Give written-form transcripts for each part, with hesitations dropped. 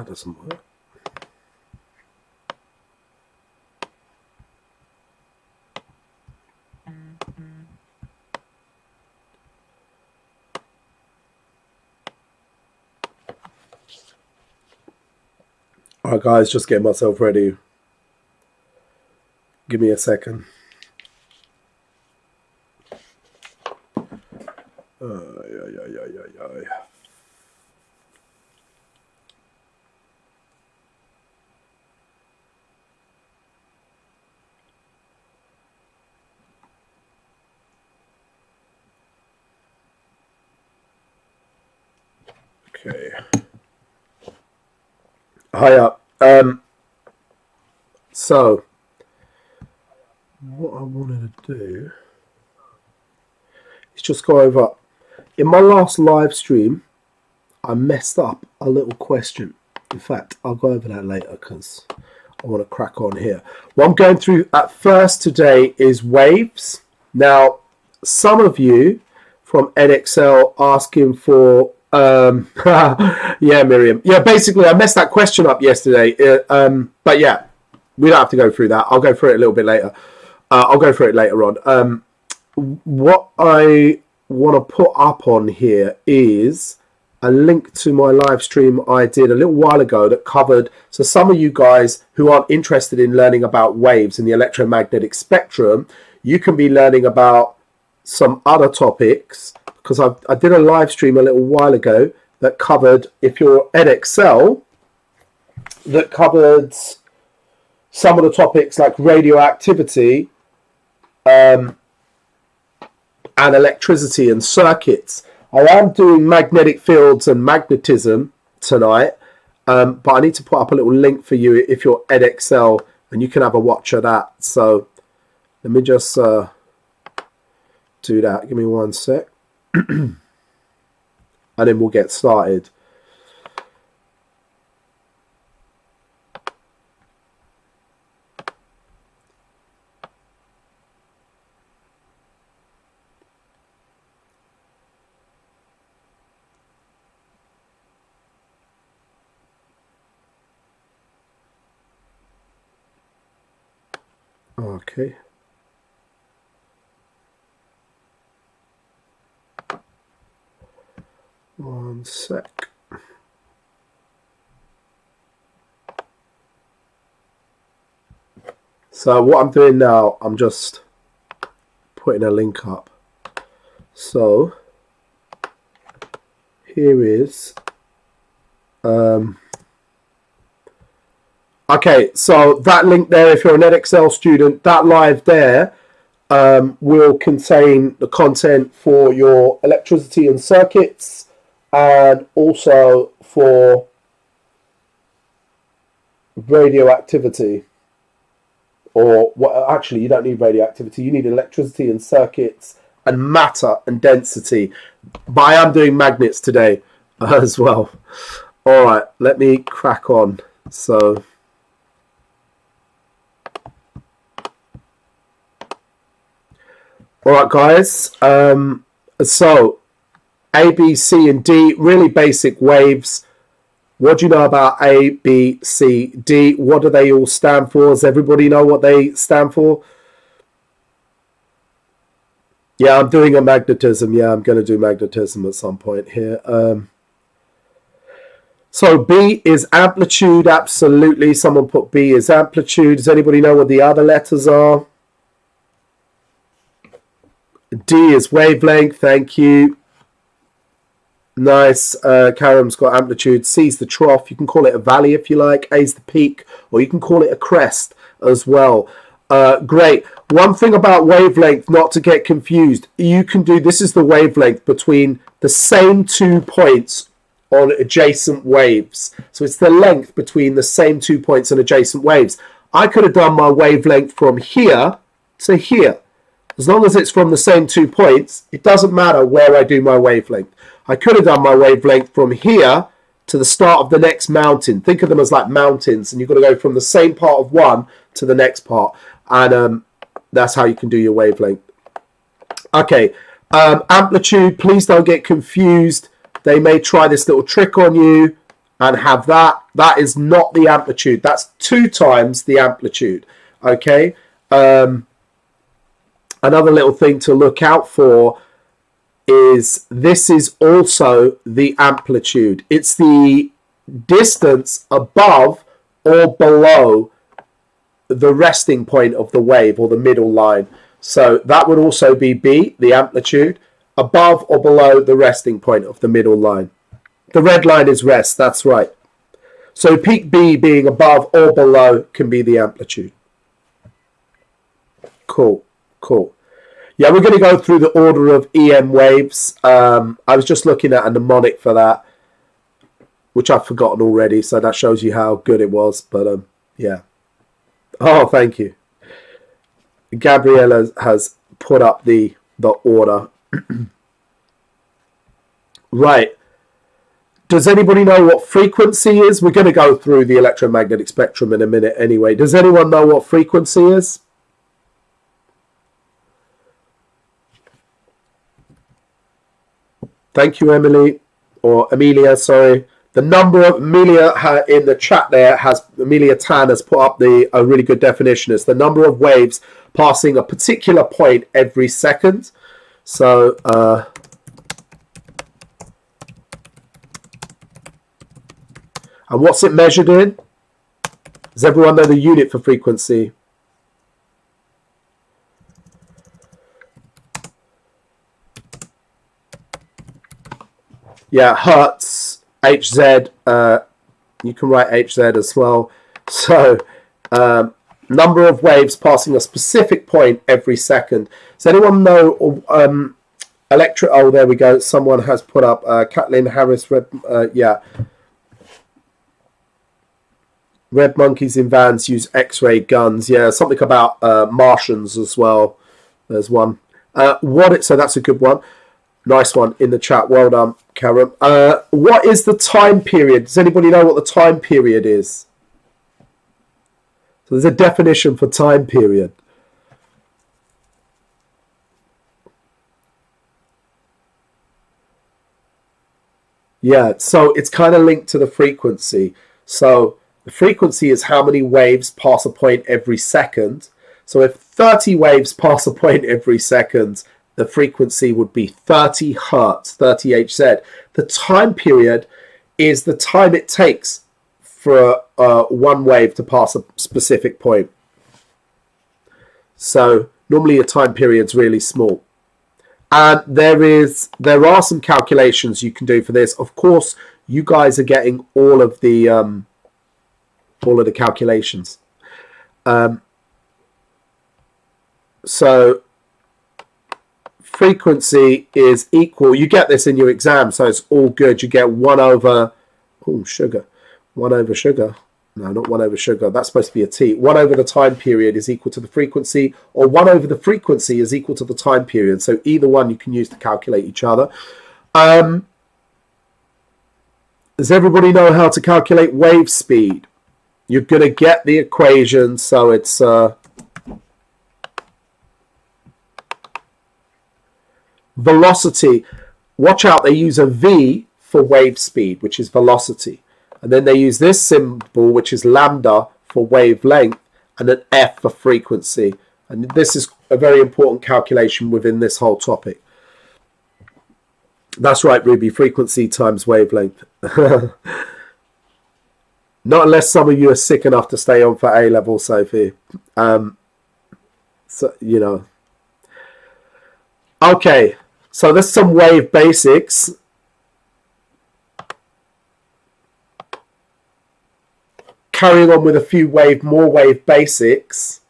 that doesn't work. All right, guys, just getting myself ready. Give me a second. Okay. Hiya. So what I wanted to do is just go over. In my last live stream, I messed up a little question. In fact, I'll go over that later because I want to crack on here. What I'm going through at first today is waves. Now, some of you from NXL asking for yeah, Miriam. Yeah, basically, I messed that question up yesterday. But yeah, we don't have to go through that. I'll go through it a little bit later. I'll go through it later on. What I want to put up on here is a link to my live stream I did a little while ago that covered. So some of you guys who aren't interested in learning about waves in the electromagnetic spectrum, you can be learning about some other topics. Because I did a live stream a little while ago that covered, if you're NXL, that covered some of the topics like radioactivity and electricity and circuits. I am doing magnetic fields and magnetism tonight, but I need to put up a little link for you if you're NXL, and you can have a watch of that. So let me just do that. Give me one sec. And then we'll get started. Okay. One sec. So what I'm doing now, I'm just putting a link up. So here is okay, so that link there, if you're an NXL student, that live there will contain the content for your electricity and circuits, and also for radioactivity. Or what? Actually, you don't need radioactivity. You need electricity and circuits and matter and density. But I am doing magnets today as well. All right, let me crack on. So all right, guys. So A, B, C, and D, really basic waves. What do you know about A, B, C, D? What do they all stand for? Does everybody know what they stand for? Yeah, I'm doing a magnetism. Yeah, I'm going to do magnetism at some point here. So B is amplitude, absolutely. Someone put B is amplitude. Does anybody know what the other letters are? D is wavelength, thank you. Nice. Karam's got amplitude. C's the trough. You can call it a valley if you like. A's the peak, or you can call it a crest as well. Great. One thing about wavelength, not to get confused, you can do, this is the wavelength between the same 2 points on adjacent waves. So it's the length between the same 2 points on adjacent waves. I could have done my wavelength from here to here. As long as it's from the same 2 points, it doesn't matter where I do my wavelength. I could have done my wavelength from here to the start of the next mountain. Think of them as like mountains, and you've got to go from the same part of one to the next part. And that's how you can do your wavelength. Okay, amplitude, please don't get confused. They may try this little trick on you. and have that. That is not the amplitude. That's 2 times the amplitude. Okay. Another little thing to look out for is this is also the amplitude. It's the distance above or below the resting point of the wave, or the middle line. So that would also be B, the amplitude, above or below the resting point of the middle line. The red line is rest, that's right. So peak B being above or below can be the amplitude. Cool. Yeah, we're going to go through the order of EM waves. I was just looking at a mnemonic for that, which I've forgotten already, so that shows you how good it was. But yeah. Oh, thank you. Gabriella has put up the order. Right. Does anybody know what frequency is? We're going to go through the electromagnetic spectrum in a minute anyway. Does anyone know what frequency is? Thank you, Emily, or Amelia, sorry. The number of Amelia in the chat there has, Amelia Tan has put up a really good definition. It's the number of waves passing a particular point every second. So, and what's it measured in? Does everyone know the unit for frequency? Yeah, hertz, HZ. You can write HZ as well. So, number of waves passing a specific point every second. Does anyone know oh, there we go. Someone has put up Kathleen Harris. Yeah. Red monkeys in vans use X-ray guns. Yeah, something about Martians as well. There's one. So that's a good one. Nice one in the chat. Well done, Karen. What is the time period? Does anybody know what the time period is? So there's a definition for time period. Yeah, so it's kind of linked to the frequency. So the frequency is how many waves pass a point every second. So if 30 waves pass a point every second, the frequency would be 30 hertz, 30 Hz. The time period is the time it takes for one wave to pass a specific point. So normally a time period's really small. And there are some calculations you can do for this. Of course, you guys are getting all of the calculations. So frequency is equal. You get this in your exam, so it's all good. You get 1 over sugar. No, not 1 over sugar. That's supposed to be a t. 1 over the time period is equal to the frequency, or 1 over the frequency is equal to the time period. So either one you can use to calculate each other. Does everybody know how to calculate wave speed? You're going to get the equation, so it's velocity. Watch out, they use a V for wave speed, which is velocity. And then they use this symbol, which is lambda, for wavelength, and an F for frequency. And this is a very important calculation within this whole topic. That's right, Ruby, frequency times wavelength. Not unless some of you are sick enough to stay on for A-level, Sophie. So, you know. Okay, so there's some wave basics. Carrying on with a few more wave basics.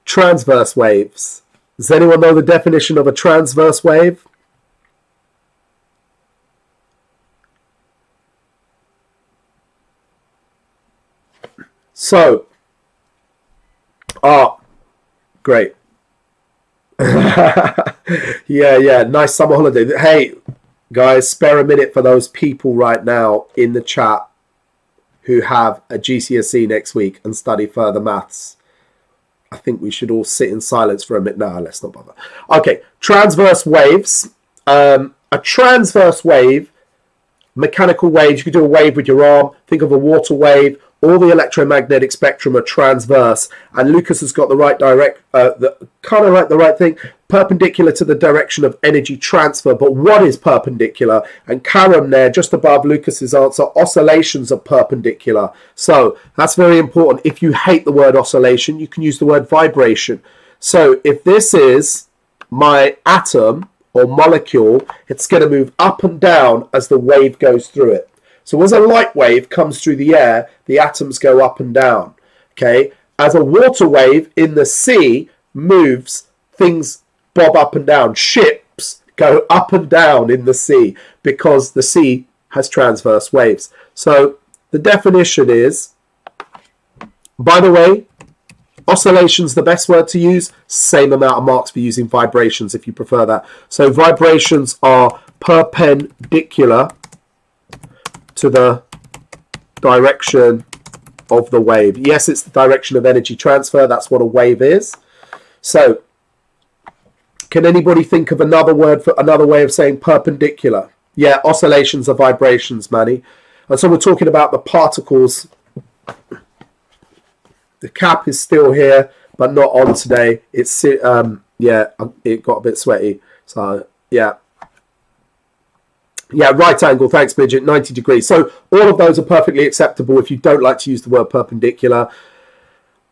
Transverse waves. Does anyone know the definition of a transverse wave? So, great. yeah, nice summer holiday. Hey, guys, spare a minute for those people right now in the chat who have a GCSE next week and study further maths. I think we should all sit in silence for a minute. No, let's not bother. Okay, transverse waves. A transverse wave Mechanical waves, you could do a wave with your arm. Think of a water wave. All the electromagnetic spectrum are transverse, and Lucas has got the right kind of like the right thing, perpendicular to the direction of energy transfer. But what is perpendicular? And Karen there, just above Lucas's answer, oscillations are perpendicular. So that's very important. If you hate the word oscillation, you can use the word vibration. So if this is my atom or molecule, it's going to move up and down as the wave goes through it. So as a light wave comes through the air, the atoms go up and down. Okay, as a water wave in the sea moves, things bob up and down. Ships go up and down in the sea because the sea has transverse waves. So the definition is, by the way, oscillation's the best word to use. Same amount of marks for using vibrations if you prefer that. So vibrations are perpendicular to the direction of the wave. Yes, it's the direction of energy transfer. That's what a wave is. So can anybody think of another word for another way of saying perpendicular? Yeah, oscillations are vibrations, Manny. And so we're talking about the particles. The cap is still here, but not on today. It's yeah, it got a bit sweaty. So yeah. Yeah, right angle. Thanks, Midget. 90 degrees. So all of those are perfectly acceptable if you don't like to use the word perpendicular.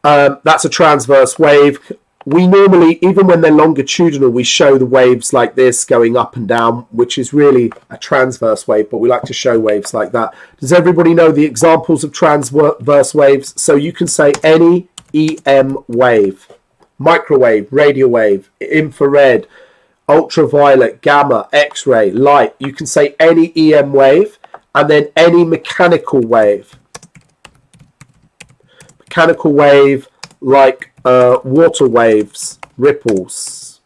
That's a transverse wave. We normally, even when they're longitudinal, we show the waves like this going up and down, which is really a transverse wave, but we like to show waves like that. Does everybody know the examples of transverse waves? So you can say any EM wave, microwave, radio wave, infrared, ultraviolet, gamma, X-ray, light. You can say any EM wave, and then any mechanical wave. Mechanical wave like water waves, ripples.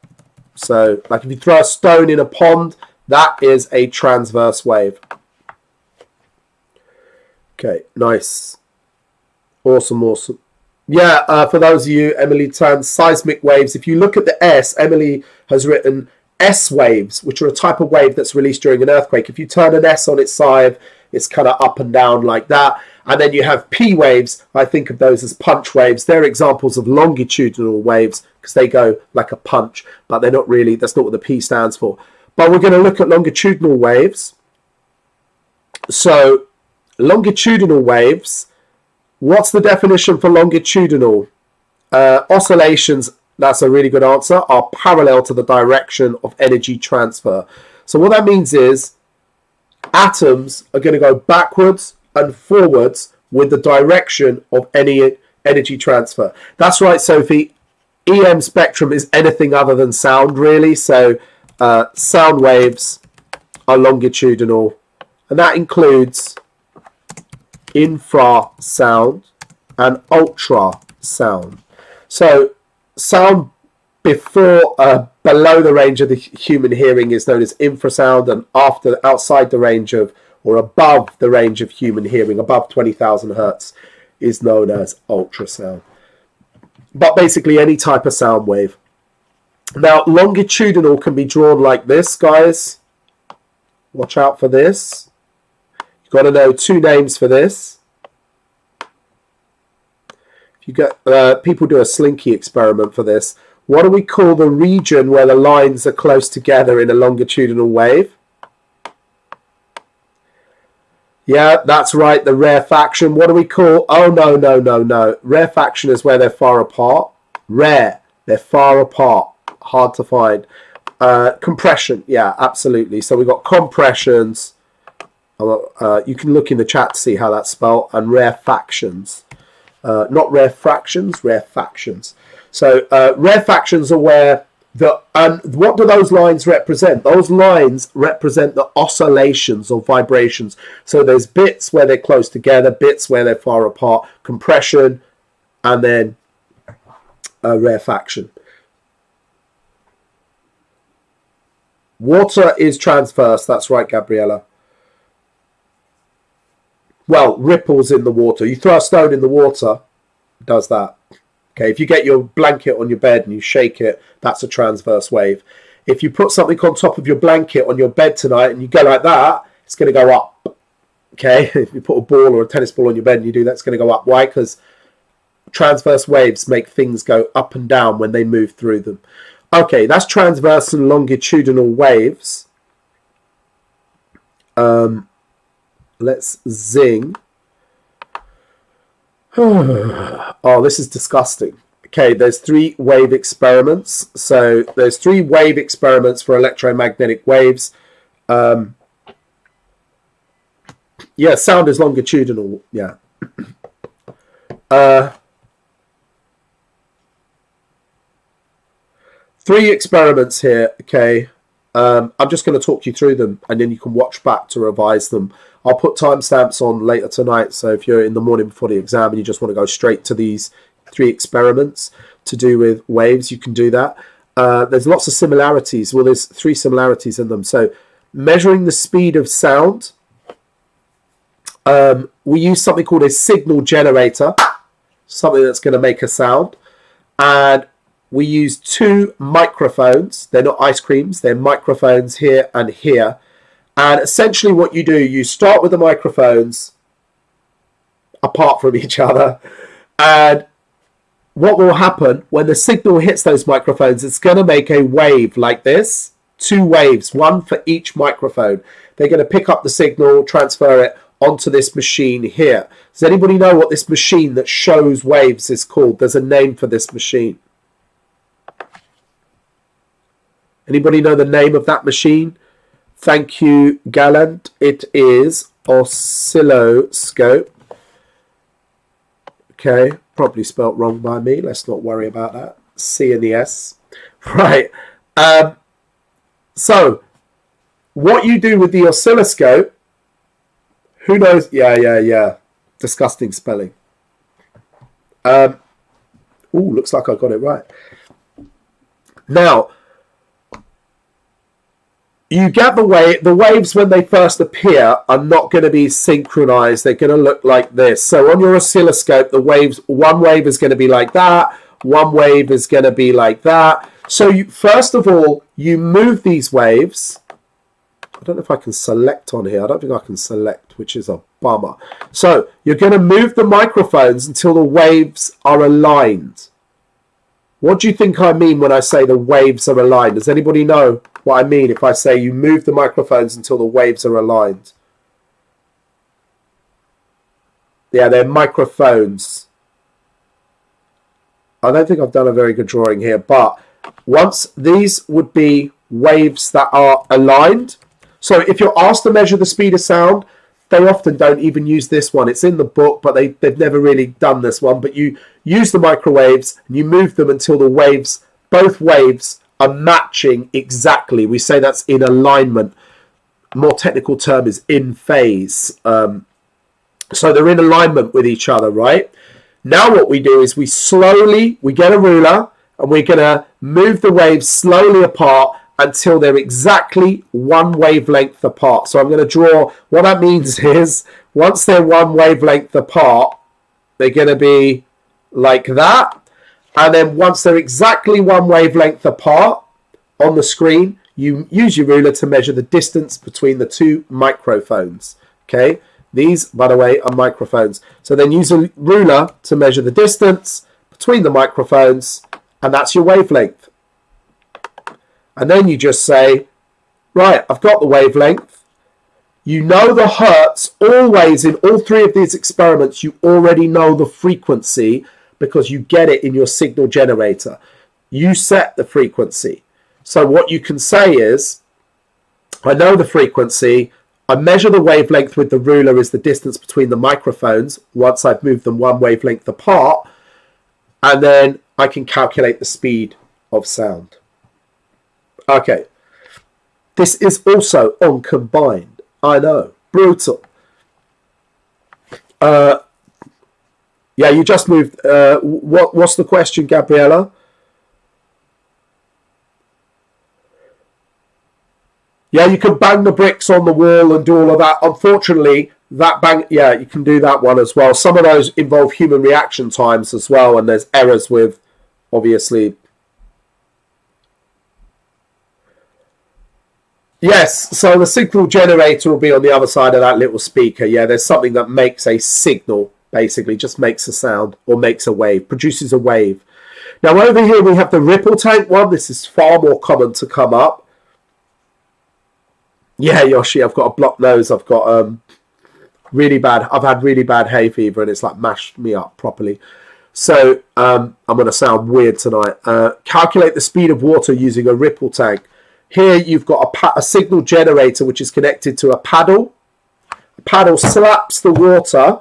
So like if you throw a stone in a pond, that is a transverse wave. Okay, nice. Awesome, awesome. Yeah, for those of you, Emily Tan, seismic waves. If you look at the S, Emily has written S waves, which are a type of wave that's released during an earthquake. If you turn an S on its side, it's kind of up and down like that. And then you have P waves. I think of those as punch waves. They're examples of longitudinal waves because they go like a punch, but they're not really, that's not what the P stands for. But we're going to look at longitudinal waves. So longitudinal waves, what's the definition for longitudinal? Oscillations, that's a really good answer, are parallel to the direction of energy transfer. So what that means is atoms are going to go backwards and forwards with the direction of any energy transfer. That's right, Sophie. EM spectrum is anything other than sound, really. So sound waves are longitudinal, and that includes infrasound and ultrasound. So sound below the range of the human hearing is known as infrasound, and outside the range of, or above the range of human hearing, above 20,000 hertz, is known as ultrasound. But basically any type of sound wave. Now longitudinal can be drawn like this, guys. Watch out for this. You've got to know two names for this. If you get people do a slinky experiment for this. What do we call the region where the lines are close together in a longitudinal wave? Yeah, that's right, the rarefaction. What do we call? Oh, no. Rarefaction is where they're far apart. Rare, they're far apart. Hard to find. Compression, yeah, absolutely. So we've got compressions. You can look in the chat to see how that's spelled. And rarefactions. Not rare fractions, rarefactions. So rarefactions are where what do those lines represent? Those lines represent the oscillations or vibrations. So there's bits where they're close together, bits where they're far apart, compression, and then rarefaction. Water is transverse. That's right, Gabriella. Well, ripples in the water. You throw a stone in the water, it does that. Okay, if you get your blanket on your bed and you shake it, that's a transverse wave. If you put something on top of your blanket on your bed tonight and you go like that, it's going to go up. Okay, if you put a ball or a tennis ball on your bed and you do that, it's going to go up. Why? Because transverse waves make things go up and down when they move through them. Okay, that's transverse and longitudinal waves. Let's zing. Oh, this is disgusting. Okay, there's 3 wave experiments. So there's 3 wave experiments for electromagnetic waves. Yeah, sound is longitudinal. Yeah. 3 experiments here. Okay. I'm just going to talk you through them, and then you can watch back to revise them. I'll put timestamps on later tonight, so if you're in the morning before the exam and you just want to go straight to these 3 experiments to do with waves, you can do that. There's lots of similarities. Well, there's 3 similarities in them. So measuring the speed of sound, we use something called a signal generator, something that's going to make a sound, and we use 2 microphones. They're not ice creams, they're microphones here and here. And essentially what you do, you start with the microphones apart from each other, and what will happen when the signal hits those microphones, it's going to make a wave like this. 2 waves, 1 for each microphone. They're going to pick up the signal, transfer it onto this machine here. Does anybody know what this machine that shows waves is called? There's a name for this machine. Anybody know the name of that machine? Thank you, Gallant. It is oscilloscope. Okay, probably spelt wrong by me. Let's not worry about that. C and the S. Right. So, what you do with the oscilloscope, who knows? Yeah. Disgusting spelling. Ooh, looks like I got it right. Now, you get the waves when they first appear are not going to be synchronized. They're going to look like this. So on your oscilloscope, the waves, 1 wave is going to be like that. 1 wave is going to be like that. So first of all, you move these waves. I don't know if I can select on here. I don't think I can select, which is a bummer. So you're going to move the microphones until the waves are aligned. What do you think I mean when I say the waves are aligned? Does anybody know what I mean if I say you move the microphones until the waves are aligned? Yeah, they're microphones. I don't think I've done a very good drawing here, but once these would be waves that are aligned. So if you're asked to measure the speed of sound, they often don't even use this one. It's in the book, but they've never really done this one. But you use the microwaves and you move them until the waves, both waves, are matching exactly. We say that's in alignment. More technical term is in phase. So they're in alignment with each other, right? Now what we do is we get a ruler and we're going to move the waves slowly apart until they're exactly 1 wavelength apart. So I'm going to draw, what that means is once they're 1 wavelength apart, they're going to be like that. And then once they're exactly 1 wavelength apart on the screen, you use your ruler to measure the distance between the 2 microphones. Okay, these, by the way, are microphones. So then use a ruler to measure the distance between the microphones, and that's your wavelength. And then you just say, right, I've got the wavelength. You know the hertz. Always in all 3 of these experiments, you already know the frequency because you get it in your signal generator. You set the frequency. So what you can say is, I know the frequency. I measure the wavelength with the ruler is the distance between the microphones once I've moved them 1 wavelength apart. And then I can calculate the speed of sound. Okay, this is also on combined. I know, brutal. Yeah, you just moved. What's the question, Gabriella? Yeah, you can bang the bricks on the wall and do all of that. Unfortunately, yeah, you can do that one as well. Some of those involve human reaction times as well, and there's errors with, obviously. Yes, so the signal generator will be on the other side of that little speaker. Yeah, there's something that makes a signal, basically, just makes a sound or makes a wave, produces a wave. Now over here we have the ripple tank one. This is far more common to come up. Yeah, Yoshi, I've got a blocked nose. I've got I've had really bad hay fever and it's like mashed me up properly. So I'm going to sound weird tonight. Calculate the speed of water using a ripple tank. Here you've got a signal generator which is connected to a paddle. The paddle slaps the water,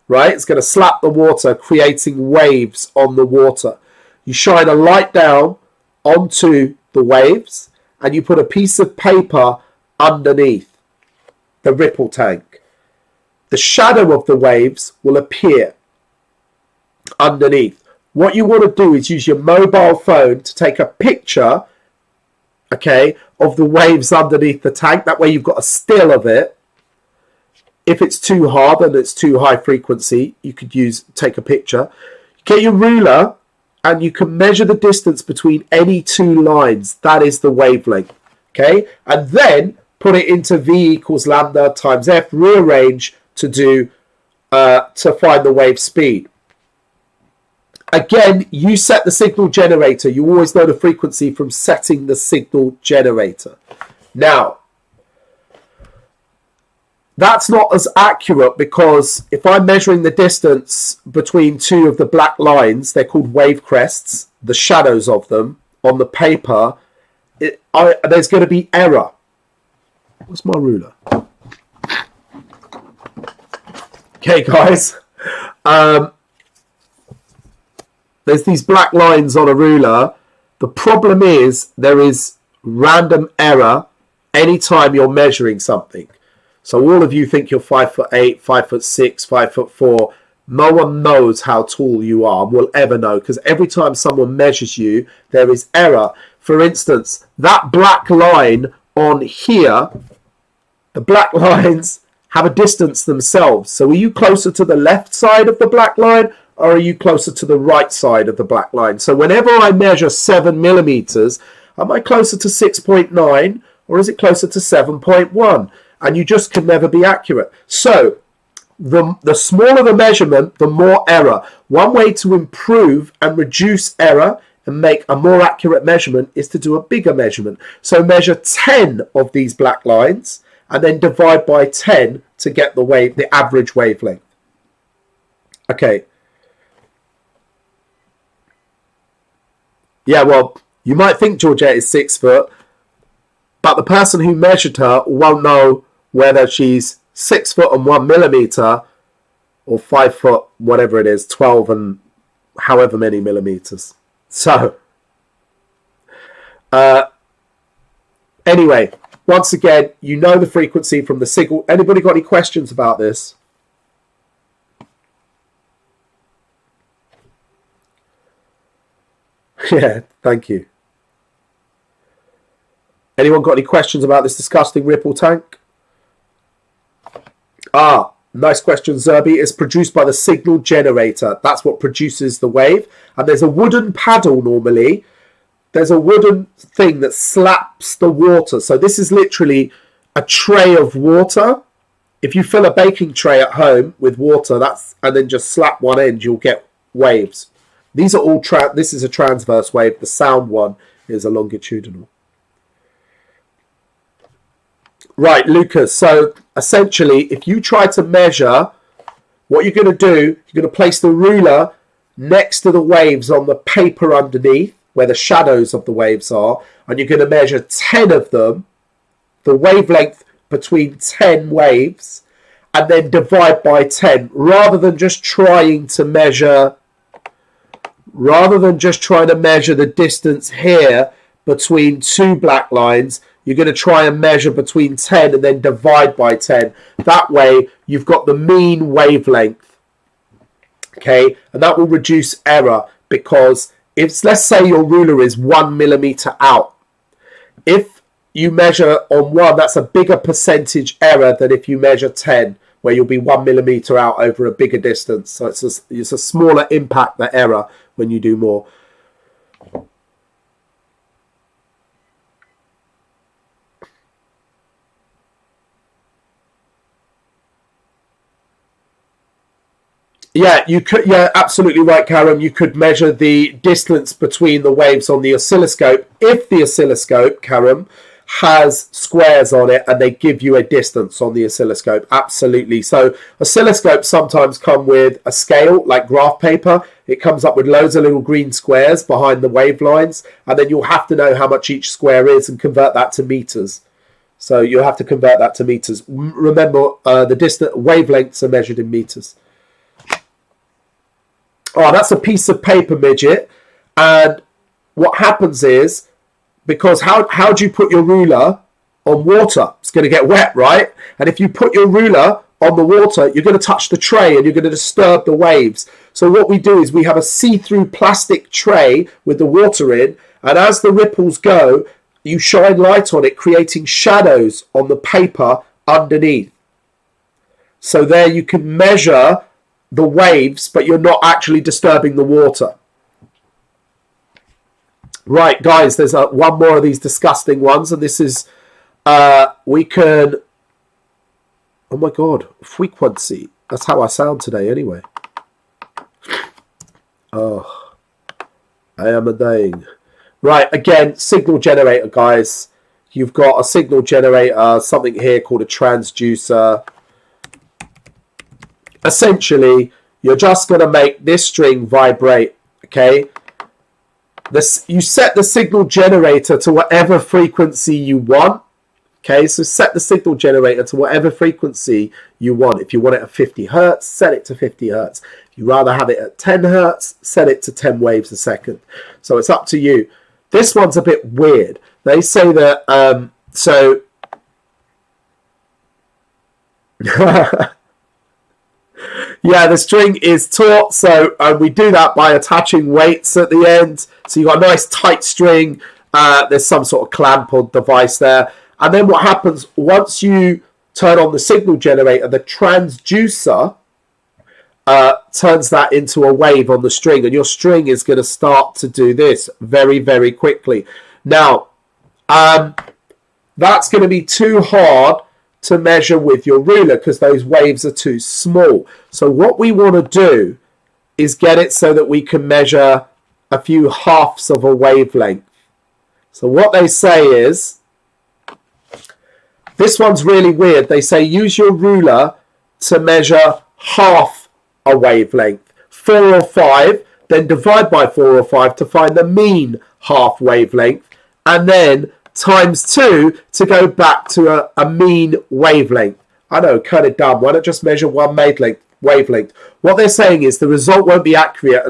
right? It's going to slap the water, creating waves on the water. You shine a light down onto the waves and you put a piece of paper underneath the ripple tank. The shadow of the waves will appear underneath. What you want to do is use your mobile phone to take a picture, okay, of the waves underneath the tank. That way you've got a still of it. If it's too hard and it's too high frequency, you could take a picture. Get your ruler and you can measure the distance between any two lines. That is the wavelength, okay? And then put it into V equals lambda times F, rearrange to find the wave speed. Again, you set the signal generator. You always know the frequency from setting the signal generator. Now, that's not as accurate because if I'm measuring the distance between two of the black lines, they're called wave crests, the shadows of them on the paper, there's going to be error. What's my ruler? Okay, guys. There's these black lines on a ruler. The problem is there is random error anytime you're measuring something. So all of you think you're 5'8", 5'6", 5'4". No one knows how tall you are, will ever know, because every time someone measures you, there is error. For instance, that black line on here, the black lines have a distance themselves. So are you closer to the left side of the black line or are you closer to the right side of the black line? So whenever I measure 7 millimeters, am I closer to 6.9 or is it closer to 7.1? And you just can never be accurate. So the smaller the measurement, the more error. One way to improve and reduce error and make a more accurate measurement is to do a bigger measurement. So measure 10 of these black lines and then divide by 10 to get the average wavelength. Okay. Yeah, well, you might think Georgette is 6 foot, but the person who measured her won't know whether she's 6 foot and 1 millimeter or 5 foot, whatever it is, 12 and however many millimeters. So, anyway, once again, you know the frequency from the signal. Anybody got any questions about this? Yeah, thank you. Anyone got any questions about this disgusting ripple tank? Nice question, Zerby. It's produced by the signal generator. That's what produces the wave. And there's a wooden paddle normally. There's a wooden thing that slaps the water. So this is literally a tray of water. If you fill a baking tray at home with water, and then just slap one end, you'll get waves. These are all this is a transverse wave. The sound one is a longitudinal. Right, Lucas. So essentially, if you try to measure, what you're going to do, you're going to place the ruler next to the waves on the paper underneath, where the shadows of the waves are, and you're going to measure 10 of them, the wavelength between 10 waves, and then divide by 10, rather than just trying to measure the distance here between two black lines. You're going to try and measure between 10 and then divide by 10. That way, you've got the mean wavelength. Okay, and that will reduce error, because let's say your ruler is 1 millimeter out. If you measure on 1, that's a bigger percentage error than if you measure 10, where you'll be 1 millimeter out over a bigger distance. So it's a smaller impact, the error, when you do more. Yeah, you could. Yeah, absolutely right, Karen. You could measure the distance between the waves on the oscilloscope if the oscilloscope, Karen, has squares on it and they give you a distance on the oscilloscope. Absolutely. So oscilloscopes sometimes come with a scale like graph paper. It comes up with loads of little green squares behind the wave lines, and then you'll have to know how much each square is and convert that to meters. So you'll have to convert that to meters. Remember, the distance wavelengths are measured in meters. Oh, that's a piece of paper, midget. And what happens is, because how do you put your ruler on water? It's going to get wet, right? And if you put your ruler on the water, you're going to touch the tray and you're going to disturb the waves. So what we do is we have a see-through plastic tray with the water in, and as the ripples go, you shine light on it, creating shadows on the paper underneath. So there you can measure the waves, but you're not actually disturbing the water. Right, guys, there's one more of these disgusting ones, and this is, we can, oh my God, frequency. That's how I sound today anyway. Oh, I am a dying. Right, again, signal generator, guys. You've got a signal generator, something here called a transducer. Essentially, you're just going to make this string vibrate, okay? You set the signal generator to whatever frequency you want, okay? So set the signal generator to whatever frequency you want. If you want it at 50 hertz, set it to 50 hertz. If you rather have it at 10 hertz, set it to 10 waves a second. So it's up to you. This one's a bit weird. They say that, so... Yeah, the string is taut, so we do that by attaching weights at the end. So you've got a nice tight string. There's some sort of clamp or device there. And then what happens, once you turn on the signal generator, the transducer turns that into a wave on the string. And your string is going to start to do this very, very quickly. Now, that's going to be too hard to measure with your ruler because those waves are too small. So what we want to do is get it so that we can measure a few halves of a wavelength. So what they say is, this one's really weird. They say use your ruler to measure half a wavelength, 4 or 5, then divide by 4 or 5 to find the mean half wavelength, and then times 2 to go back to a mean wavelength. I know, kind of dumb. Why not just measure one wavelength? What they're saying is the result won't be accurate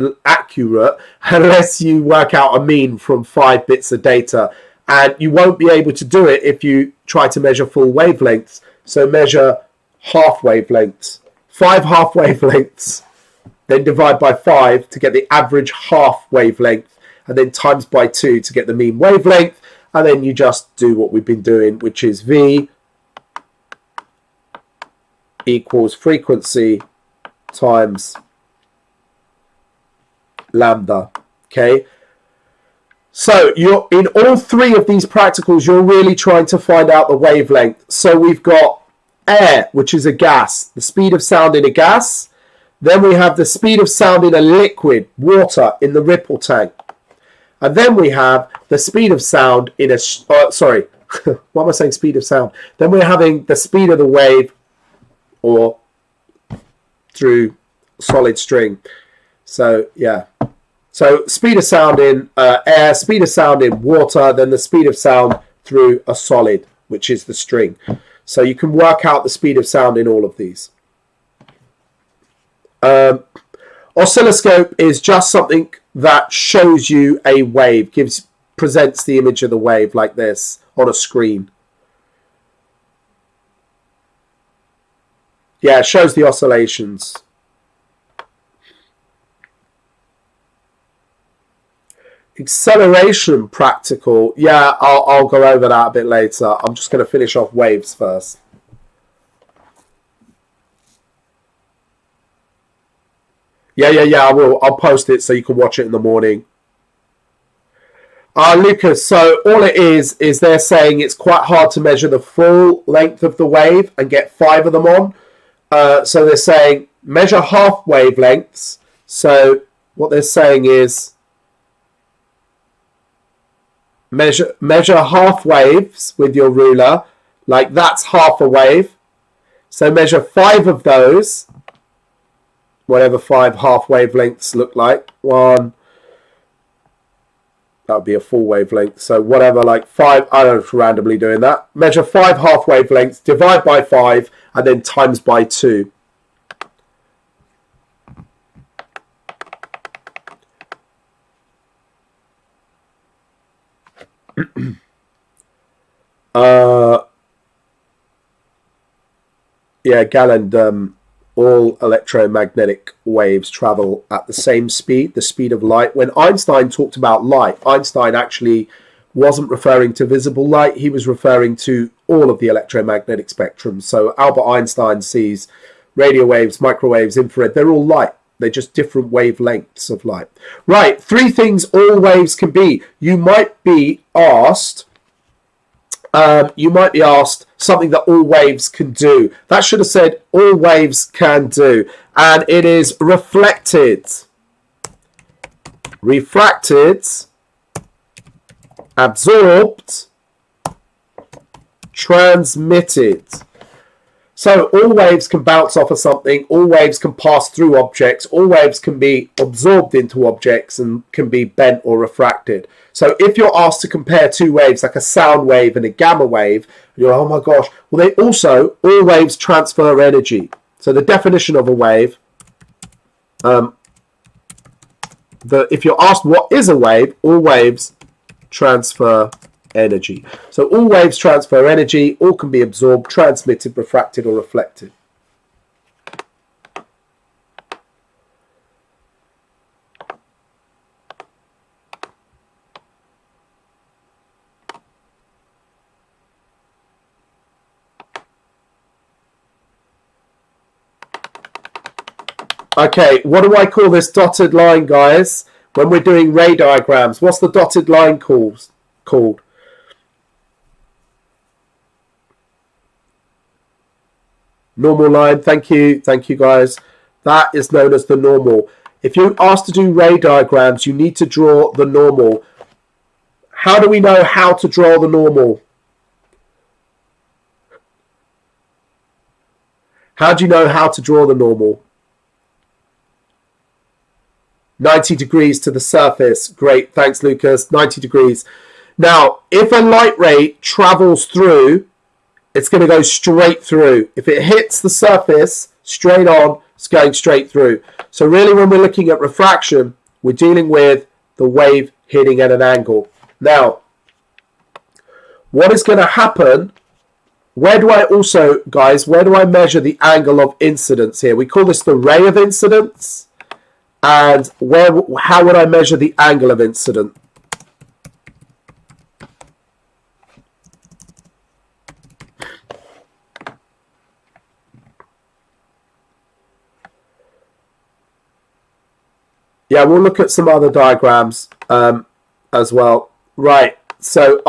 unless you work out a mean from 5 bits of data. And you won't be able to do it if you try to measure full wavelengths. So measure half wavelengths. 5 half wavelengths. Then divide by 5 to get the average half wavelength. And then times by 2 to get the mean wavelength. And then you just do what we've been doing, which is V equals frequency times lambda. Okay. So you're in all 3 of these practicals, you're really trying to find out the wavelength. So we've got air, which is a gas, the speed of sound in a gas. Then we have the speed of sound in a liquid, water, in the ripple tank. And then we have the speed of sound in a... sorry, why am I saying speed of sound? Then we're having the speed of the wave or through solid string. So, yeah. So speed of sound in air, speed of sound in water, then the speed of sound through a solid, which is the string. So you can work out the speed of sound in all of these. Oscilloscope is just something that shows you a wave, presents the image of the wave like this on a screen. Yeah, it shows the oscillations. Acceleration practical. Yeah, I'll go over that a bit later. I'm just going to finish off waves first. Yeah, I will. I'll post it so you can watch it in the morning. Lucas, so all it is they're saying it's quite hard to measure the full length of the wave and get 5 of them on. So they're saying measure half wavelengths. So what they're saying is measure half waves with your ruler, like that's half a wave. So measure 5 of those, whatever 5 half wavelengths look like. One, that would be a full wavelength. So whatever, like 5, I don't know, randomly doing that. Measure 5 half wavelengths, divide by 5, and then times by 2. Yeah, Galland, all electromagnetic waves travel at the same speed, the speed of light. When Einstein talked about light, Einstein actually wasn't referring to visible light. He was referring to all of the electromagnetic spectrum. So Albert Einstein sees radio waves, microwaves, infrared. They're all light. They're just different wavelengths of light. Right, 3 things all waves can be. You might be asked something that all waves can do. That should have said all waves can do. And it is reflected, refracted, absorbed, transmitted. So all waves can bounce off of something, all waves can pass through objects, all waves can be absorbed into objects and can be bent or refracted. So if you're asked to compare 2 waves, like a sound wave and a gamma wave, you're like, oh my gosh, well they also, all waves transfer energy. So the definition of a wave, if you're asked what is a wave, all waves transfer energy. So all waves transfer energy, all can be absorbed, transmitted, refracted or reflected. Okay, what do I call this dotted line, guys? When we're doing ray diagrams, what's the dotted line called? Normal line. Thank you guys. That is known as the normal. If you're asked to do ray diagrams, you need to draw the normal. How do we know how to draw the normal? How do you know how to draw the normal? 90 degrees to the surface. Great, thanks Lucas. 90 degrees. Now, if a light ray travels through, it's going to go straight through. If it hits the surface straight on, it's going straight through. So really when we're looking at refraction, we're dealing with the wave hitting at an angle. Now, what is going to happen, where do I measure the angle of incidence here? We call this the ray of incidence. And how would I measure the angle of incidence? Yeah, we'll look at some other diagrams as well. Right, so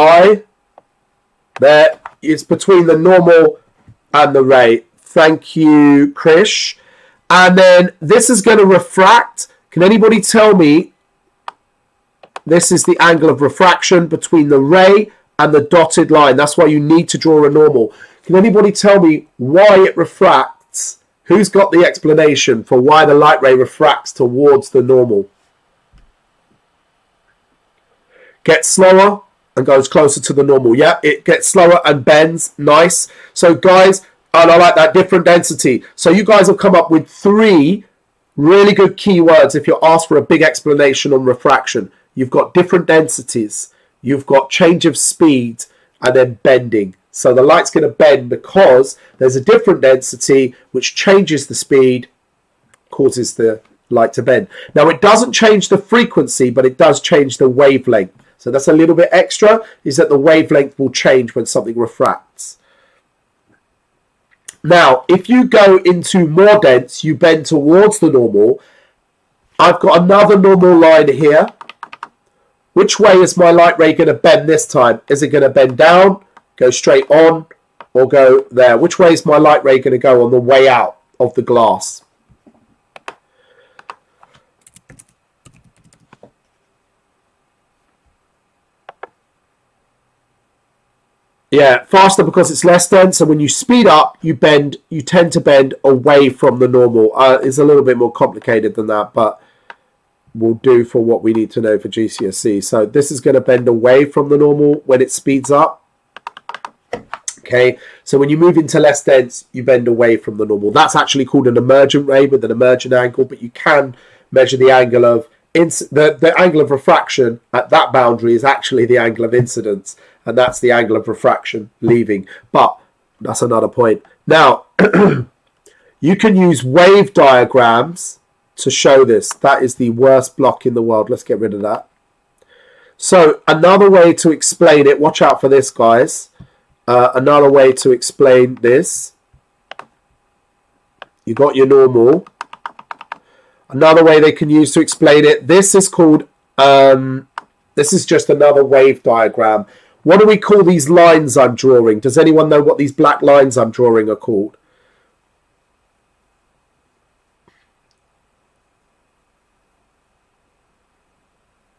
there is between the normal and the ray. Thank you, Krish. And then this is going to refract. Can anybody tell me, this is the angle of refraction between the ray and the dotted line. That's why you need to draw a normal. Can anybody tell me why it refracts? Who's got the explanation for why the light ray refracts towards the normal? Gets slower and goes closer to the normal. Yeah, it gets slower and bends. Nice. So guys, and I like that, different density. So you guys have come up with 3 really good keywords if you're asked for a big explanation on refraction. You've got different densities, you've got change of speed, and then bending. So the light's going to bend because there's a different density which changes the speed, causes the light to bend. Now it doesn't change the frequency, but it does change the wavelength. So that's a little bit extra, is that the wavelength will change when something refracts. Now, if you go into more dense, you bend towards the normal. I've got another normal line here. Which way is my light ray going to bend this time? Is it going to bend down, go straight on, or go there? Which way is my light ray going to go on the way out of the glass? Yeah, faster because it's less dense, and when you speed up, you tend to bend away from the normal. It's a little bit more complicated than that, but will do for what we need to know for GCSE. So this is going to bend away from the normal when it speeds up. Okay, so when you move into less dense, you bend away from the normal. That's actually called an emergent ray with an emergent angle, but you can measure the angle of the angle of refraction at that boundary is actually the angle of incidence, and that's the angle of refraction leaving. But that's another point. Now, you can use wave diagrams to show this. That is the worst block in the world. Let's get rid of that. So another way to explain it, watch out for this, guys. Another way to explain this, you got your normal. Another way they can use to explain it, this is called, this is just another wave diagram. What do we call these lines I'm drawing? Does anyone know what these black lines I'm drawing are called?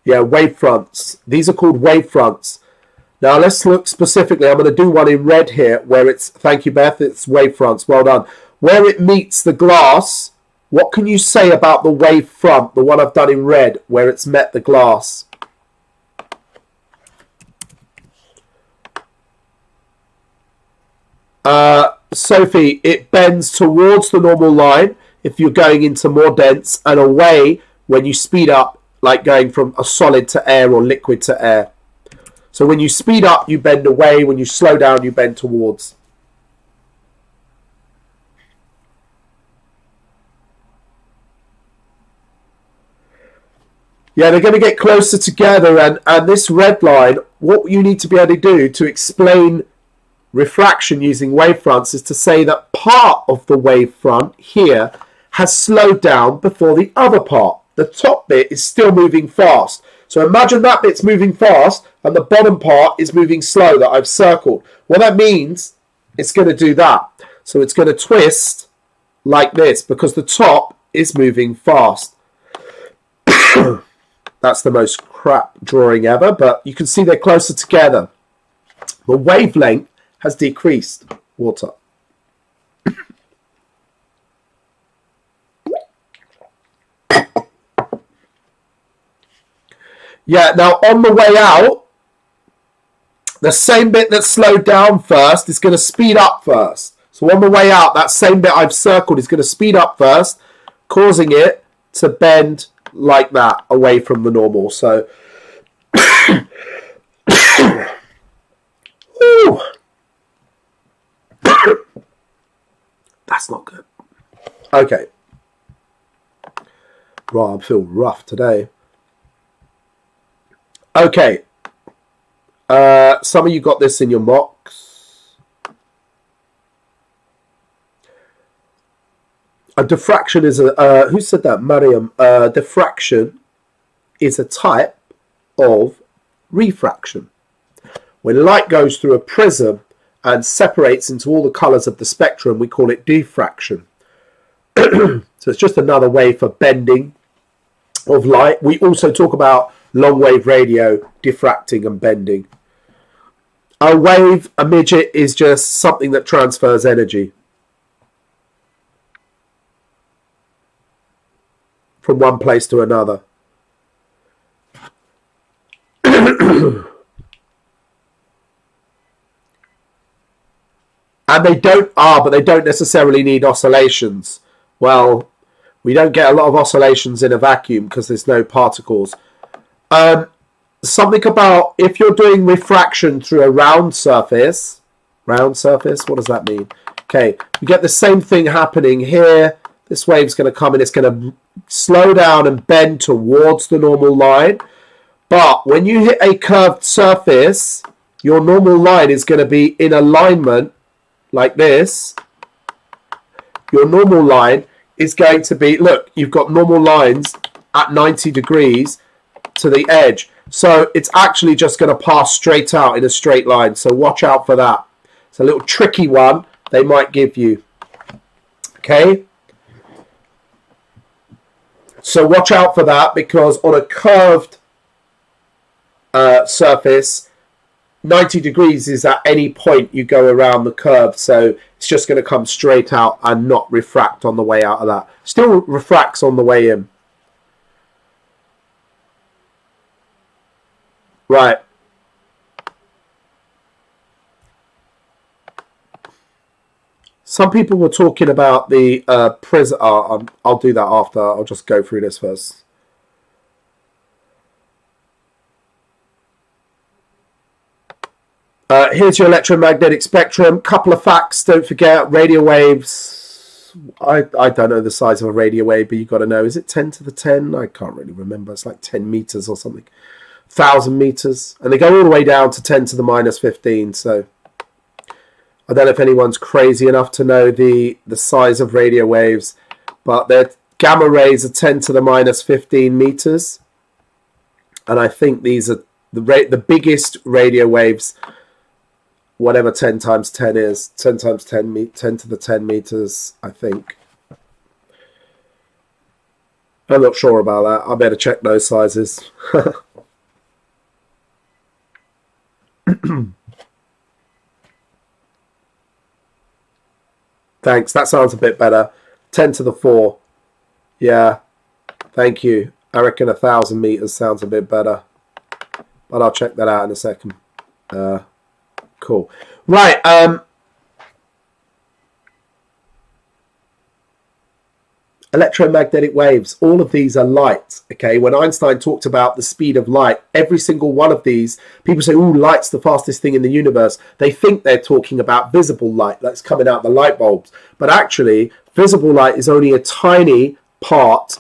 Yeah, wave fronts. These are called wave fronts. Now let's look specifically. I'm going to do one in red here where it's, thank you Beth, it's wave fronts. Well done. Where it meets the glass, what can you say about the wave front, the one I've done in red, where it's met the glass? Sophie, it bends towards the normal line if you're going into more dense, and away when you speed up, like going from a solid to air or liquid to air. So when you speed up, you bend away. When you slow down, you bend towards. Yeah, they're going to get closer together. And this red line, what you need to be able to do to explain refraction using wavefronts is to say that part of the wavefront here has slowed down before the other part. The top bit is still moving fast. So imagine that bit's moving fast and the bottom part is moving slow that I've circled. What that means, it's going to do that. So it's going to twist like this because the top is moving fast. That's the most crap drawing ever, but you can see they're closer together. The wavelength has decreased. Water. Yeah, now on the way out, the same bit that slowed down first is going to speed up first. So on the way out, that same bit I've circled is going to speed up first, causing it to bend like that away from the normal. So, that's not good. Okay. Right, I feel rough today. Okay, some of you got this in your mocks. A diffraction is a, who said that? Mariam. Diffraction is a type of refraction. When light goes through a prism and separates into all the colours of the spectrum, we call it diffraction. So it's just another way for bending of light. We also talk about long wave radio, diffracting and bending. A wave, a midget, is just something that transfers energy from one place to another. And they don't necessarily need oscillations. Well, we don't get a lot of oscillations in a vacuum because there's no particles. Something about if you're doing refraction through a round surface, what does that mean? Okay, you get the same thing happening here. This wave's going to come in, it's going to slow down and bend towards the normal line. But when you hit a curved surface, your normal line is going to be in alignment like this. Your normal line is going to be, look, you've got normal lines at 90 degrees to the edge. So it's actually just going to pass straight out in a straight line. So watch out for that. It's a little tricky one they might give you. Okay? So watch out for that because on a curved surface, 90 degrees is at any point you go around the curve, so it's just going to come straight out and not refract on the way out of that. Still refracts on the way in. Right. Some people were talking about the prism. I'll do that after. I'll just go through this first. Here's your electromagnetic spectrum. Couple of facts. Don't forget, radio waves. I don't know the size of a radio wave, but you've got to know. Is it 10 to the 10? I can't really remember. It's like 10 meters or something. 1,000 meters. And they go all the way down to 10 to the minus 15. So I don't know if anyone's crazy enough to know the size of radio waves, but their gamma rays are 10 to the minus 15 meters. And I think these are the biggest radio waves, whatever 10 times 10 is, 10 times 10, 10 to the 10 meters, I think. I'm not sure about that. I better check those sizes. Thanks. That sounds a bit better. 10 to the 4. Yeah. Thank you. I reckon 1,000 meters sounds a bit better. But I'll check that out in a second. Cool. Right. Electromagnetic waves. All of these are light. Okay. When Einstein talked about the speed of light, every single one of these, people say, "Oh, light's the fastest thing in the universe." They think they're talking about visible light that's coming out the light bulbs. But actually, visible light is only a tiny part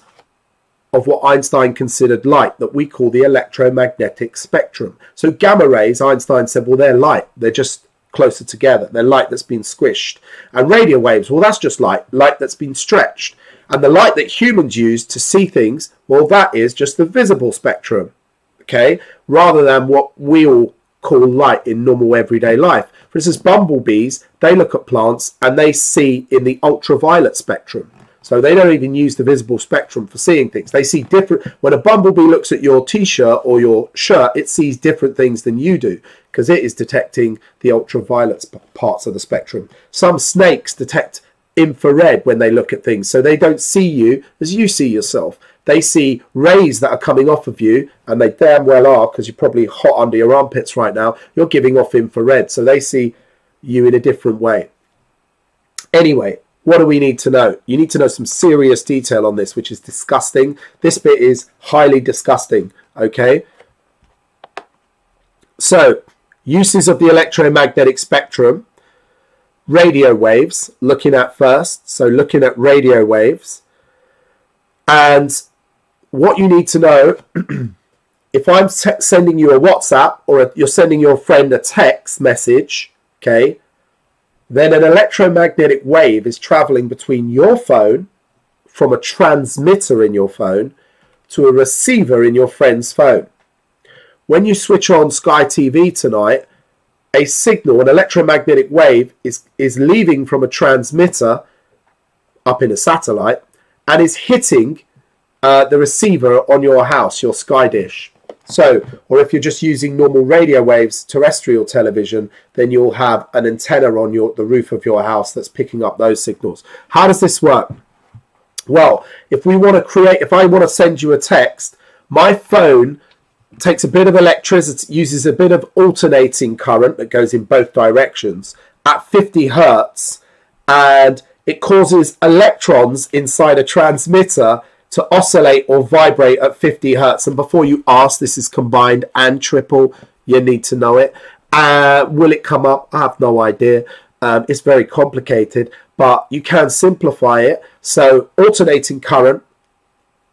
of what Einstein considered light, that we call the electromagnetic spectrum. So gamma rays, Einstein said, well, they're light. They're just closer together. They're light that's been squished. And radio waves, well, that's just light that's been stretched. And the light that humans use to see things, well, that is just the visible spectrum, okay, rather than what we all call light in normal everyday life. For instance, bumblebees, they look at plants and they see in the ultraviolet spectrum. So they don't even use the visible spectrum for seeing things. They see different. When a bumblebee looks at your t-shirt or your shirt, it sees different things than you do because it is detecting the ultraviolet parts of the spectrum. Some snakes detect infrared when they look at things, so they don't see you as you see yourself. They see rays that are coming off of you, and they damn well are, because you're probably hot under your armpits right now. You're giving off infrared, so they see you in a different way. Anyway, what do we need to know? You need to know some serious detail on this, which is disgusting. This bit is highly disgusting, okay? So, uses of the electromagnetic spectrum. Radio waves, looking at first. So looking at radio waves. And what you need to know, if I'm sending you a WhatsApp or you're sending your friend a text message, okay, then an electromagnetic wave is traveling between your phone, from a transmitter in your phone, to a receiver in your friend's phone. When you switch on Sky TV tonight, a signal, an electromagnetic wave is leaving from a transmitter up in a satellite and is hitting the receiver on your house, your Sky dish. So, or if you're just using normal radio waves, terrestrial television, then you'll have an antenna on the roof of your house that's picking up those signals. How does this work? Well, if I want to send you a text, my phone takes a bit of electricity, uses a bit of alternating current that goes in both directions at 50 hertz, and it causes electrons inside a transmitter to oscillate or vibrate at 50 hertz. And before you ask, this is combined and triple. You need to know it. Will it come up? I have no idea. It's very complicated, but you can simplify it. So alternating current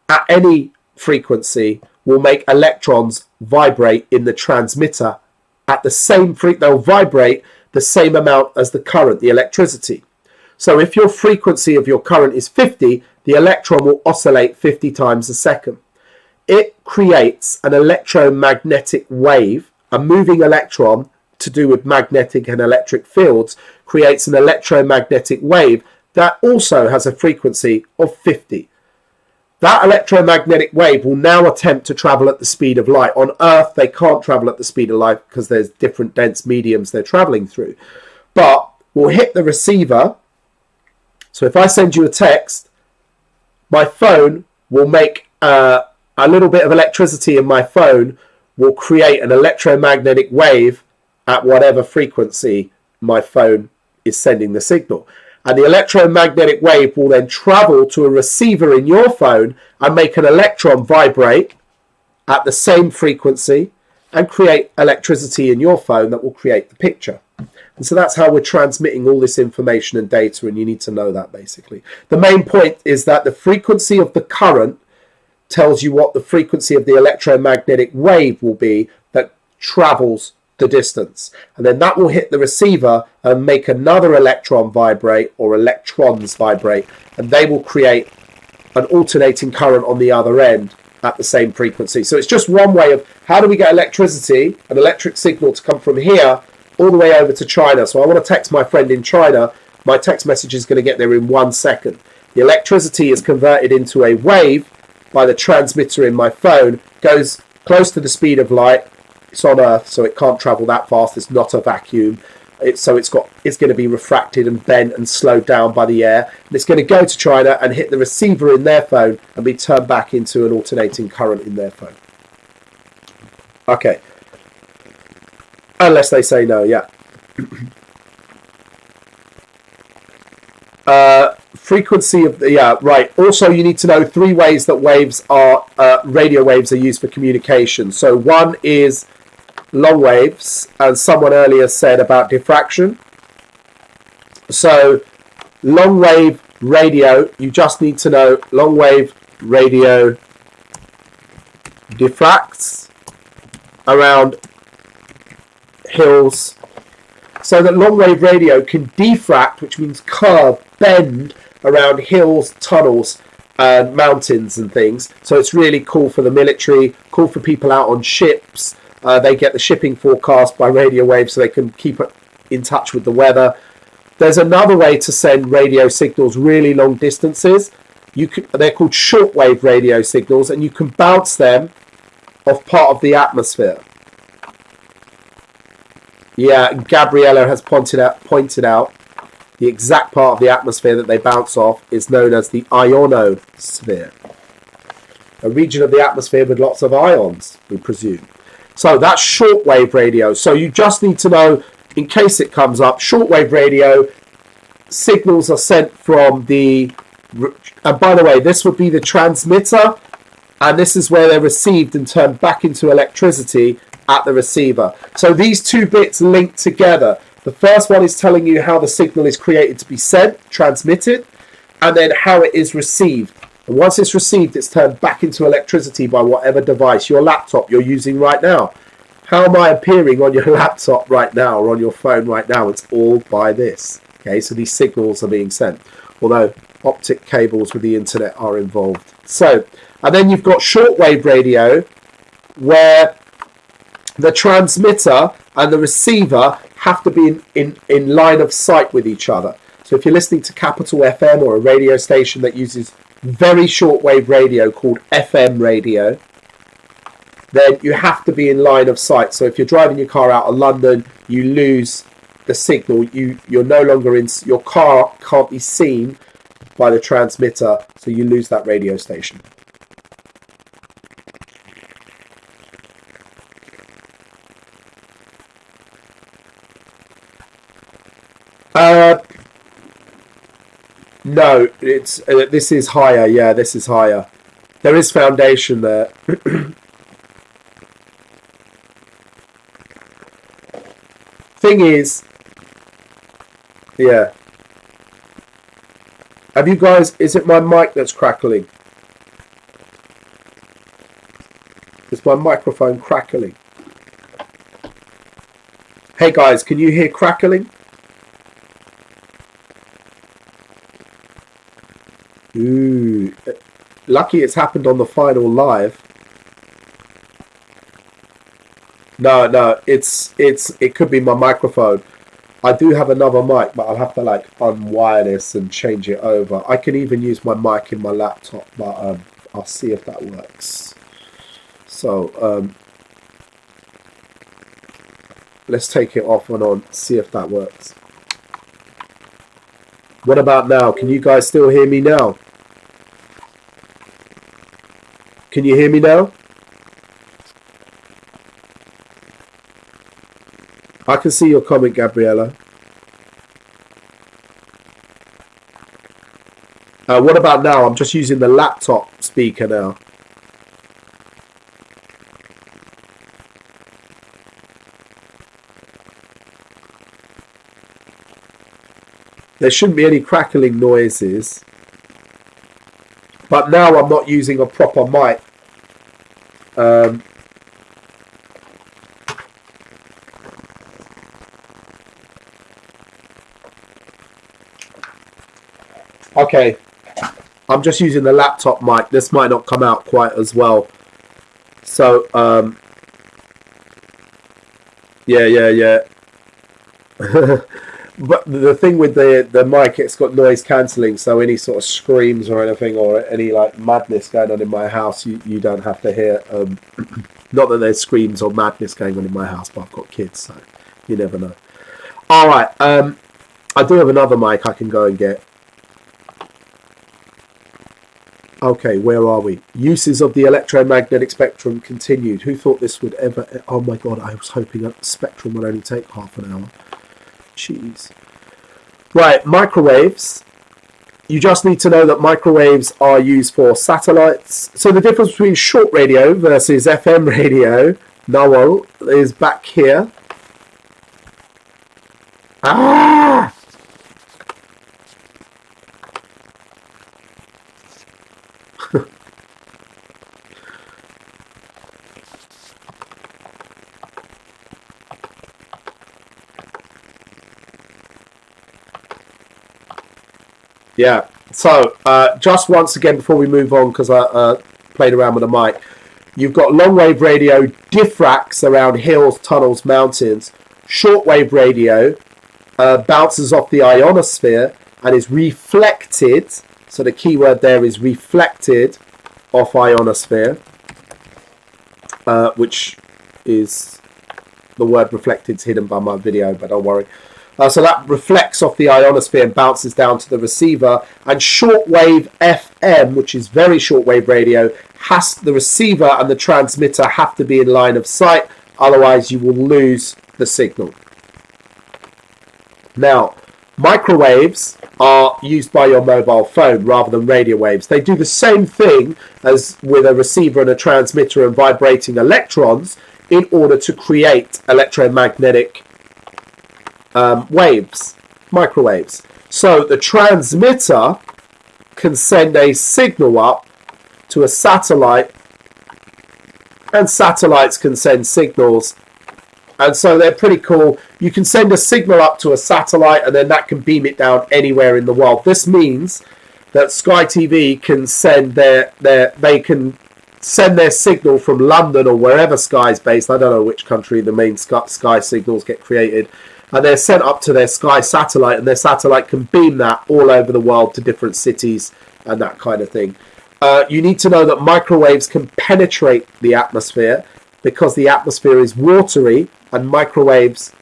at any frequency will make electrons vibrate in the transmitter at the same they'll vibrate the same amount as the current, the electricity. So if your frequency of your current is 50, the electron will oscillate 50 times a second. It creates an electromagnetic wave. A moving electron, to do with magnetic and electric fields, creates an electromagnetic wave that also has a frequency of 50. that electromagnetic wave will now attempt to travel at the speed of light. On Earth, they can't travel at the speed of light because there's different dense mediums they're traveling through. But will hit the receiver. So if I send you a text, my phone will make a little bit of electricity in my phone will create an electromagnetic wave at whatever frequency my phone is sending the signal. And the electromagnetic wave will then travel to a receiver in your phone and make an electron vibrate at the same frequency and create electricity in your phone that will create the picture. And so that's how we're transmitting all this information and data, and you need to know that basically. The main point is that the frequency of the current tells you what the frequency of the electromagnetic wave will be that travels the distance. And then that will hit the receiver and make another electron vibrate, or electrons vibrate, and they will create an alternating current on the other end at the same frequency. So it's just one way of how do we get electricity, an electric signal, to come from here all the way over to China. So I want to text my friend in China. My text message is going to get there in 1 second. The electricity is converted into a wave by the transmitter in my phone, goes close to the speed of light. It's on Earth, so it can't travel that fast. It's not a vacuum. It's going to be refracted and bent and slowed down by the air. And it's going to go to China and hit the receiver in their phone and be turned back into an alternating current in their phone. Okay. Unless they say no, yeah. Frequency of the, yeah, right. Also, you need to know 3 ways that waves are, radio waves are used for communication. So one is long waves, and someone earlier said about diffraction. So long wave radio, you just need to know long wave radio diffracts around hills, so that long wave radio can diffract, which means curve, bend around hills, tunnels, and mountains and things. So it's really cool for the military, cool for people out on ships. They get the shipping forecast by radio waves, so they can keep in touch with the weather. There's another way to send radio signals really long distances. They're called shortwave radio signals, and you can bounce them off part of the atmosphere. Yeah, Gabriella has pointed out the exact part of the atmosphere that they bounce off is known as the ionosphere. A region of the atmosphere with lots of ions, we presume. So that's shortwave radio. So you just need to know, in case it comes up, shortwave radio signals are sent from the, and by the way, this would be the transmitter, and this is where they're received and turned back into electricity at the receiver. So these 2 bits link together. The first one is telling you how the signal is created to be sent, transmitted, and then how it is received. And once it's received, it's turned back into electricity by whatever device, your laptop you're using right now. How am I appearing on your laptop right now or on your phone right now? It's all by this. Okay, so these signals are being sent, although optic cables with the internet are involved. So, and then you've got shortwave radio, where the transmitter and the receiver have to be in line of sight with each other. So if you're listening to Capital FM or a radio station that uses very shortwave radio called FM radio, then you have to be in line of sight. So if you're driving your car out of London, you lose the signal. You're no longer in, your car can't be seen by the transmitter, so you lose that radio station. No, it's this is higher. Yeah, this is higher. There is foundation there. Thing is, yeah. Have you guys? Is it my mic that's crackling? Is my microphone crackling? Hey guys, can you hear crackling? Ooh, lucky it's happened on the final live. No, it could be my microphone. I do have another mic, but I'll have to like unwire this and change it over. I can even use my mic in my laptop, but I'll see if that works. So let's take it off and on, see if that works. What about now? Can you guys still hear me now? Can you hear me now? I can see your comment, Gabriella. What about now? I'm just using the laptop speaker now. There shouldn't be any crackling noises. But now I'm not using a proper mic. Okay. I'm just using the laptop mic. This might not come out quite as well. So, yeah. But the thing with the mic, it's got noise cancelling, so any sort of screams or anything, or any like madness going on in my house, you don't have to hear. Not that there's screams or madness going on in my house, but I've got kids, so you never know. All right, I do have another mic I can go and get. Okay, where are we? Uses of the electromagnetic spectrum continued. Who thought this would ever... Oh my god, I was hoping a spectrum would only take half an hour. Jeez. Right, microwaves. You just need to know that microwaves are used for satellites. So the difference between short radio versus FM radio, Noel, is back here. Ah! Yeah, so just once again before we move on, because I played around with the mic, you've got long wave radio diffracts around hills, tunnels, mountains. Shortwave radio bounces off the ionosphere and is reflected. So the key word there is reflected off ionosphere, which is the word reflected is hidden by my video, but don't worry. So that reflects off the ionosphere and bounces down to the receiver. And shortwave FM, which is very shortwave radio, the receiver and the transmitter have to be in line of sight, otherwise you will lose the signal. Now, microwaves are used by your mobile phone rather than radio waves. They do the same thing as with a receiver and a transmitter and vibrating electrons in order to create electromagnetic waves, microwaves. So the transmitter can send a signal up to a satellite, and satellites can send signals, and so they're pretty cool. You can send a signal up to a satellite and then that can beam it down anywhere in the world. This means that Sky TV can send their signal from London or wherever Sky's based. I don't know which country the main Sky signals get created. And they're sent up to their Sky satellite, and their satellite can beam that all over the world to different cities and that kind of thing. You need to know that microwaves can penetrate the atmosphere because the atmosphere is watery, and microwaves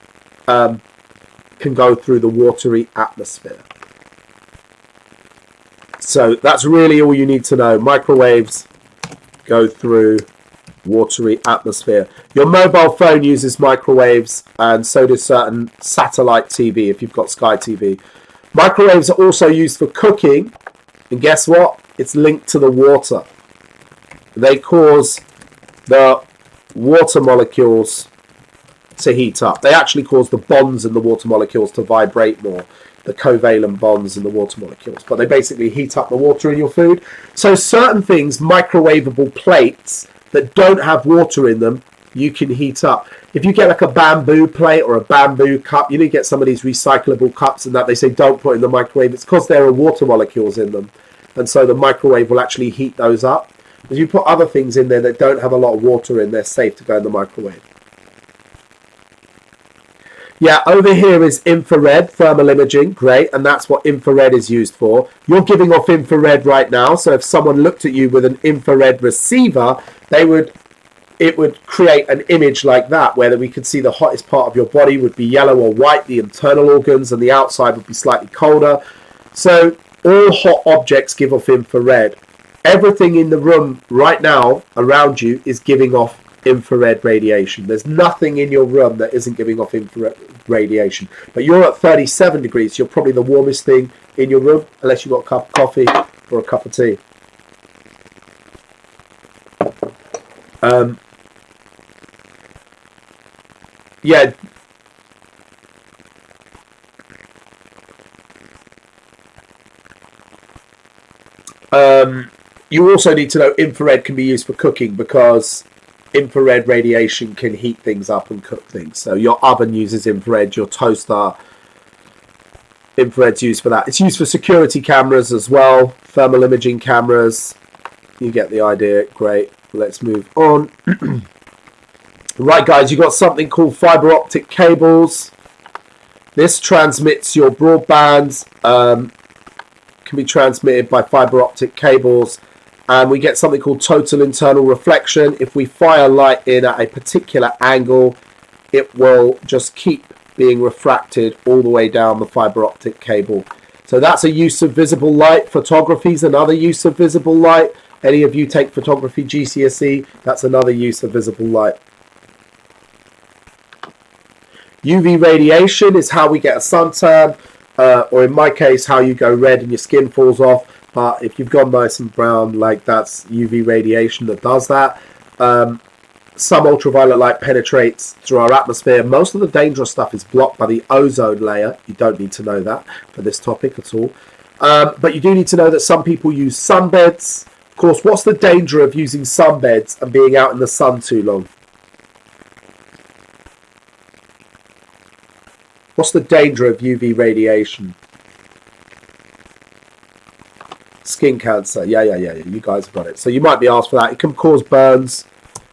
can go through the watery atmosphere. So that's really all you need to know. Microwaves go through watery atmosphere. Your mobile phone uses microwaves, and so does certain satellite TV if you've got Sky TV. Microwaves are also used for cooking, and guess what? It's linked to the water. They cause the water molecules to heat up. They actually cause the bonds in the water molecules to vibrate more, the covalent bonds in the water molecules, but they basically heat up the water in your food. So certain things, microwavable plates that don't have water in them, you can heat up. If you get like a bamboo plate or a bamboo cup, you need to get some of these recyclable cups and that they say don't put in the microwave. It's because there are water molecules in them, and so the microwave will actually heat those up. If you put other things in there that don't have a lot of water in, they're safe to go in the microwave. Yeah, over here is infrared thermal imaging. Great, and that's what infrared is used for. You're giving off infrared right now, so if someone looked at you with an infrared receiver, it would create an image like that, where we could see the hottest part of your body would be yellow or white, the internal organs, and the outside would be slightly colder. So all hot objects give off infrared. Everything in the room right now around you is giving off infrared radiation. There's nothing in your room that isn't giving off infrared radiation. But you're at 37 degrees. You're probably the warmest thing in your room, unless you've got a cup of coffee or a cup of tea. Yeah. You also need to know infrared can be used for cooking, because infrared radiation can heat things up and cook things. So your oven uses infrared, your toaster, infrared's used for that. It's used for security cameras as well, thermal imaging cameras. You get the idea. Great. Let's move on. Right, guys, you've got something called fiber optic cables. This transmits your broadbands, can be transmitted by fiber optic cables, and we get something called total internal reflection. If we fire light in at a particular angle, it will just keep being refracted all the way down the fiber optic cable. So that's a use of visible light. Photography is another use of visible light. Any of you take photography GCSE, that's another use of visible light. UV radiation is how we get a suntan, or in my case, how you go red and your skin falls off. But if you've gone nice and brown, like, that's UV radiation that does that. Some ultraviolet light penetrates through our atmosphere. Most of the dangerous stuff is blocked by the ozone layer. You don't need to know that for this topic at all. But you do need to know that some people use sunbeds. Of course, what's the danger of using sunbeds and being out in the sun too long? What's the danger of UV radiation? Skin cancer. Yeah. You guys have got it. So you might be asked for that. It can cause burns,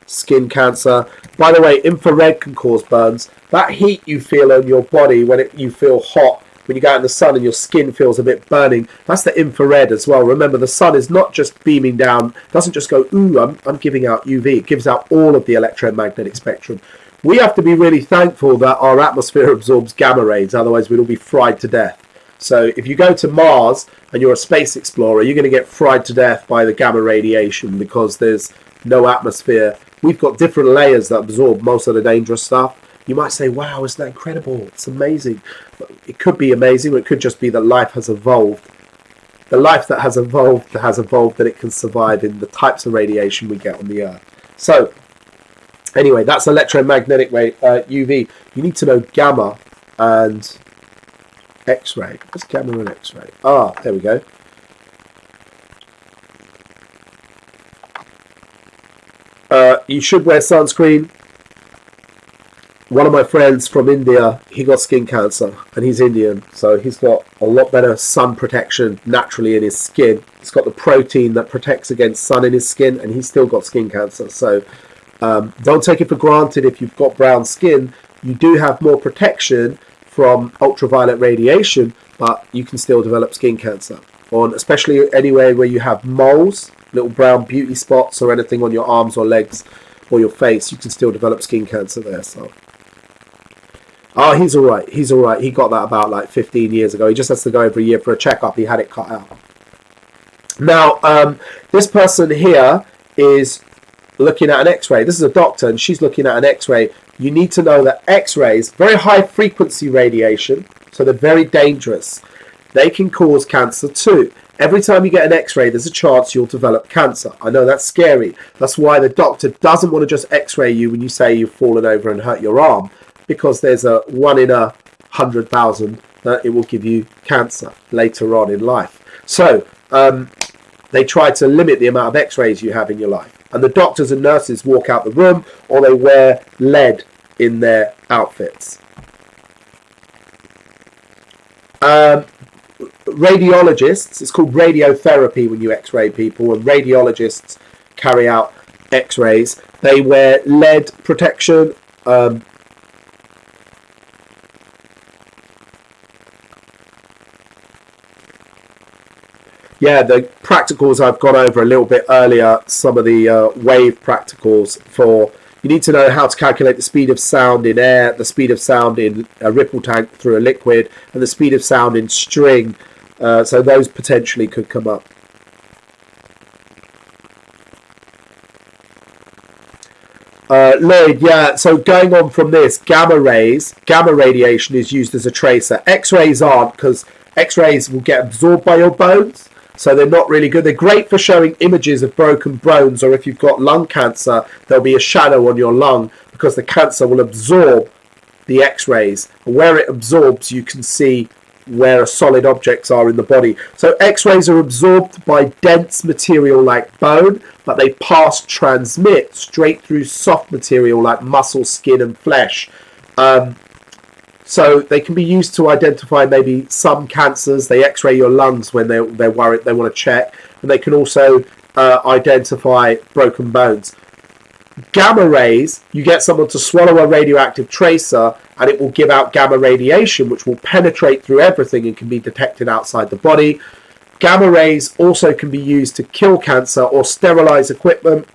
skin cancer. By the way, infrared can cause burns. That heat you feel on your body when you feel hot, when you go out in the sun and your skin feels a bit burning, that's the infrared as well. Remember, the sun is not just beaming down, doesn't just go, ooh, I'm giving out UV. It gives out all of the electromagnetic spectrum. We have to be really thankful that our atmosphere absorbs gamma rays, otherwise we'd all be fried to death. So if you go to Mars and you're a space explorer, you're going to get fried to death by the gamma radiation, because there's no atmosphere. We've got different layers that absorb most of the dangerous stuff. You might say, wow, isn't that incredible? It's amazing. But it could be amazing, or it could just be that life has evolved. The life that has evolved that it can survive in the types of radiation we get on the Earth. So anyway, that's electromagnetic UV. You need to know gamma and X-ray. What's gamma and X-ray? Ah, there we go. You should wear sunscreen. One of my friends from India, he got skin cancer, and he's Indian, so he's got a lot better sun protection naturally in his skin. He's got the protein that protects against sun in his skin, and he's still got skin cancer. So don't take it for granted if you've got brown skin. You do have more protection from ultraviolet radiation, but you can still develop skin cancer. Especially anywhere where you have moles, little brown beauty spots, or anything on your arms or legs or your face, you can still develop skin cancer there. So, he's all right. He's all right. He got that about like 15 years ago. He just has to go every year for a checkup. He had it cut out. Now, this person here is looking at an X-ray. This is a doctor, and she's looking at an X-ray. You need to know that X-rays, very high frequency radiation, so they're very dangerous. They can cause cancer too. Every time you get an X-ray, there's a chance you'll develop cancer. I know that's scary. That's why the doctor doesn't want to just X-ray you when you say you've fallen over and hurt your arm, because there's a 1 in 100,000 that it will give you cancer later on in life. So they try to limit the amount of X-rays you have in your life. And the doctors and nurses walk out the room, or they wear lead in their outfits. Radiologists, it's called radiotherapy when you X-ray people, and radiologists carry out X-rays. They wear lead protection, Yeah, the practicals I've gone over a little bit earlier, some of the wave practicals for, you need to know how to calculate the speed of sound in air, the speed of sound in a ripple tank through a liquid, and the speed of sound in string. So those potentially could come up. Lloyd, yeah, so going on from this, gamma radiation is used as a tracer. X-rays aren't, because X-rays will get absorbed by your bones, so they're not really good. They're great for showing images of broken bones, or if you've got lung cancer, there'll be a shadow on your lung, because the cancer will absorb the X-rays. And where it absorbs, you can see where solid objects are in the body. So X-rays are absorbed by dense material like bone, but they transmit straight through soft material like muscle, skin and flesh. So they can be used to identify maybe some cancers. They X-ray your lungs when they're worried, they want to check, and they can also identify broken bones. Gamma rays, you get someone to swallow a radioactive tracer and it will give out gamma radiation, which will penetrate through everything and can be detected outside the body. Gamma rays also can be used to kill cancer or sterilize equipment.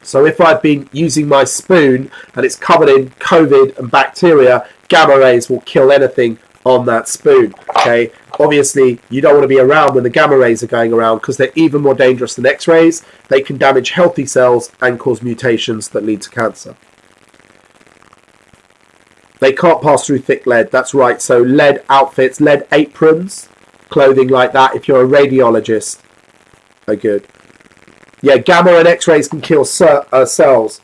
So if I've been using my spoon and it's covered in COVID and bacteria, gamma rays will kill anything on that spoon. Okay, obviously you don't want to be around when the gamma rays are going around, because they're even more dangerous than X-rays. They can damage healthy cells and cause mutations that lead to cancer. They can't pass through thick lead, that's right. So lead outfits, lead aprons, clothing like that, if you're a radiologist, are good. Yeah, gamma and X-rays can kill cells.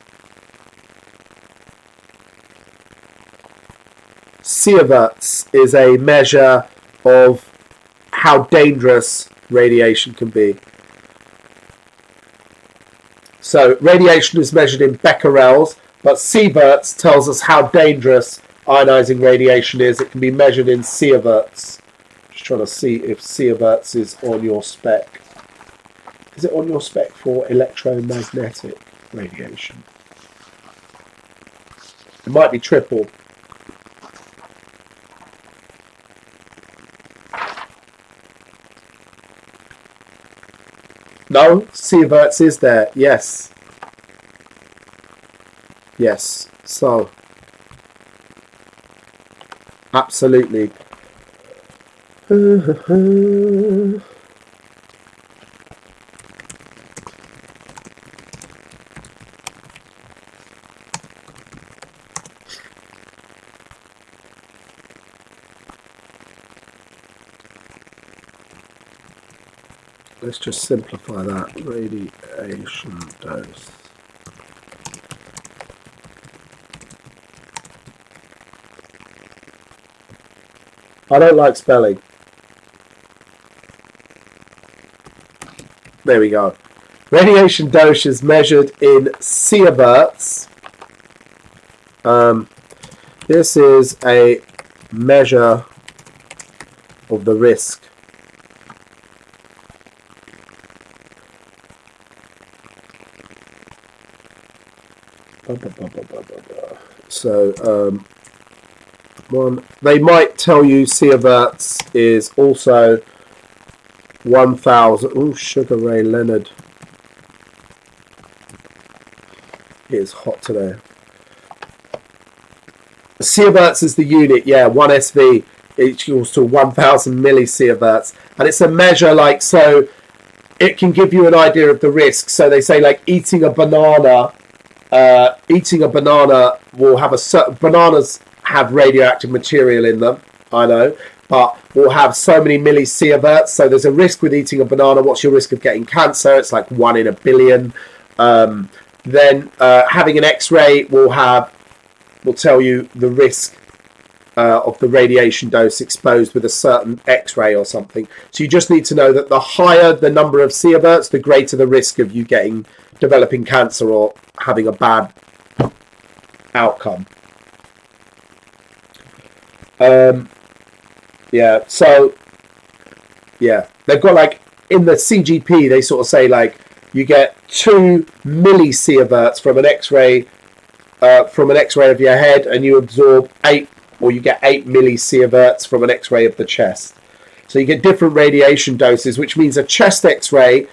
Sieverts is a measure of how dangerous radiation can be. So radiation is measured in becquerels, but sieverts tells us how dangerous ionizing radiation is. It can be measured in sieverts. Just trying to see if sieverts is on your spec. Is it on your spec for electromagnetic radiation? It might be triple. No, sieverts is there. Yes. Yes. So, absolutely. Let's just simplify that. Radiation dose. I don't like spelling. There we go. Radiation dose is measured in sieverts. This is a measure of the risk. So they might tell you sieverts is also 1,000. Oh, Sugar Ray Leonard. It is hot today. Sieverts is the unit, yeah, 1 SV equals to 1,000 millisieverts, and it's a measure like, so it can give you an idea of the risk. So they say like eating a banana will have a certain, bananas have radioactive material in them, I know, but will have so many millisieverts. So there's a risk with eating a banana. What's your risk of getting cancer? It's like 1 in a billion. Then having an X-ray will tell you the risk of the radiation dose exposed with a certain X-ray or something. So you just need to know that the higher the number of sieverts, the greater the risk of you developing cancer or having a bad outcome. Yeah, so yeah, they've got like in the CGP, they sort of say like you get 2 millisieverts from an X-ray of your head, and you absorb 8, or you get 8 millisieverts from an X-ray of the chest. So you get different radiation doses, which means a chest x-ray.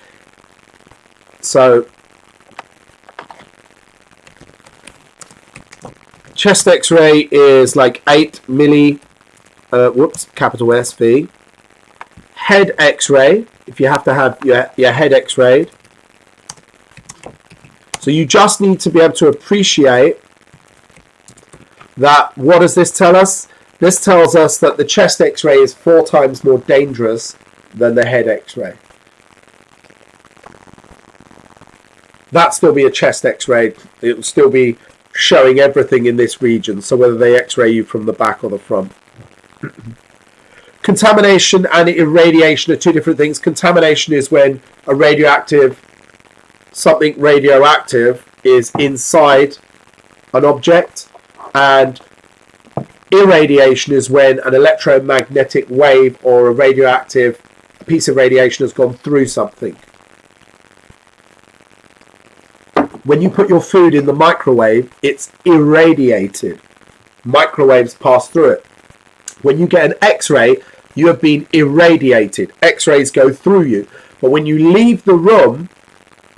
So chest x-ray is like 8 milli, capital SV. Head x-ray, if you have to have your head x-rayed. So you just need to be able to appreciate that. What does this tell us? This tells us that the chest x-ray is 4 times more dangerous than the head x-ray. That'll still be a chest x-ray. It will still be showing everything in this region. So whether they x-ray you from the back or the front. Contamination and irradiation are 2 different things. Contamination is when something radioactive is inside an object, and irradiation is when an electromagnetic wave or a radioactive piece of radiation has gone through something. When you put your food in the microwave, it's irradiated. Microwaves pass through it. When you get an x-ray, you have been irradiated. X-rays go through you. But when you leave the room,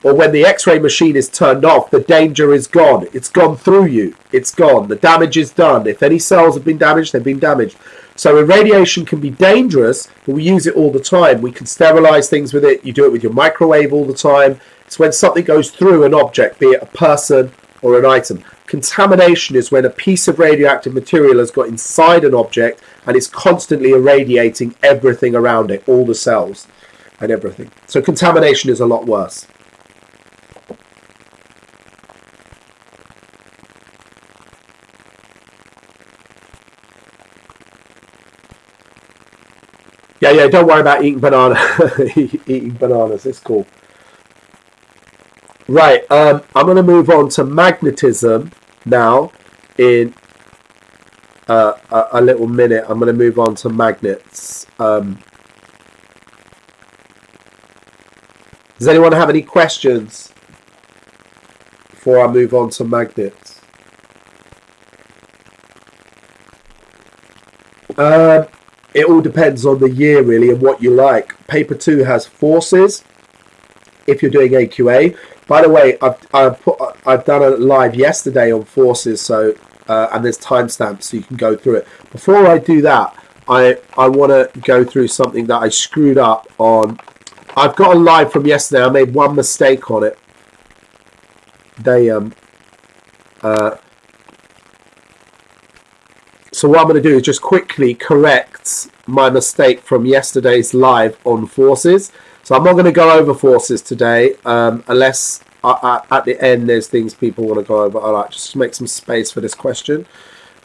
or when the x-ray machine is turned off, the danger is gone. It's gone through you. It's gone. The damage is done. If any cells have been damaged, they've been damaged. So irradiation can be dangerous, but we use it all the time. We can sterilize things with it. You do it with your microwave all the time. It's when something goes through an object, be it a person or an item. Contamination is when a piece of radioactive material has got inside an object and it's constantly irradiating everything around it, all the cells and everything. So contamination is a lot worse. Yeah, don't worry about eating eating bananas, it's cool. Right, I'm going to move on to magnetism now in a little minute. I'm going to move on to magnets. Does anyone have any questions before I move on to magnets? It all depends on the year, really, and what you like. Paper 2 has forces, if you're doing AQA. By the way, I've done a live yesterday on forces, so and there's timestamps so you can go through it. Before I do that, I want to go through something that I screwed up on. I've got a live from yesterday. I made one mistake on it. So what I'm going to do is just quickly correct my mistake from yesterday's live on forces. So I'm not going to go over forces today, unless at the end there's things people want to go over. All right, just make some space for this question.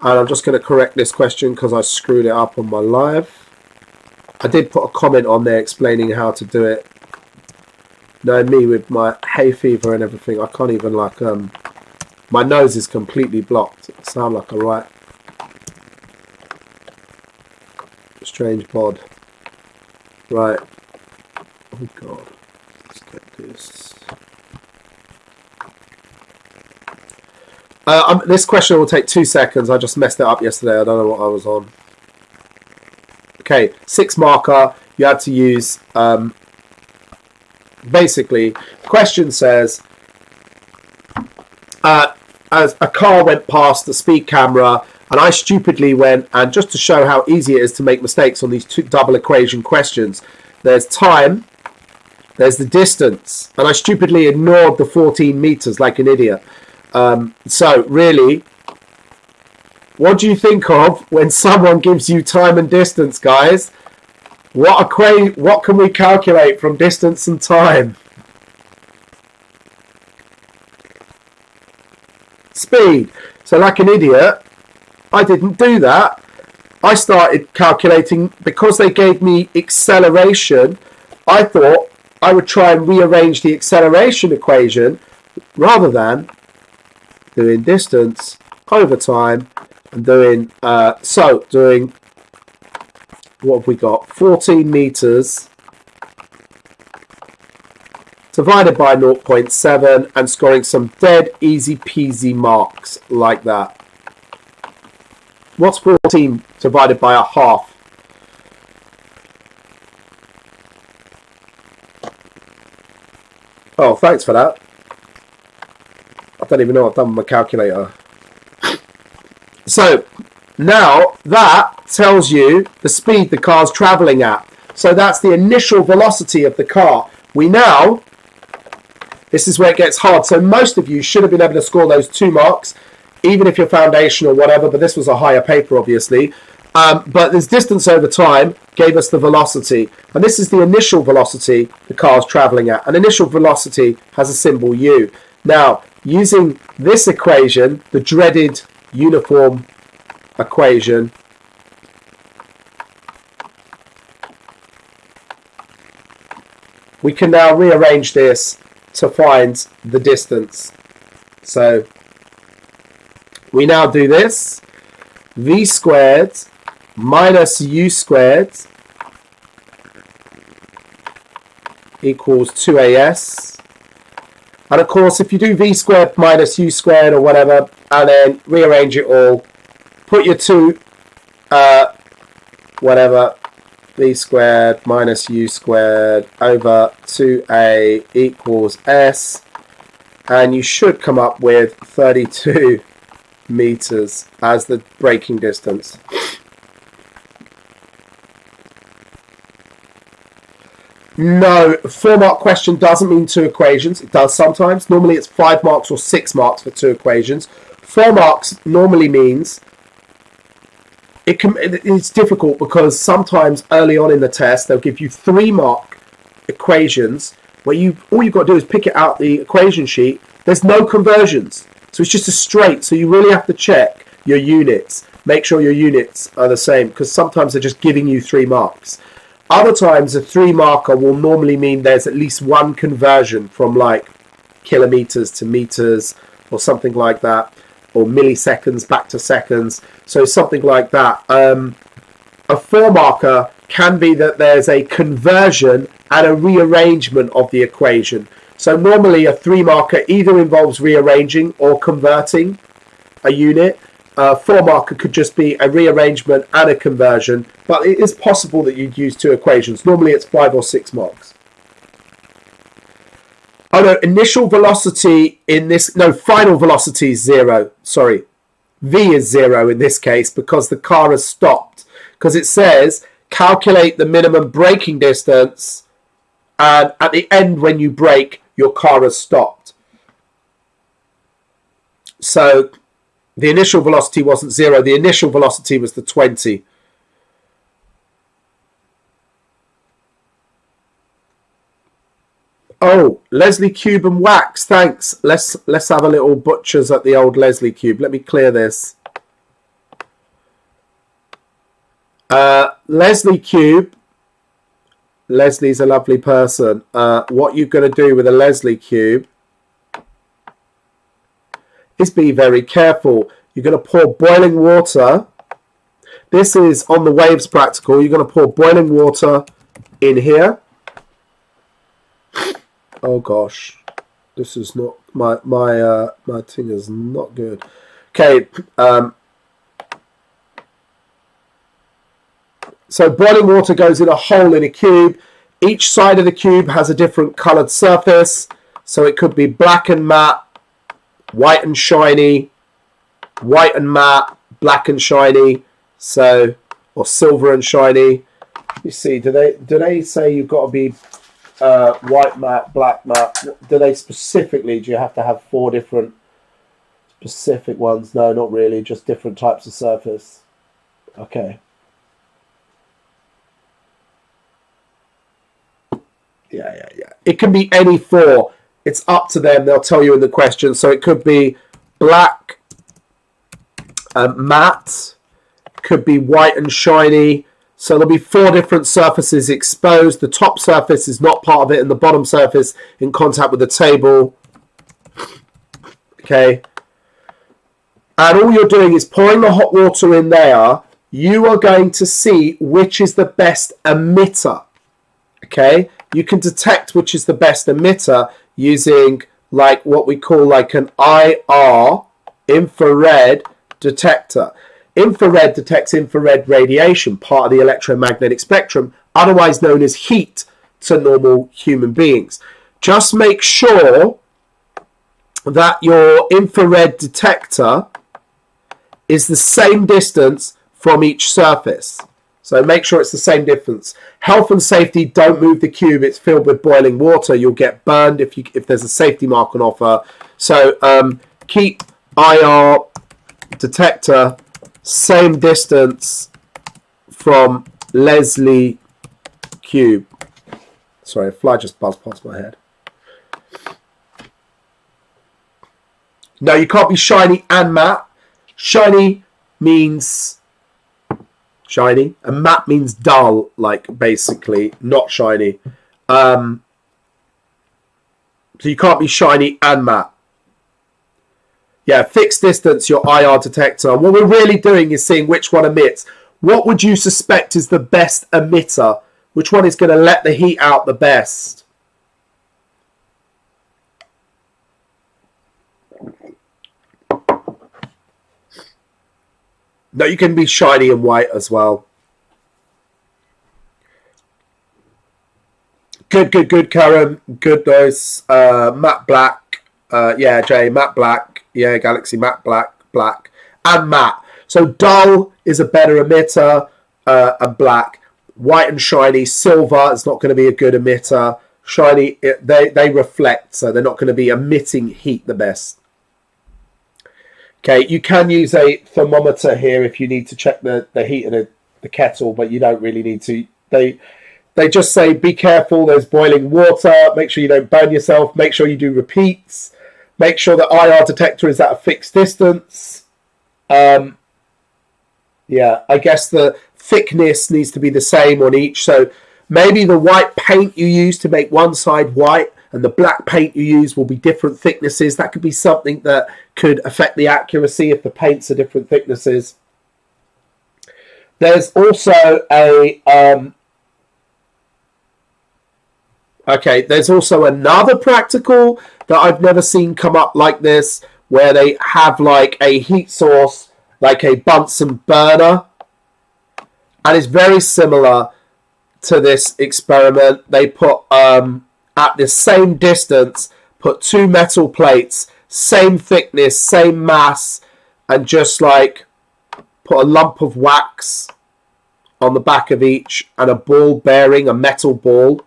And I'm just going to correct this question because I screwed it up on my live. I did put a comment on there explaining how to do it. Knowing me with my hay fever and everything, I can't even my nose is completely blocked. I sound like a right strange bod. Right. Oh god. Let's get this. This question will take 2 seconds. I just messed it up yesterday. I don't know what I was on. Okay, 6 marker. You had to use. Basically, the question says, as a car went past the speed camera, and I stupidly went, and just to show how easy it is to make mistakes on these 2 double equation questions, there's time, there's the distance, and I stupidly ignored the 14 meters like an idiot. So really, what do you think of when someone gives you time and distance, guys? What can we calculate from distance and time? Speed. So like an idiot, I didn't do that. I started calculating because they gave me acceleration. I thought I would try and rearrange the acceleration equation rather than doing distance over time and doing what have we got? 14 meters divided by 0.7 and scoring some dead easy peasy marks like that. What's 14 divided by a half? Oh, thanks for that. I don't even know what I've done with my calculator. So now that tells you the speed the car's traveling at. So that's the initial velocity of the car. This is where it gets hard. So most of you should have been able to score those 2 marks, even if you're foundation or whatever, but this was a higher paper, obviously. But this distance over time gave us the velocity. And this is the initial velocity the car's traveling at. An initial velocity has a symbol u. Now, using this equation, the dreaded uniform equation, we can now rearrange this to find the distance. So we now do this. V squared minus u squared equals 2as. And of course, if you do v squared minus u squared or whatever, and then rearrange it all, put your 2, v squared minus u squared over 2a equals s, and you should come up with 32 meters as the braking distance. No, 4-mark question doesn't mean 2 equations. It does sometimes. Normally it's 5 marks or 6 marks for 2 equations. 4 marks normally means it's difficult because sometimes early on in the test they'll give you 3-mark equations where all you've got to do is pick it out the equation sheet. There's no conversions, so it's just a straight. So you really have to check your units, make sure your units are the same, because sometimes they're just giving you 3 marks. Other times a 3-marker will normally mean there's at least one conversion from like kilometers to meters or something like that, or milliseconds back to seconds. So something like that. A 4-marker can be that there's a conversion and a rearrangement of the equation. So normally a 3-marker either involves rearranging or converting a unit. A 4-marker could just be a rearrangement and a conversion, but it is possible that you'd use 2 equations. Normally it's 5 or 6 marks. Oh no, initial velocity in this, no, final velocity is 0. Sorry, V is 0 in this case because the car has stopped. Because it says calculate the minimum braking distance, and at the end when you brake, your car has stopped. So the initial velocity wasn't 0. The initial velocity was the 20. Oh, Leslie Cube and Wax, thanks. Let's have a little butchers at the old Leslie Cube. Let me clear this. Leslie Cube. Leslie's a lovely person. What you're going to do with a Leslie Cube is be very careful. You're going to pour boiling water. This is on the waves practical. You're going to pour boiling water in here. Oh gosh, this is not my thing is not good. Okay, so boiling water goes in a hole in a cube. Each side of the cube has a different coloured surface, so it could be black and matte, white and shiny, white and matte, black and shiny, so, or silver and shiny. You see, do they say you've got to be white matte, black matte? Do they specifically, do you have to have 4 different specific ones? No, not really, just different types of surface. Okay. Yeah. It can be any 4. It's up to them. They'll tell you in the question. So it could be black, matte, could be white and shiny. So there'll be 4 different surfaces exposed. The top surface is not part of it, and the bottom surface in contact with the table. Okay. And all you're doing is pouring the hot water in there. You are going to see which is the best emitter. Okay. You can detect which is the best emitter using like what we call like an IR, infrared detector. Infrared detects infrared radiation, part of the electromagnetic spectrum, otherwise known as heat to normal human beings. just make sure that your infrared detector is the same distance from each surface. So make sure it's the same distance. Health and safety, don't move the cube. It's filled with boiling water. You'll get burned if there's a safety mark on offer. So keep IR detector same distance from Leslie cube. Sorry, a fly just buzzed past my head. No, you can't be shiny and matte. Shiny means shiny, and matte means dull, like basically not shiny. So you can't be shiny and matte. Yeah, fixed distance, your IR detector. What we're really doing is seeing which one emits. What would you suspect is the best emitter? Which one is going to let the heat out the best? No, you can be shiny and white as well. Good, Karen. Good, nice. Matte black. Yeah, Jay, matte black. Yeah, Galaxy, matte black. And matte. So dull is a better emitter, and black. White and shiny. Silver is not going to be a good emitter. Shiny, they reflect, so they're not going to be emitting heat the best. Okay, you can use a thermometer here if you need to check the heat of the kettle, but you don't really need to. They just say, be careful, there's boiling water, make sure you don't burn yourself, make sure you do repeats, make sure the IR detector is at a fixed distance. Yeah, I guess the thickness needs to be the same on each. So maybe the white paint you use to make one side white and the black paint you use will be different thicknesses. That could be something that could affect the accuracy if the paints are different thicknesses. There's also a there's also another practical that I've never seen come up like this, where they have like a heat source, like a Bunsen burner, and it's very similar to this experiment. They put at the same distance, put two metal plates, same thickness, same mass, and just like put a lump of wax on the back of each and a ball bearing, a metal ball.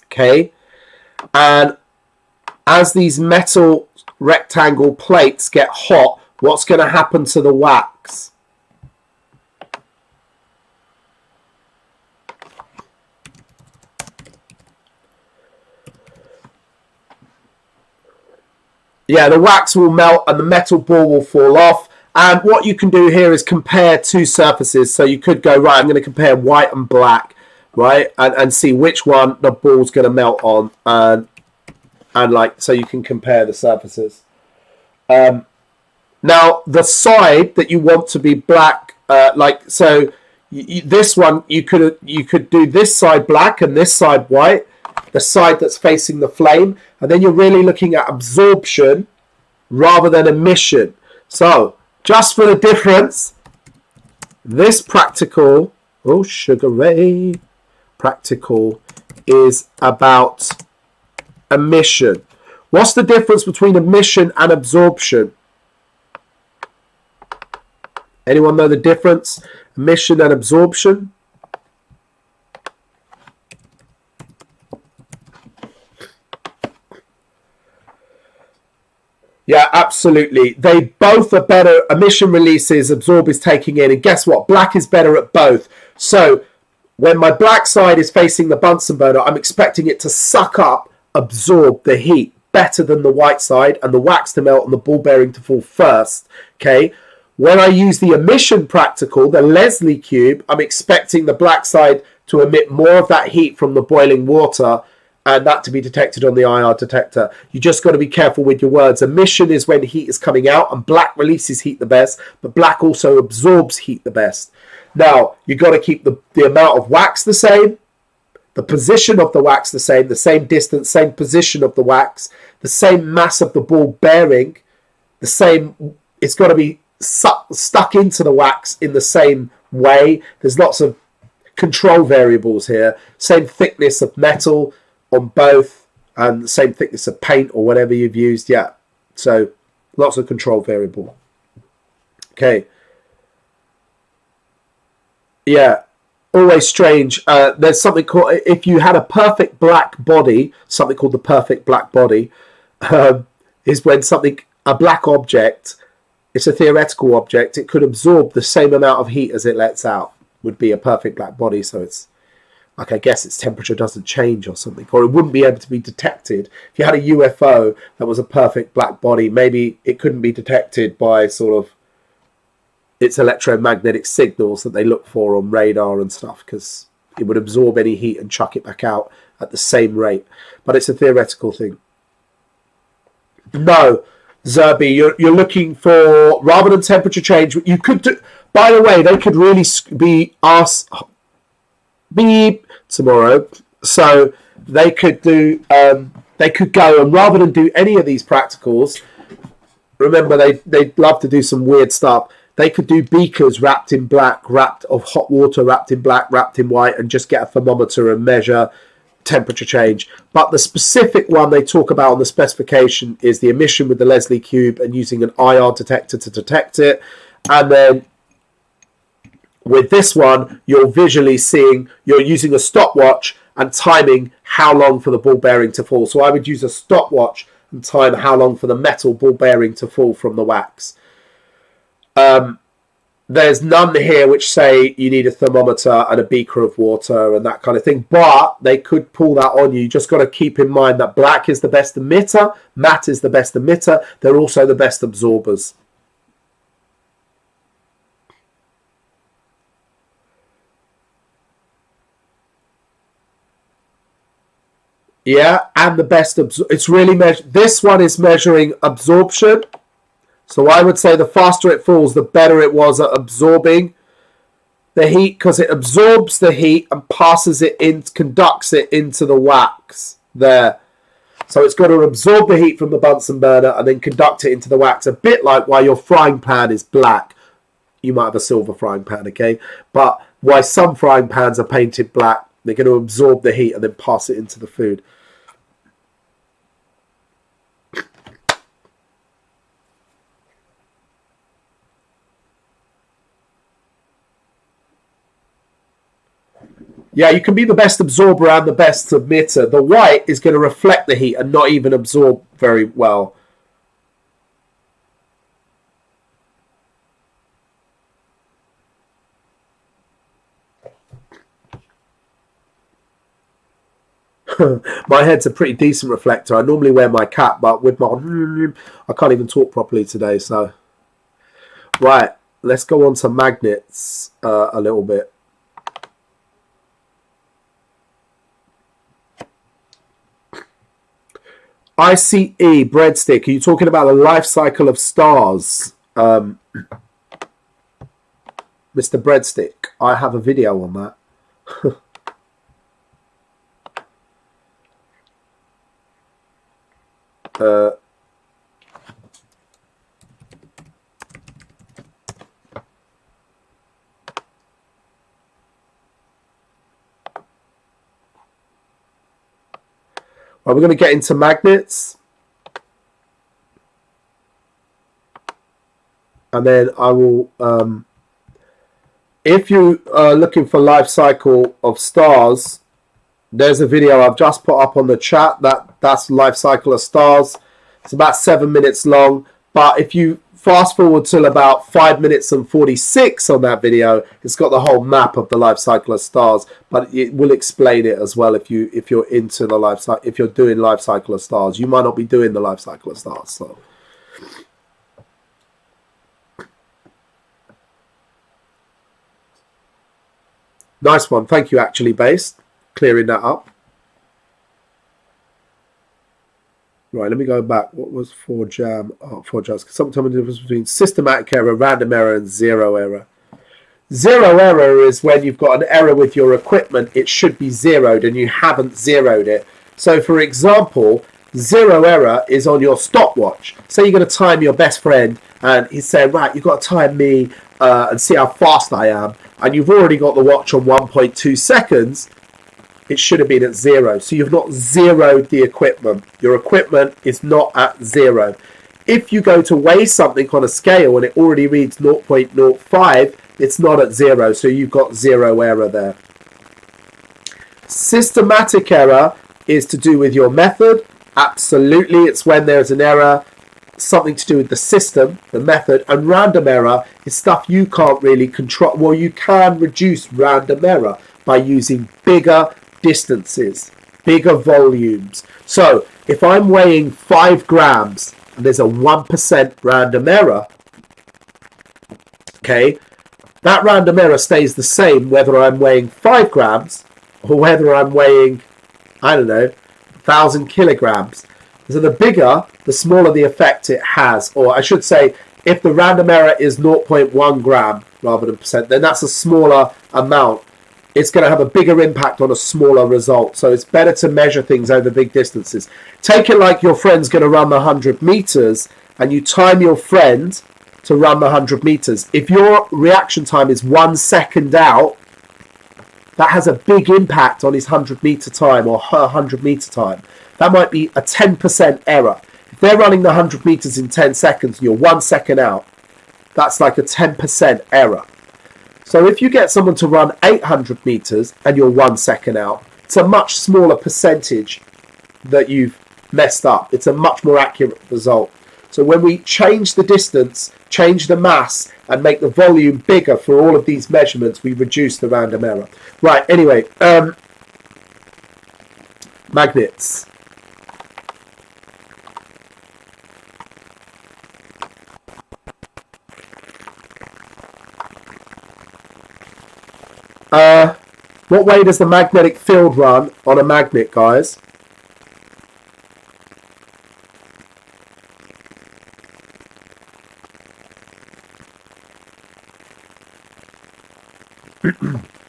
Okay, and as these metal rectangle plates get hot, what's going to happen to the wax? Yeah, the wax will melt and the metal ball will fall off. And what you can do here is compare two surfaces. So you could go, right, I'm going to compare white and black, right? And see which one the ball's going to melt on. And like, so you can compare the surfaces. Now, the side that you want to be black, this one, you could do this side black and this side white. The side that's facing the flame, and then you're really looking at absorption rather than emission. So just for the difference, this practical, Sugar Ray practical is about emission. What's the difference between emission and absorption? Anyone know the difference? Emission and absorption? Yeah, absolutely. They both are better. Emission releases, absorb is taking in. And guess what? Black is better at both. So when my black side is facing the Bunsen burner, I'm expecting it to suck up, absorb the heat better than the white side, and the wax to melt and the ball bearing to fall first. Okay. When I use the emission practical, the Leslie cube, I'm expecting the black side to emit more of that heat from the boiling water, and that to be detected on the IR detector. You just got to be careful with your words. Emission is when heat is coming out, and black releases heat the best, but black also absorbs heat the best. Now, you got to keep the amount of wax the same, the position of the wax the same distance, same position of the wax, the same mass of the ball bearing, the same. It's got to be stuck into the wax in the same way. There's lots of control variables here. Same thickness of metal, on both, and the same thickness of paint or whatever you've used. Yeah, so lots of control variable. Okay. Yeah, always strange. There's something called, if you had a perfect black body, something called the perfect black body, is when something, a black object, it's a theoretical object, it could absorb the same amount of heat as it lets out, would be a perfect black body. So it's like, I guess its temperature doesn't change or something, or it wouldn't be able to be detected. If you had a UFO that was a perfect black body, maybe it couldn't be detected by sort of its electromagnetic signals that they look for on radar and stuff, because it would absorb any heat and chuck it back out at the same rate. But it's a theoretical thing. No, Zerby, you're looking for, rather than temperature change, you could do, by the way, they could really be asked beep tomorrow, so they could do, they could go, and rather than do any of these practicals, remember they'd love to do some weird stuff. They could do beakers wrapped in black, wrapped of hot water, wrapped in black, wrapped in white, and just get a thermometer and measure temperature change. But the specific one they talk about on the specification is the emission with the Leslie cube and using an IR detector to detect it. And then with this one, you're visually seeing, you're using a stopwatch and timing how long for the ball bearing to fall. So I would use a stopwatch and time how long for the metal ball bearing to fall from the wax. There's none here which say you need a thermometer and a beaker of water and that kind of thing, but they could pull that on you. You just got to keep in mind that black is the best emitter, matte is the best emitter, they're also the best absorbers. Yeah, and the best, it's really this one is measuring absorption. So I would say the faster it falls, the better it was at absorbing the heat, because it absorbs the heat and passes it in, conducts it into the wax there. So it's got to absorb the heat from the Bunsen burner and then conduct it into the wax, a bit like why your frying pan is black. You might have a silver frying pan, okay? But why some frying pans are painted black, they're going to absorb the heat and then pass it into the food. Yeah, you can be the best absorber and the best emitter. The white is going to reflect the heat and not even absorb very well. My head's a pretty decent reflector. I normally wear my cap, but with my... I can't even talk properly today, so... Right, let's go on to magnets a little bit. ICE breadstick. Are you talking about the life cycle of stars, Mr. Breadstick? I have a video on that. We're going to get into magnets, and then I will, if you are looking for life cycle of stars, there's a video I've just put up on the chat. That's life cycle of stars. It's about 7 minutes long, but if you fast forward till about 5 minutes and 46 on that video, it's got the whole map of the life cycle of stars, but it will explain it as well if you're into the life cycle. If you're doing life cycle of stars, you might not be doing the life cycle of stars. So nice one, thank you. Actually, based clearing that up. Right, let me go back. What was 4jam? Oh, 4jam. Sometimes the difference between systematic error, random error, and zero error. Zero error is when you've got an error with your equipment. It should be zeroed, and you haven't zeroed it. So, for example, zero error is on your stopwatch. Say you're going to time your best friend, and he's saying, right, you've got to time me and see how fast I am. And you've already got the watch on 1.2 seconds. it should have been at 0. So you've not zeroed the equipment. Your equipment is not at 0. If you go to weigh something on a scale and it already reads 0.05, it's not at 0. So you've got 0 error there. Systematic error is to do with your method. Absolutely, it's when there's an error, something to do with the system, the method. And random error is stuff you can't really control. Well, you can reduce random error by using bigger distances, bigger volumes. So if I'm weighing 5 grams and there's a 1% random error, okay, that random error stays the same whether I'm weighing 5 grams or whether I'm weighing, I don't know, 1,000 kilograms. So the bigger, the smaller the effect it has. Or I should say, if the random error is 0.1 gram rather than percent, then that's a smaller amount. It's going to have a bigger impact on a smaller result. So it's better to measure things over big distances. Take it like your friend's going to run the 100 meters and you time your friend to run the 100 meters. If your reaction time is 1 second out, that has a big impact on his 100 meter time or her 100 meter time. That might be a 10% error. If they're running the 100 meters in 10 seconds and you're 1 second out, that's like a 10% error. So if you get someone to run 800 meters and you're 1 second out, it's a much smaller percentage that you've messed up. It's a much more accurate result. So when we change the distance, change the mass, and make the volume bigger for all of these measurements, we reduce the random error. Right, anyway, magnets. What way does the magnetic field run on a magnet, guys?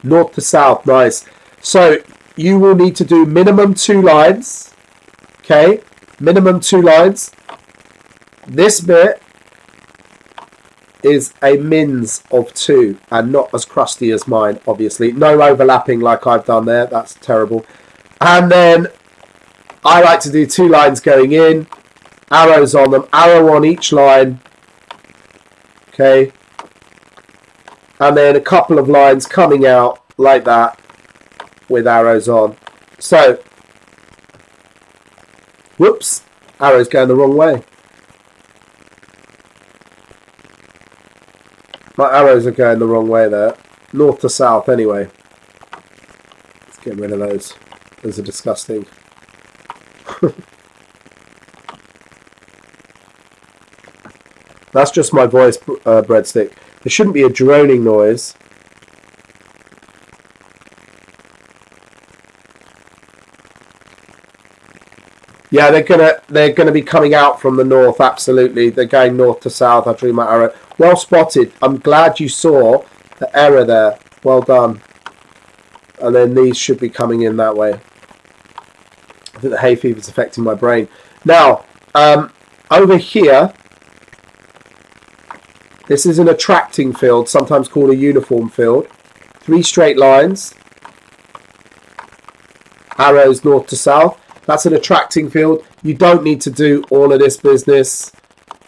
North to south, nice. So you will need to do minimum 2 lines. Okay, minimum 2 lines. This bit is a mins of 2 and not as crusty as mine, obviously. No overlapping like I've done there. That's terrible. And then I like to do 2 lines going in, arrows on them, arrow on each line. Okay. And then a couple of lines coming out like that with arrows on. So, whoops, arrow's going the wrong way. My arrows are going the wrong way there. North to south anyway. Let's get rid of those. Those are disgusting. That's just my voice, breadstick. There shouldn't be a droning noise. Yeah, they're gonna be coming out from the north. Absolutely, they're going north to south. I drew my arrow. Well spotted. I'm glad you saw the error there. Well done. And then these should be coming in that way. I think the hay fever is affecting my brain. Now, over here, this is an attracting field, sometimes called a uniform field. 3 straight lines. Arrows north to south. That's an attracting field. You don't need to do all of this business.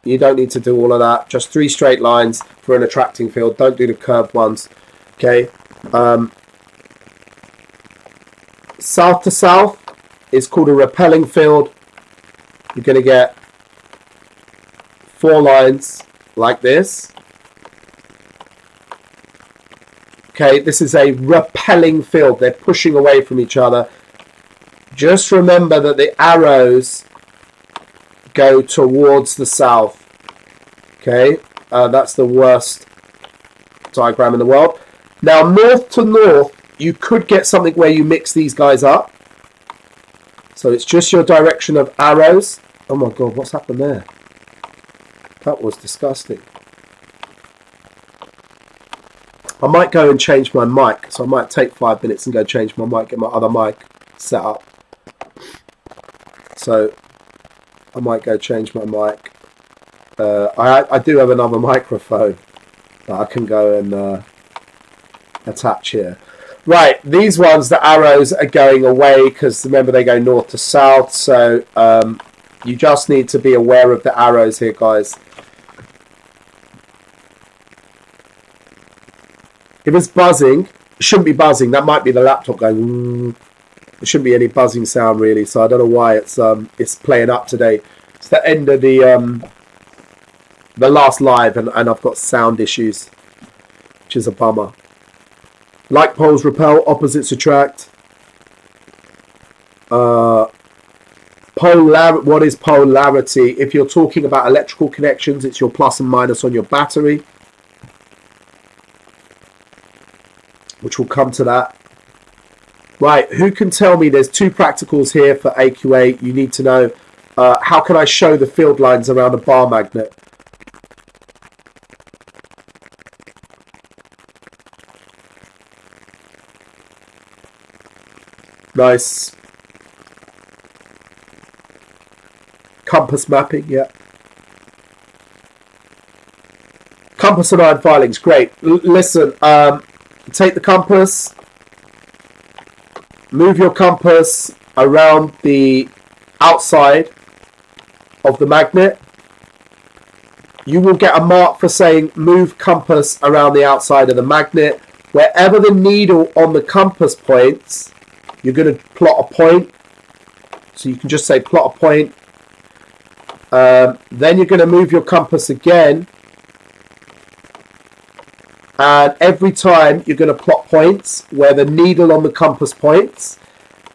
You don't need to do all of that. Just 3 straight lines for an attracting field. Don't do the curved ones. Okay. South to south is called a repelling field. You're going to get 4 lines like this. Okay, this is a repelling field. They're pushing away from each other. Just remember that the arrows go towards the south. Okay, that's the worst diagram in the world. Now, north to north, you could get something where you mix these guys up. So it's just your direction of arrows. Oh my God, what's happened there? That was disgusting. I might go and change my mic. So I might take 5 minutes and go change my mic, get my other mic set up. So I might go change my mic. I do have another microphone that I can go and attach here. Right, these ones, the arrows are going away because remember they go north to south. So you just need to be aware of the arrows here, guys. If it's buzzing, it shouldn't be buzzing. That might be the laptop going. There shouldn't be any buzzing sound really. So I don't know why it's playing up today. It's the end of the last live, and I've got sound issues, which is a bummer. Like poles repel, opposites attract. What is polarity? If you're talking about electrical connections, it's your plus and minus on your battery, which will come to that. Right, who can tell me, there's two practicals here for AQA. You need to know, how can I show the field lines around a bar magnet? Nice. Compass mapping, yeah. Compass and iron filings, great. Listen, take the compass, move your compass around the outside of the magnet. You will get a mark for saying move compass around the outside of the magnet. Wherever the needle on the compass points, you're going to plot a point. So you can just say plot a point. Then you're going to move your compass again. And every time you're going to plot points where the needle on the compass points.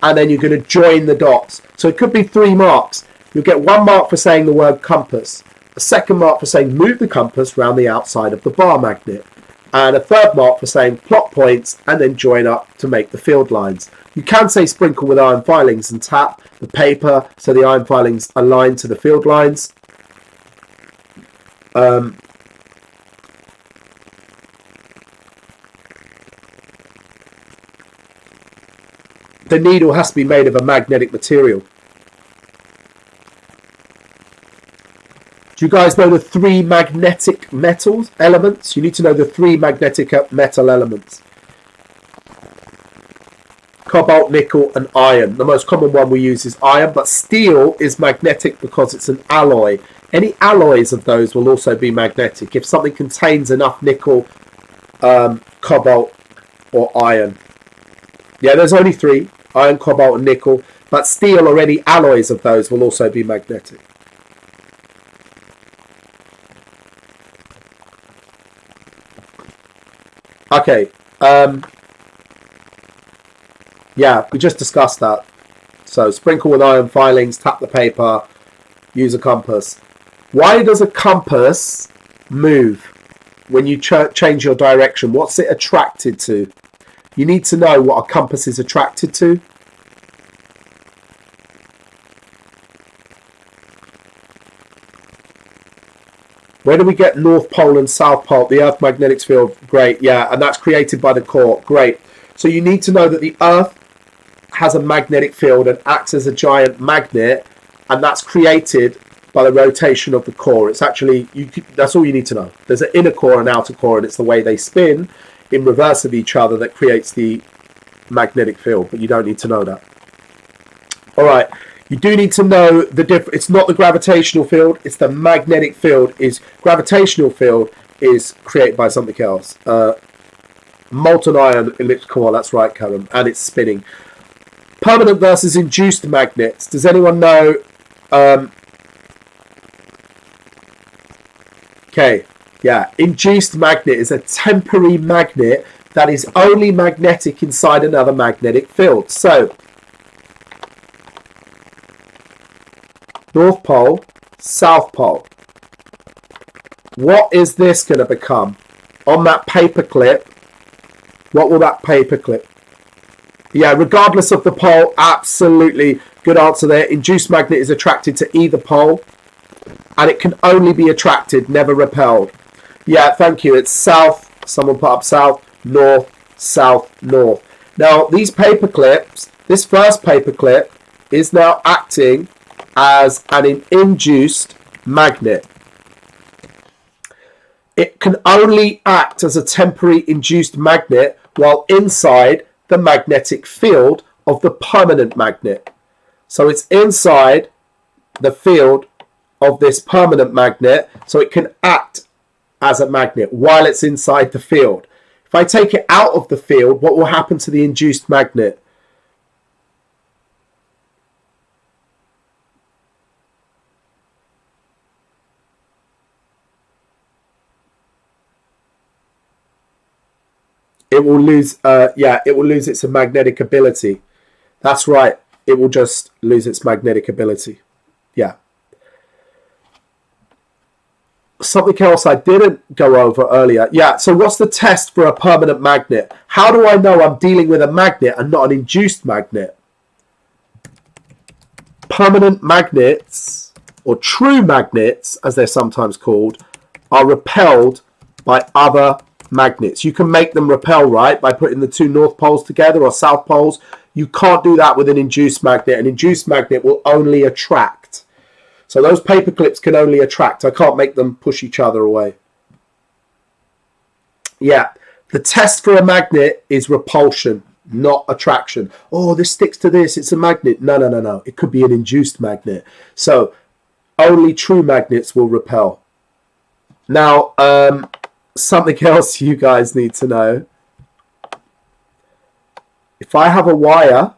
And then you're going to join the dots. So it could be 3 marks. You'll get 1 mark for saying the word compass. A second mark for saying move the compass around the outside of the bar magnet. And a third mark for saying plot points and then join up to make the field lines. You can say sprinkle with iron filings and tap the paper so the iron filings align to the field lines. The needle has to be made of a magnetic material. Do you guys know the 3 magnetic metals elements? You need to know the 3 magnetic metal elements. Cobalt, nickel and iron. The most common one we use is iron, but steel is magnetic because it's an alloy. Any alloys of those will also be magnetic if something contains enough nickel, cobalt or iron. Yeah, there's only 3, iron, cobalt and nickel, but steel or any alloys of those will also be magnetic. Okay, yeah, we just discussed that. So sprinkle with iron filings, tap the paper, use a compass. Why does a compass move when you change your direction? What's it attracted to? You need to know what a compass is attracted to. Where do we get North Pole and South Pole? The Earth magnetic field. Great, yeah, and that's created by the core. Great. So you need to know that the Earth has a magnetic field and acts as a giant magnet, and that's created by the rotation of the core. It's actually, that's all you need to know. There's an inner core and outer core, and it's the way they spin in reverse of each other that creates the magnetic field, but you don't need to know that. All right. You do need to know the difference. It's not the gravitational field, it's the magnetic field. Gravitational field is created by something else. Molten iron elliptical core, that's right, Karen, and it's spinning. Permanent versus induced magnets. Does anyone know? Okay, yeah. Induced magnet is a temporary magnet that is only magnetic inside another magnetic field. So, North Pole, South Pole. What is this going to become? On that paper clip, what will that paper clip? Yeah, regardless of the pole, absolutely. Good answer there. Induced magnet is attracted to either pole, and it can only be attracted, never repelled. Yeah, thank you. It's south. Someone put up south, north, south, north. Now, these paper clips, this first paper clip is now acting as an induced magnet. It can only act as a temporary induced magnet while inside the magnetic field of the permanent magnet. So it's inside the field of this permanent magnet, so it can act as a magnet while it's inside the field. If I take it out of the field, what will happen to the induced magnet? It will lose, it will lose its magnetic ability. That's right. It will just lose its magnetic ability. Yeah. Something else I didn't go over earlier. Yeah, so what's the test for a permanent magnet? How do I know I'm dealing with a magnet and not an induced magnet? Permanent magnets, or true magnets, as they're sometimes called, are repelled by other magnets. You can make them repel, right, by putting the two north poles together or south poles. You can't do that with an induced magnet. An induced magnet will only attract. So those paper clips can only attract. I can't make them push each other away. Yeah, the test for a magnet is repulsion, not attraction. Oh, this sticks to this, it's a magnet. No, no, no, no. It could be an induced magnet. So only true magnets will repel. Now, something else you guys need to know. If I have a wire,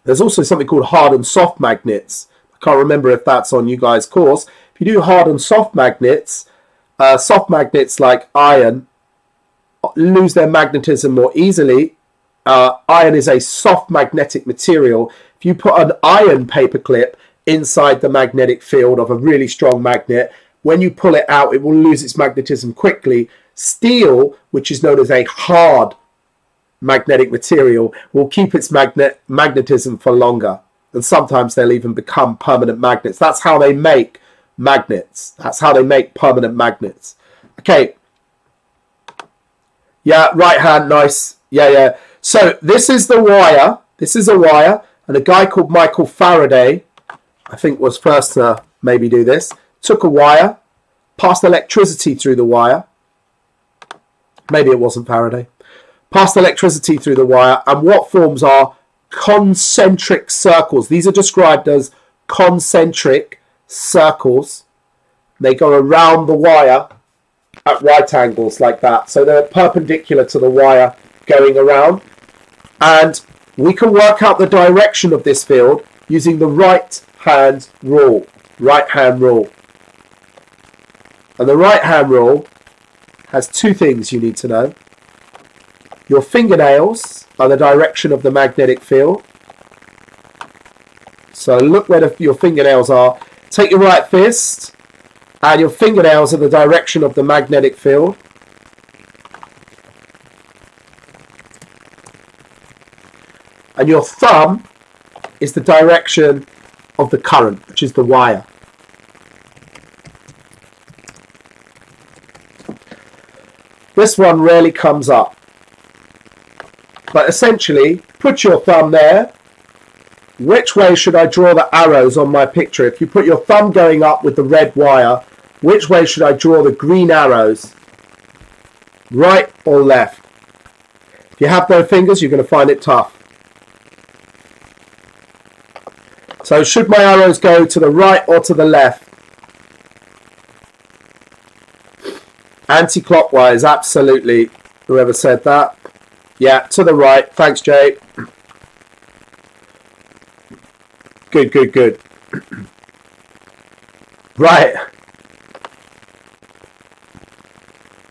there's also something called hard and soft magnets. I can't remember if that's on you guys' course. If you do hard and soft magnets like iron lose their magnetism more easily. Iron is a soft magnetic material. If you put an iron paperclip inside the magnetic field of a really strong magnet, when you pull it out, it will lose its magnetism quickly. Steel, which is known as a hard magnetic material, will keep its magnetism for longer. And sometimes they'll even become permanent magnets. That's how they make magnets. That's how they make permanent magnets. Okay. Yeah, right hand, nice. Yeah, yeah. So this is the wire. This is a wire. And a guy called Michael Faraday, I think, was first to maybe do this. Took a wire, passed electricity through the wire. Maybe it wasn't Faraday. Passed electricity through the wire. And what forms are concentric circles. These are described as concentric circles. They go around the wire at right angles like that. So they're perpendicular to the wire going around. And we can work out the direction of this field using the right hand rule. Right hand rule. And the right hand rule has two things you need to know. Your fingernails are the direction of the magnetic field. So look where your fingernails are. Take your right fist, and your fingernails are the direction of the magnetic field. And your thumb is the direction of the current, which is the wire. This one rarely comes up. But essentially, put your thumb there. Which way should I draw the arrows on my picture? If you put your thumb going up with the red wire, which way should I draw the green arrows? Right or left? If you have no fingers, you're going to find it tough. So should my arrows go to the right or to the left? Anti-clockwise, absolutely. Whoever said that. Yeah, to the right. Thanks, Jay. Good, good, good. Right.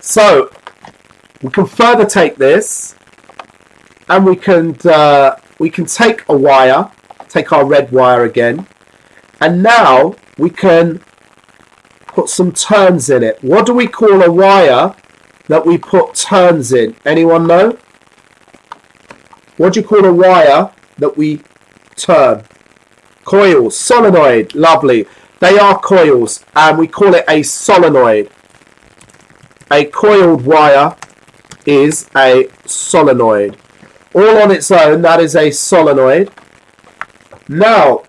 So we can further take this, and we can take a wire, take our red wire again, and now we can put some turns in it. What do we call a wire that we put turns in? Anyone know? What do you call a wire that we turn? Coils, solenoid, lovely. They are coils, and we call it a solenoid. A coiled wire is a solenoid. All on its own, that is a solenoid. Now,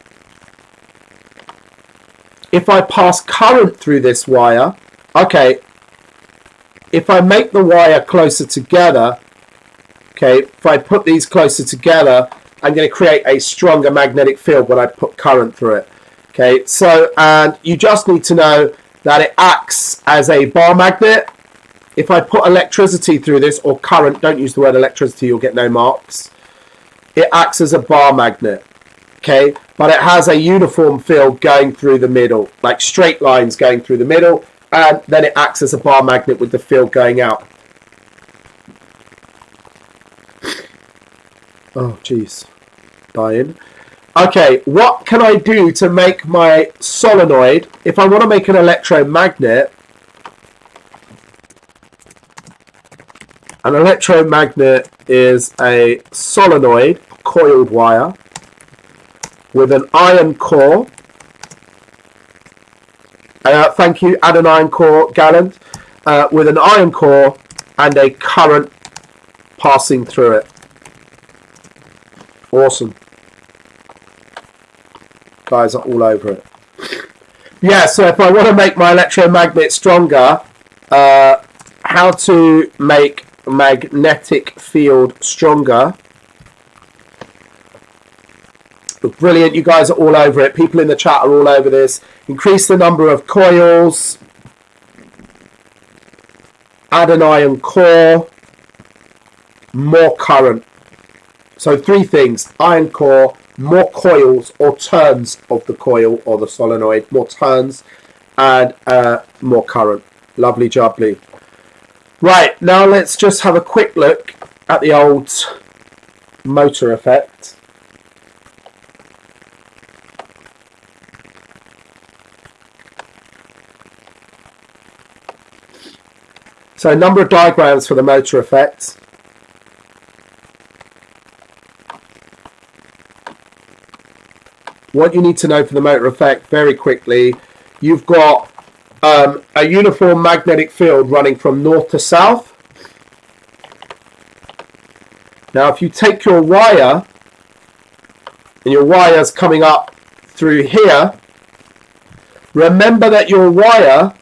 if I pass current through this wire, okay, if I make the wire closer together, okay, if I put these closer together, I'm going to create a stronger magnetic field when I put current through it. Okay, so, and you just need to know that it acts as a bar magnet. If I put electricity through this, or current, don't use the word electricity, you'll get no marks. It acts as a bar magnet, okay, but it has a uniform field going through the middle, like straight lines going through the middle, and then it acts as a bar magnet with the field going out. Oh, jeez. Dying. Okay, what can I do to make my solenoid, if I want to make an electromagnet, an electromagnet is a solenoid, coiled wire, with an iron core. Thank you, add an iron core, Gallant. With an iron core and a current passing through it. Awesome. Guys are all over it. Yeah, so if I want to make my electromagnet stronger, how to make magnetic field stronger. Brilliant, you guys are all over it. People in the chat are all over this. Increase the number of coils. Add an iron core. More current. So 3 things: iron core, more coils or turns of the coil or the solenoid, more turns, and more current. Lovely jubbly. Right, now let's just have a quick look at the old motor effect. So a number of diagrams for the motor effect. What you need to know for the motor effect very quickly, you've got a uniform magnetic field running from north to south. Now if you take your wire, and your wire's coming up through here, remember that your wire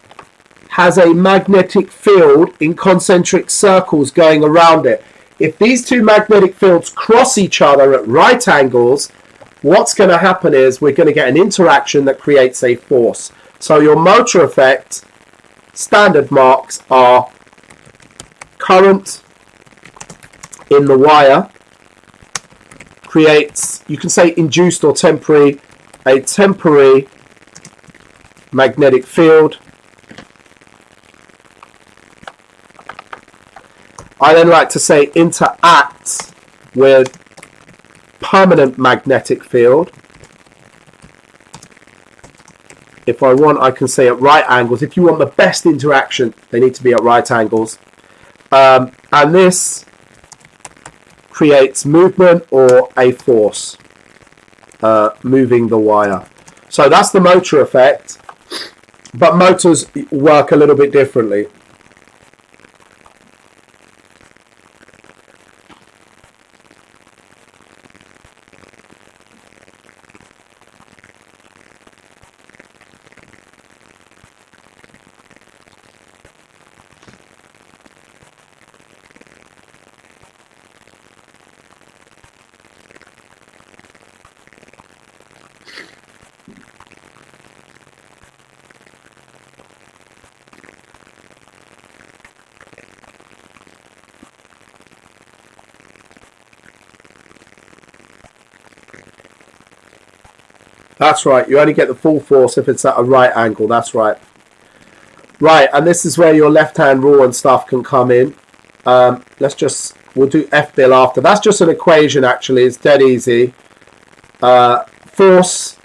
has a magnetic field in concentric circles going around it. If these two magnetic fields cross each other at right angles, what's going to happen is we're going to get an interaction that creates a force. So your motor effect standard marks are current in the wire creates, you can say induced or temporary, a temporary magnetic field. I then like to say interacts with permanent magnetic field. If I want, I can say at right angles. If you want the best interaction, they need to be at right angles. And this creates movement or a force moving the wire. So that's the motor effect. But motors work a little bit differently. That's right, you only get the full force if it's at a right angle, that's right. Right, and this is where your left-hand rule and stuff can come in. We'll do F-bill after. That's just an equation, actually, it's dead easy. Force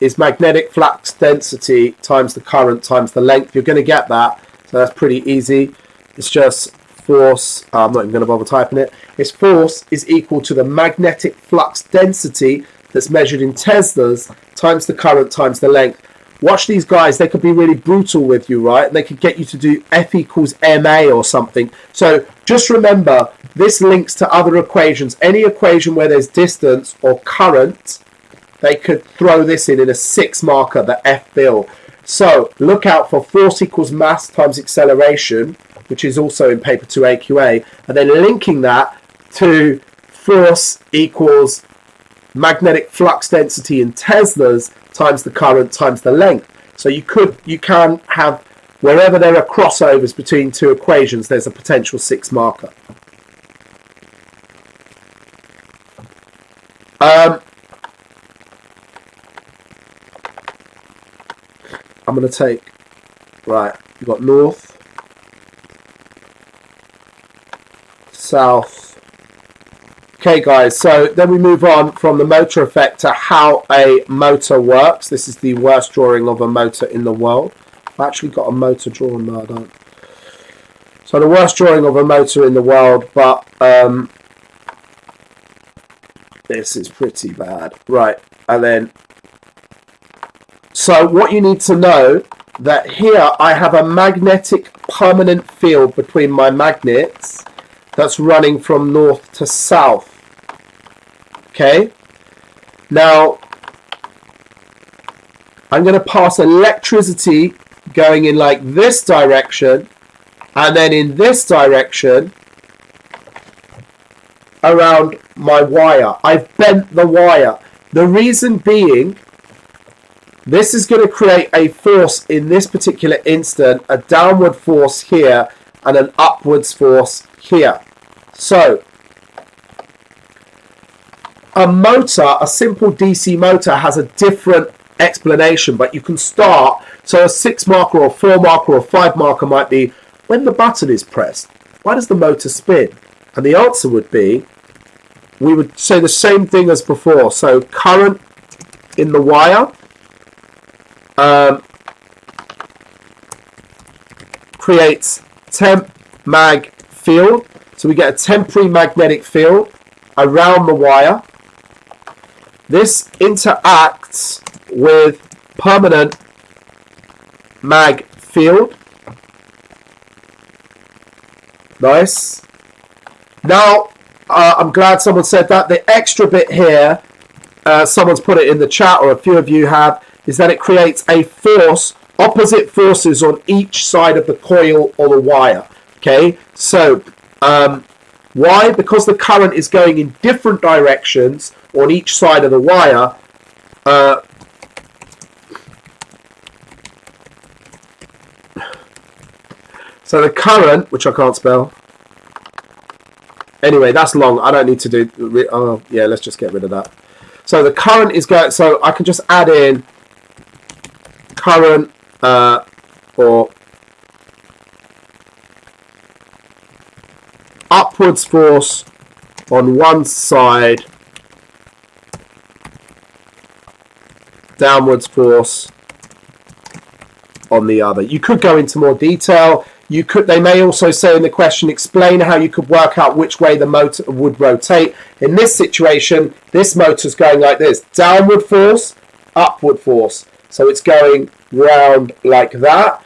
is magnetic flux density times the current times the length. You're going to get that, so that's pretty easy. It's just force, I'm not even going to bother typing it. It's force is equal to the magnetic flux density that's measured in Teslas times the current times the length. Watch these guys, they could be really brutal with you, right? They could get you to do F equals MA or something. So just remember, this links to other equations. Any equation where there's distance or current, they could throw this in a 6 marker, the F bill. So look out for force equals mass times acceleration, which is also in paper 2 AQA, and then linking that to force equals magnetic flux density in Teslas times the current times the length. So you can have, wherever there are crossovers between two equations, there's a potential 6 marker. I'm going to take, right, you've got north, south. Okay, guys, so then we move on from the motor effect to how a motor works. This is the worst drawing of a motor in the world. I've actually got a motor drawn, no, I don't. So the worst drawing of a motor in the world, but this is pretty bad. Right, and then, so what you need to know, that here I have a magnetic permanent field between my magnets that's running from north to south. Okay, now I'm going to pass electricity going in like this direction, and then in this direction around my wire. I've bent the wire. The reason being, this is going to create a force in this particular instant, a downward force here and an upwards force here. So a motor, a simple DC motor, has a different explanation, but you can start. So a 6 marker or 4 marker or 5 marker might be, when the button is pressed, why does the motor spin? And the answer would be, we would say the same thing as before. So current in the wire creates temp mag field. So we get a temporary magnetic field around the wire. This interacts with permanent mag field. Nice. Now, I'm glad someone said that. The extra bit here, someone's put it in the chat, or a few of you have, is that it creates a force, opposite forces on each side of the coil or the wire. Okay, so why? Because the current is going in different directions on each side of the wire. So the current, which I can't spell. Anyway, that's long. I don't need to do. Oh, yeah, let's just get rid of that. So the current is going. So I can just add in current or upwards force on one side, downwards force on the other. You could go into more detail. You could. They may also say in the question, explain how you could work out which way the motor would rotate. In this situation, this motor's going like this: downward force, upward force. So it's going round like that.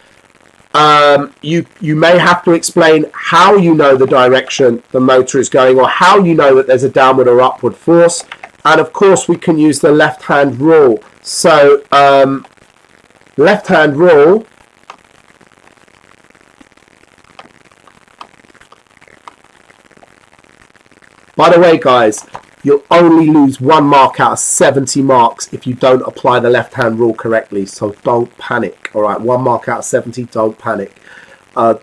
You may have to explain how you know the direction the motor is going, or how you know that there's a downward or upward force. And of course, we can use the left-hand rule. So left-hand rule. By the way, guys, you'll only lose 1 mark out of 70 marks if you don't apply the left-hand rule correctly. So don't panic. All right, 1 mark out of 70, don't panic.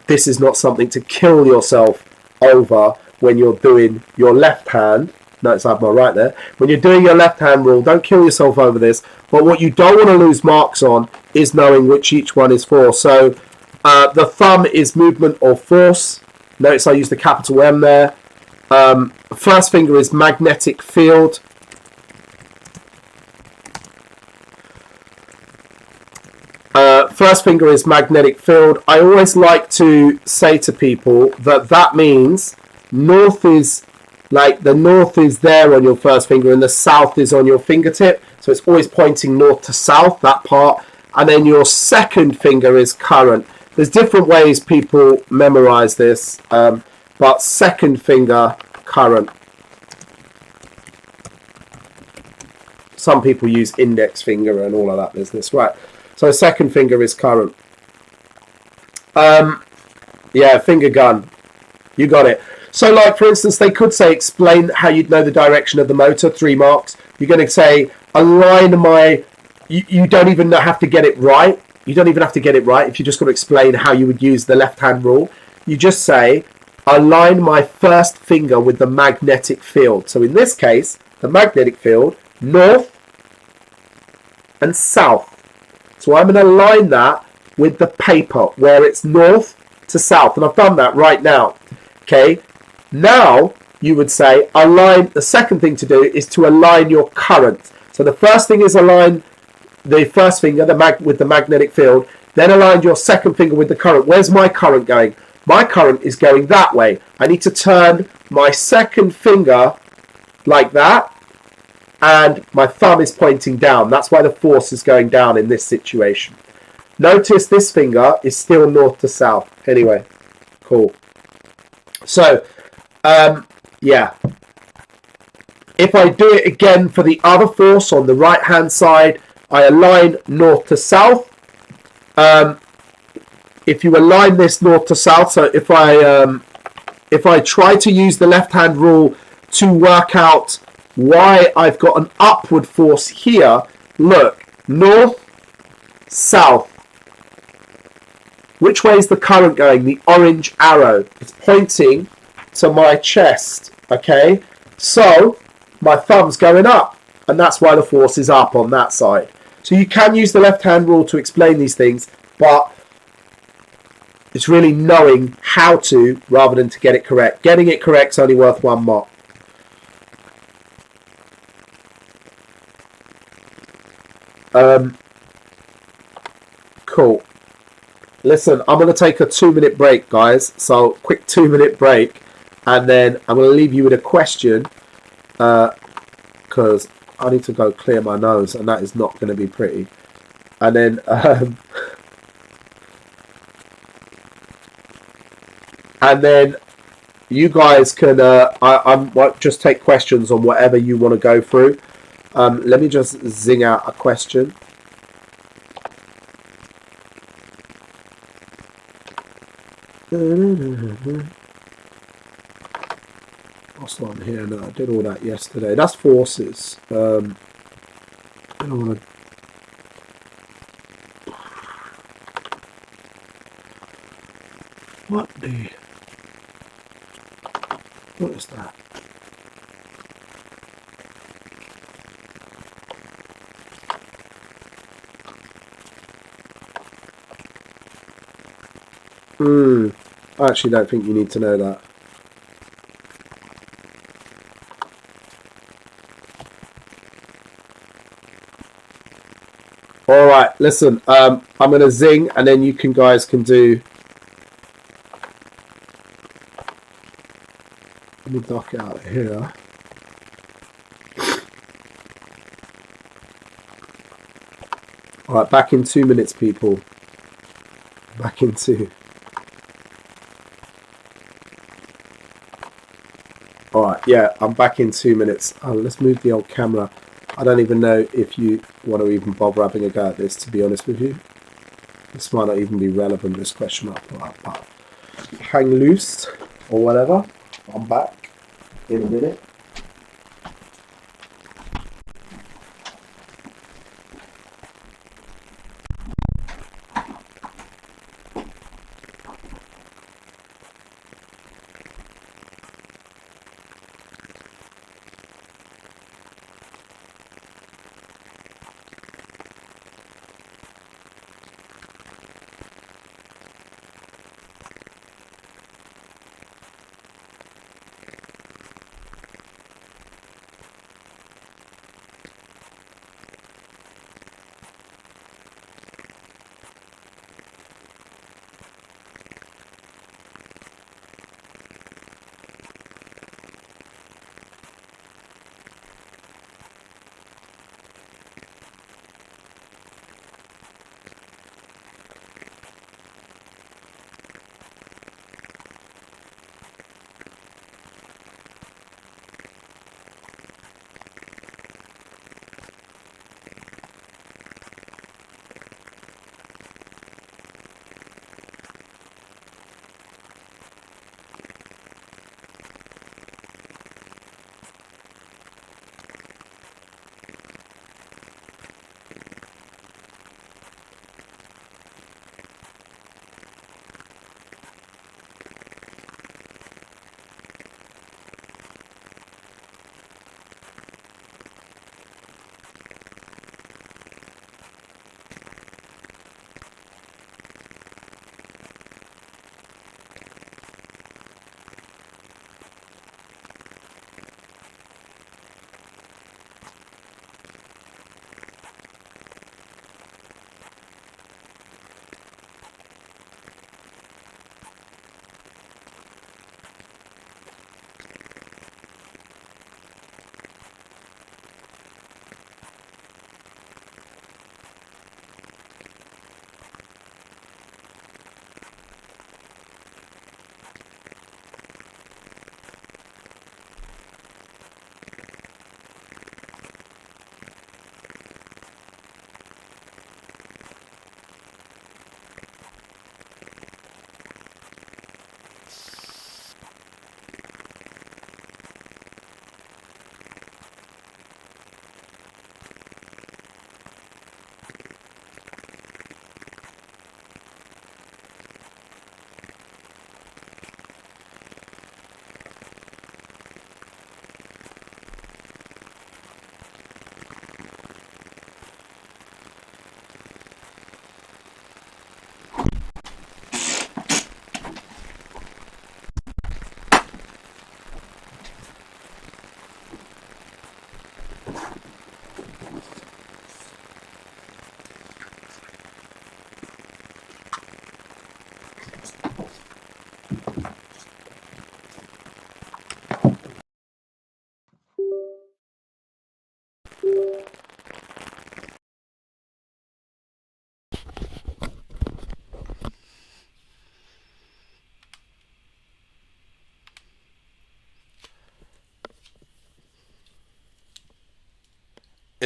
This is not something to kill yourself over when you're doing your left hand. No, it's like my right there. When you're doing your left-hand rule, don't kill yourself over this. But what you don't want to lose marks on is knowing which each one is for. So the thumb is movement or force. Notice I use the capital M there. First finger is magnetic field. First finger is magnetic field. I always like to say to people that that means north is like the north is there on your first finger and the south is on your fingertip. So it's always pointing north to south, that part. And then your second finger is current. There's different ways people memorize this, but second finger, current. Some people use index finger and all of that business, right? So second finger is current. Yeah, finger gun. You got it. So, like, for instance, they could say, explain how you'd know the direction of the motor, 3 marks. You're going to say, align my... You don't even have to get it right. You don't even have to get it right if you just got to explain how you would use the left-hand rule. You just say, align my first finger with the magnetic field. So in this case, the magnetic field, north and south. So I'm going to align that with the paper where it's north to south. And I've done that right now. Okay. Now you would say align. The second thing to do is to align your current. So the first thing is align the first finger with the magnetic field. Then align your second finger with the current. Where's my current going? My current is going that way. I need to turn my second finger like that. And my thumb is pointing down. That's why the force is going down in this situation. Notice this finger is still north to south. Anyway, cool. So, yeah. If I do it again for the other force on the right-hand side, I align north to south. If you align this north to south, so if I try to use the left-hand rule to work out why I've got an upward force here, look, north, south. Which way is the current going? The orange arrow. It's pointing to my chest, okay? So my thumb's going up, and that's why the force is up on that side. So you can use the left-hand rule to explain these things, but it's really knowing how to rather than to get it correct. Getting it correct is only worth 1 mark. Cool. Listen, I'm going to take a 2-minute break, guys. So, quick 2-minute break. And then I'm going to leave you with a question. Because I need to go clear my nose. And that is not going to be pretty. And then... and then you guys can... I just take questions on whatever you want to go through. Let me just zing out a question. What's on here? No, I did all that yesterday. That's forces. I don't want to. What is that? I actually don't think you need to know that. Alright, listen, I'm going to zing and then you guys can do... Let me dock it out here. Alright, back in 2 minutes, people. Back in 2. Alright, yeah, I'm back in 2 minutes. Let's move the old camera. I don't even know if you want to even bother having a go at this, to be honest with you. This might not even be relevant, this question I put up, but hang loose or whatever. I'm back in a minute.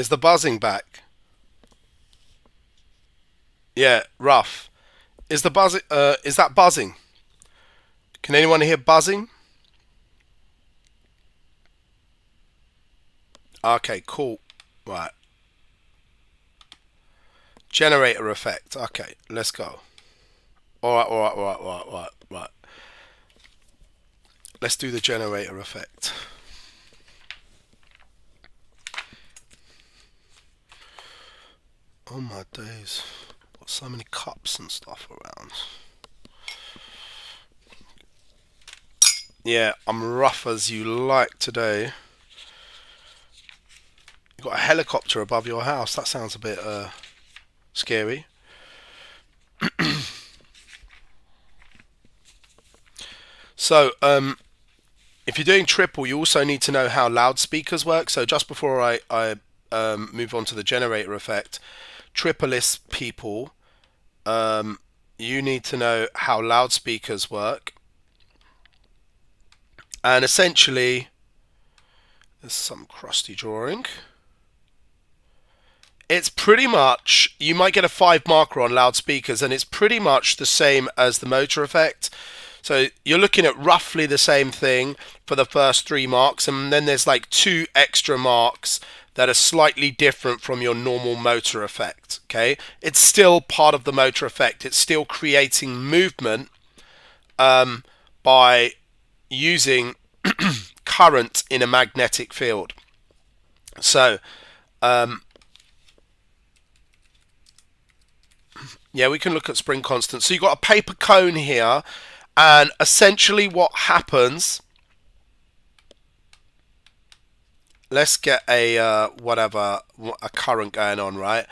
Is the buzzing back? Yeah, rough. Is the buzzing? Is that buzzing? Can anyone hear buzzing? Okay, cool. Right. Generator effect. Okay, let's go. Alright. Let's do the generator effect. Oh my days. Got so many cups and stuff around. Yeah, I'm rough as you like today. You've got a helicopter above your house. That sounds a bit scary. So, if you're doing triple, you also need to know how loudspeakers work. So just before I move on to the generator effect, triplist people, you need to know how loudspeakers work. And essentially, there's some crusty drawing. It's pretty much, you might get a 5 marker on loudspeakers, and it's pretty much the same as the motor effect. So you're looking at roughly the same thing for the first 3 marks, and then there's like 2 extra marks that are slightly different from your normal motor effect. Okay, it's still part of the motor effect. It's still creating movement by using current in a magnetic field. So yeah, we can look at spring constant. So you've got a paper cone here, and essentially what happens, let's get a a current going on, right?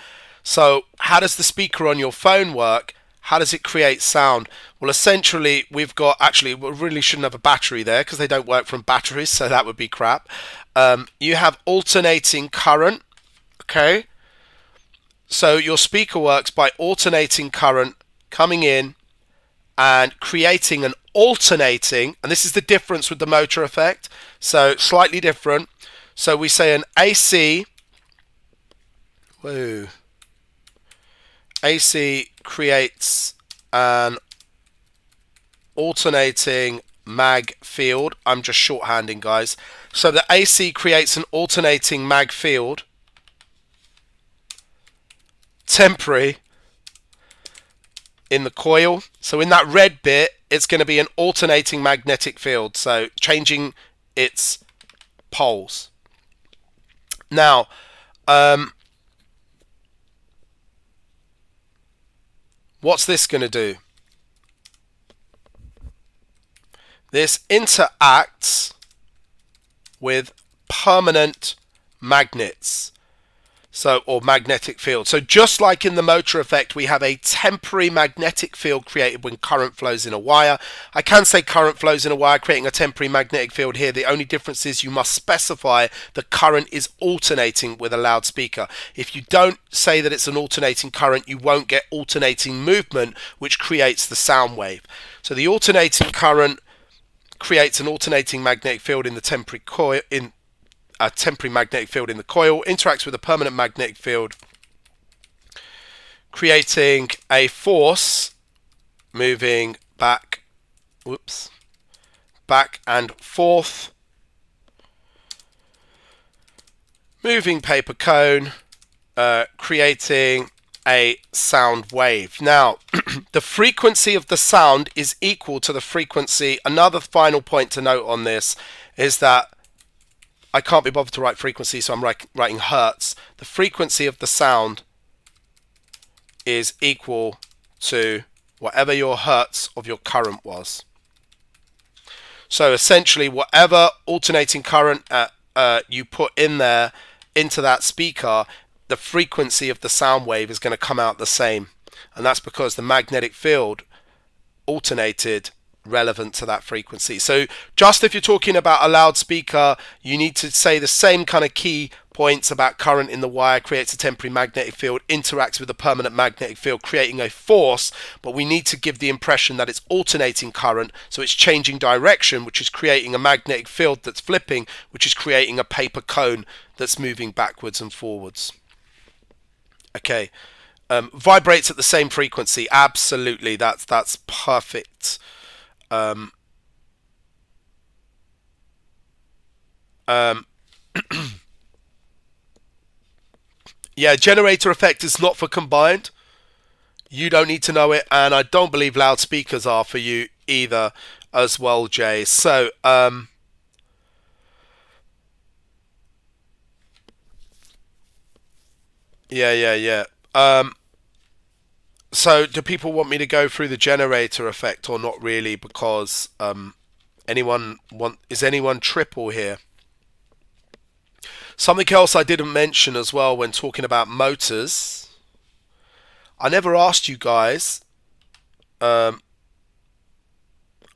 So how does the speaker on your phone work? How does it create sound? Well, essentially we've got, actually we really shouldn't have a battery there because they don't work from batteries, so that would be crap. You have alternating current, okay? So your speaker works by alternating current coming in and creating an alternating, and this is the difference with the motor effect, so slightly different. So we say an AC, AC creates an alternating mag field. I'm just shorthanding, guys. So the AC creates an alternating mag field, temporary, in the coil. So in that red bit, it's going to be an alternating magnetic field, so changing its poles. Now, what's this going to do? This interacts with permanent magnets, so, or magnetic field. So just like in the motor effect, we have a temporary magnetic field created when current flows in a wire. I can say current flows in a wire, creating a temporary magnetic field here. The only difference is you must specify the current is alternating with a loudspeaker. If you don't say that it's an alternating current, you won't get alternating movement, which creates the sound wave. So the alternating current creates an alternating magnetic field in the temporary coil, in a temporary magnetic field in the coil, interacts with a permanent magnetic field, creating a force moving back and forth, moving paper cone, creating a sound wave. Now, the frequency of the sound is equal to the frequency. Another final point to note on this is that I can't be bothered to write frequency, so I'm writing hertz. The frequency of the sound is equal to whatever your hertz of your current was. So essentially, whatever alternating current you put in there into that speaker, the frequency of the sound wave is going to come out the same. And that's because the magnetic field alternated relevant to that frequency. So just if you're talking about a loudspeaker, you need to say the same kind of key points about current in the wire, creates a temporary magnetic field, interacts with the permanent magnetic field, creating a force, but we need to give the impression that it's alternating current, so it's changing direction, which is creating a magnetic field that's flipping, which is creating a paper cone that's moving backwards and forwards. Okay. Vibrates at the same frequency. Absolutely, that's perfect. Yeah, generator effect is not for combined. You don't need to know it, and I don't believe loudspeakers are for you either as well, Jay. So, yeah. So do people want me to go through the generator effect or not really? Because is anyone triple here? Something else I didn't mention as well when talking about motors. I never asked you guys.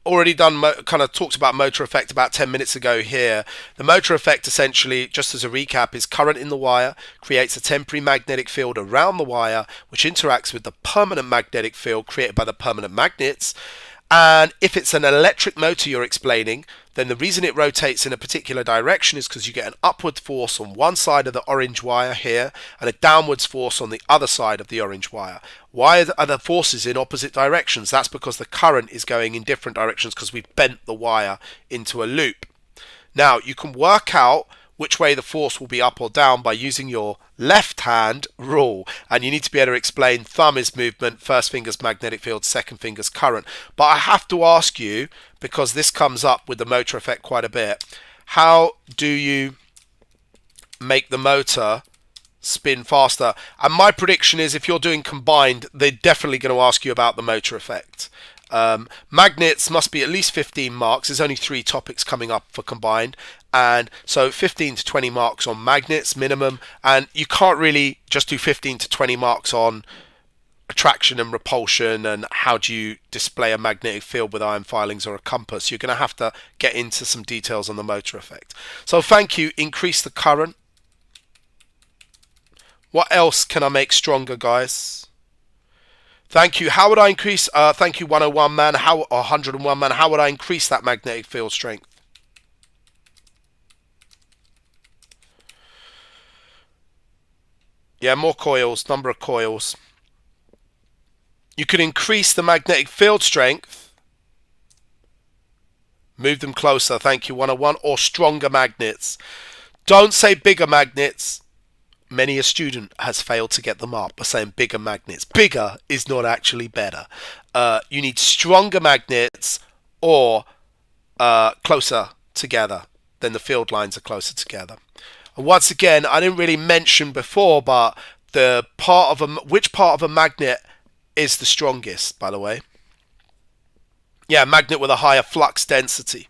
Already done, kind of talked about motor effect about 10 minutes ago here. The motor effect, essentially, just as a recap, is current in the wire, creates a temporary magnetic field around the wire, which interacts with the permanent magnetic field created by the permanent magnets. And if it's an electric motor you're explaining, then the reason it rotates in a particular direction is because you get an upward force on one side of the orange wire here and a downwards force on the other side of the orange wire. Why are the forces in opposite directions? That's because the current is going in different directions because we've bent the wire into a loop. Now, you can work out which way the force will be up or down by using your left hand rule, and you need to be able to explain thumb is movement, first finger's magnetic field, second finger's current. But I have to ask you, because this comes up with the motor effect quite a bit, how do you make the motor spin faster? And my prediction is if you're doing combined, they're definitely going to ask you about the motor effect. Magnets must be at least 15 marks. There's only 3 topics coming up for combined, and so 15 to 20 marks on magnets minimum, and you can't really just do 15 to 20 marks on attraction and repulsion and how do you display a magnetic field with iron filings or a compass. You're going to have to get into some details on the motor effect. So thank you. Increase the current. What else can I make stronger, guys? Thank you. How would I increase? Thank you, 101 man. How, or 101 man. How would I increase that magnetic field strength? Yeah, more coils. Number of coils. You could increase the magnetic field strength. Move them closer. Thank you, 101. Or stronger magnets. Don't say bigger magnets. Many a student has failed to get them up by saying bigger magnets. Bigger is not actually better. You need stronger magnets or closer together. Then the field lines are closer together. And once again, I didn't really mention before, but the part of which part of a magnet is the strongest, by the way? Yeah, magnet with a higher flux density.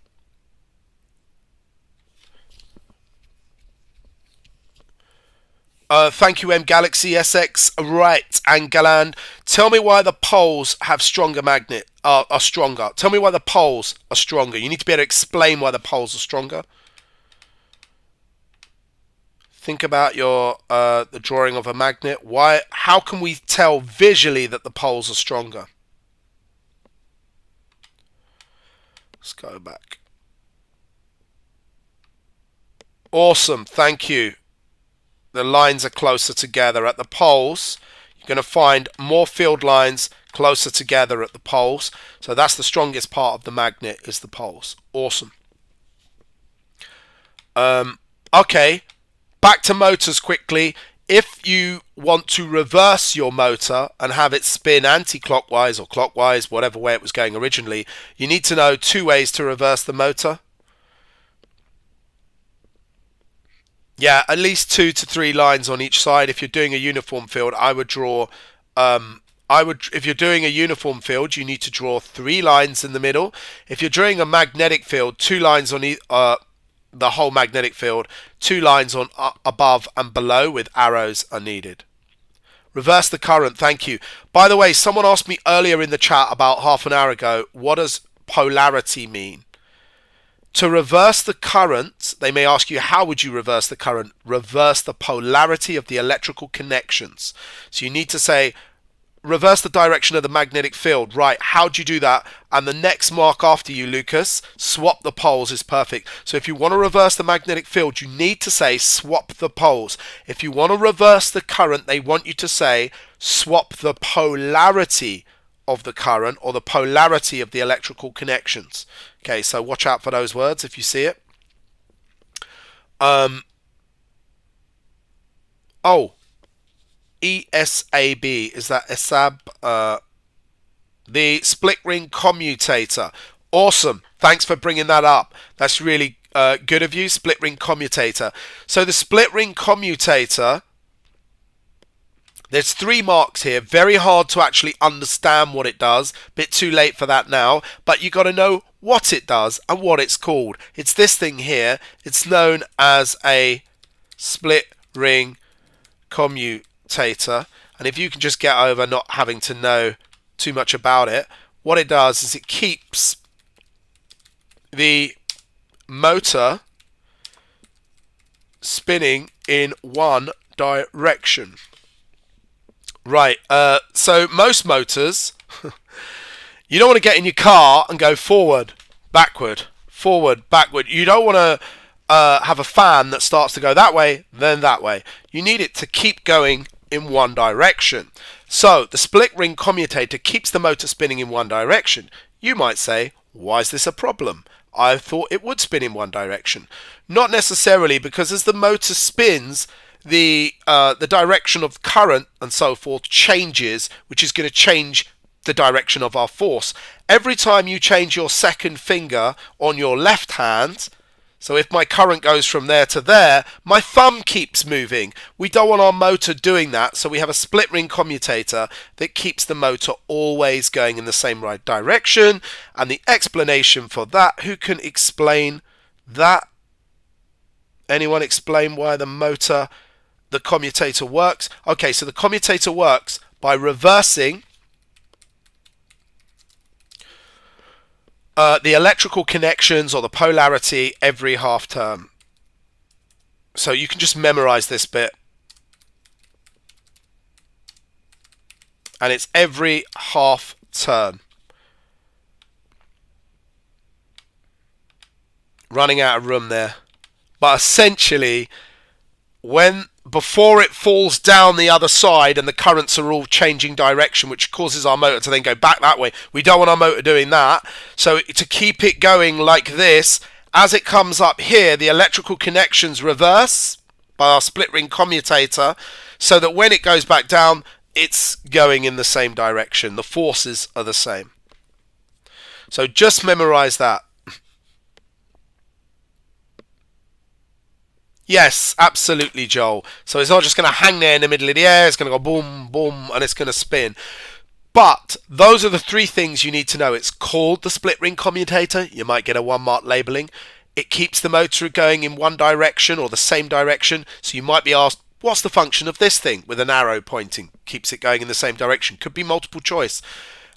Thank you, M Galaxy SX. Right, and Galand. Tell me why the poles have stronger magnet are stronger. Tell me why the poles are stronger. You need to be able to explain why the poles are stronger. Think about your the drawing of a magnet. Why? How can we tell visually that the poles are stronger? Let's go back. Awesome. Thank you. The lines are closer together at the poles. You're going to find more field lines closer together at the poles. So that's the strongest part of the magnet, is the poles. Awesome. Okay, back to motors quickly. If you want to reverse your motor and have it spin anti-clockwise or clockwise, whatever way it was going originally, you need to know 2 ways to reverse the motor. Yeah, at least 2 to 3 lines on each side. If you're doing a uniform field, I would draw. If you're doing a uniform field, you need to draw 3 lines in the middle. If you're doing a magnetic field, 2 lines on the whole magnetic field, 2 lines on above and below with arrows are needed. Reverse the current. Thank you. By the way, someone asked me earlier in the chat about half an hour ago, what does polarity mean? To reverse the current, they may ask you, how would you reverse the current? Reverse the polarity of the electrical connections. So you need to say, reverse the direction of the magnetic field. Right, how do you do that? And the next mark after you, Lucas, swap the poles is perfect. So if you want to reverse the magnetic field, you need to say swap the poles. If you want to reverse the current, they want you to say swap the polarity of the current, or the polarity of the electrical connections. Okay, so watch out for those words if you see it. Oh, ESAB, is that ESAB? The split ring commutator. Awesome, thanks for bringing that up. That's really good of you, split ring commutator. So the split ring commutator, there's 3 marks here. Very hard to actually understand what it does. Bit too late for that now. But you got to know what it does and what it's called. It's this thing here. It's known as a split ring commutator. And if you can just get over not having to know too much about it, what it does is it keeps the motor spinning in one direction. Right, so most motors, you don't want to get in your car and go forward, backward, forward, backward. You don't want to have a fan that starts to go that way, then that way. You need it to keep going in one direction. So the split ring commutator keeps the motor spinning in one direction. You might say, why is this a problem? I thought it would spin in one direction. Not necessarily, because as the motor spins, the direction of current and so forth changes, which is going to change the direction of our force. Every time you change your second finger on your left hand, so if my current goes from there to there, my thumb keeps moving. We don't want our motor doing that, so we have a split ring commutator that keeps the motor always going in the same right direction. And the explanation for that, who can explain that? Anyone explain why the commutator works? Okay, so the commutator works by reversing the electrical connections or the polarity every half turn. So you can just memorize this bit. And it's every half turn. Running out of room there. But essentially, before it falls down the other side and the currents are all changing direction, which causes our motor to then go back that way. We don't want our motor doing that. So to keep it going like this, as it comes up here, the electrical connections reverse by our split ring commutator, so that when it goes back down, it's going in the same direction. The forces are the same. So just memorize that. Yes, absolutely, Joel. So it's not just going to hang there in the middle of the air. It's going to go boom, boom, and it's going to spin. But those are the 3 things you need to know. It's called the split ring commutator. You might get a 1-mark labeling. It keeps the motor going in one direction or the same direction. So you might be asked, what's the function of this thing with an arrow pointing? Keeps it going in the same direction. Could be multiple choice.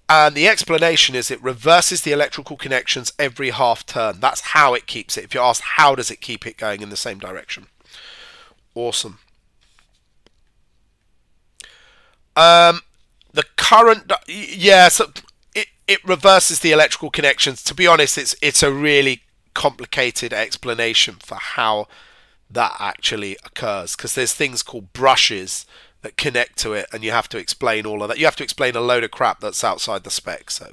And the explanation is it reverses the electrical connections every half turn. That's how it keeps it. If you're asked, how does it keep it going in the same direction? Awesome. The current, yeah, so it reverses the electrical connections. To be honest, it's a really complicated explanation for how that actually occurs, because there's things called brushes that connect to it, and you have to explain all of that. You have to explain a load of crap that's outside the spec, so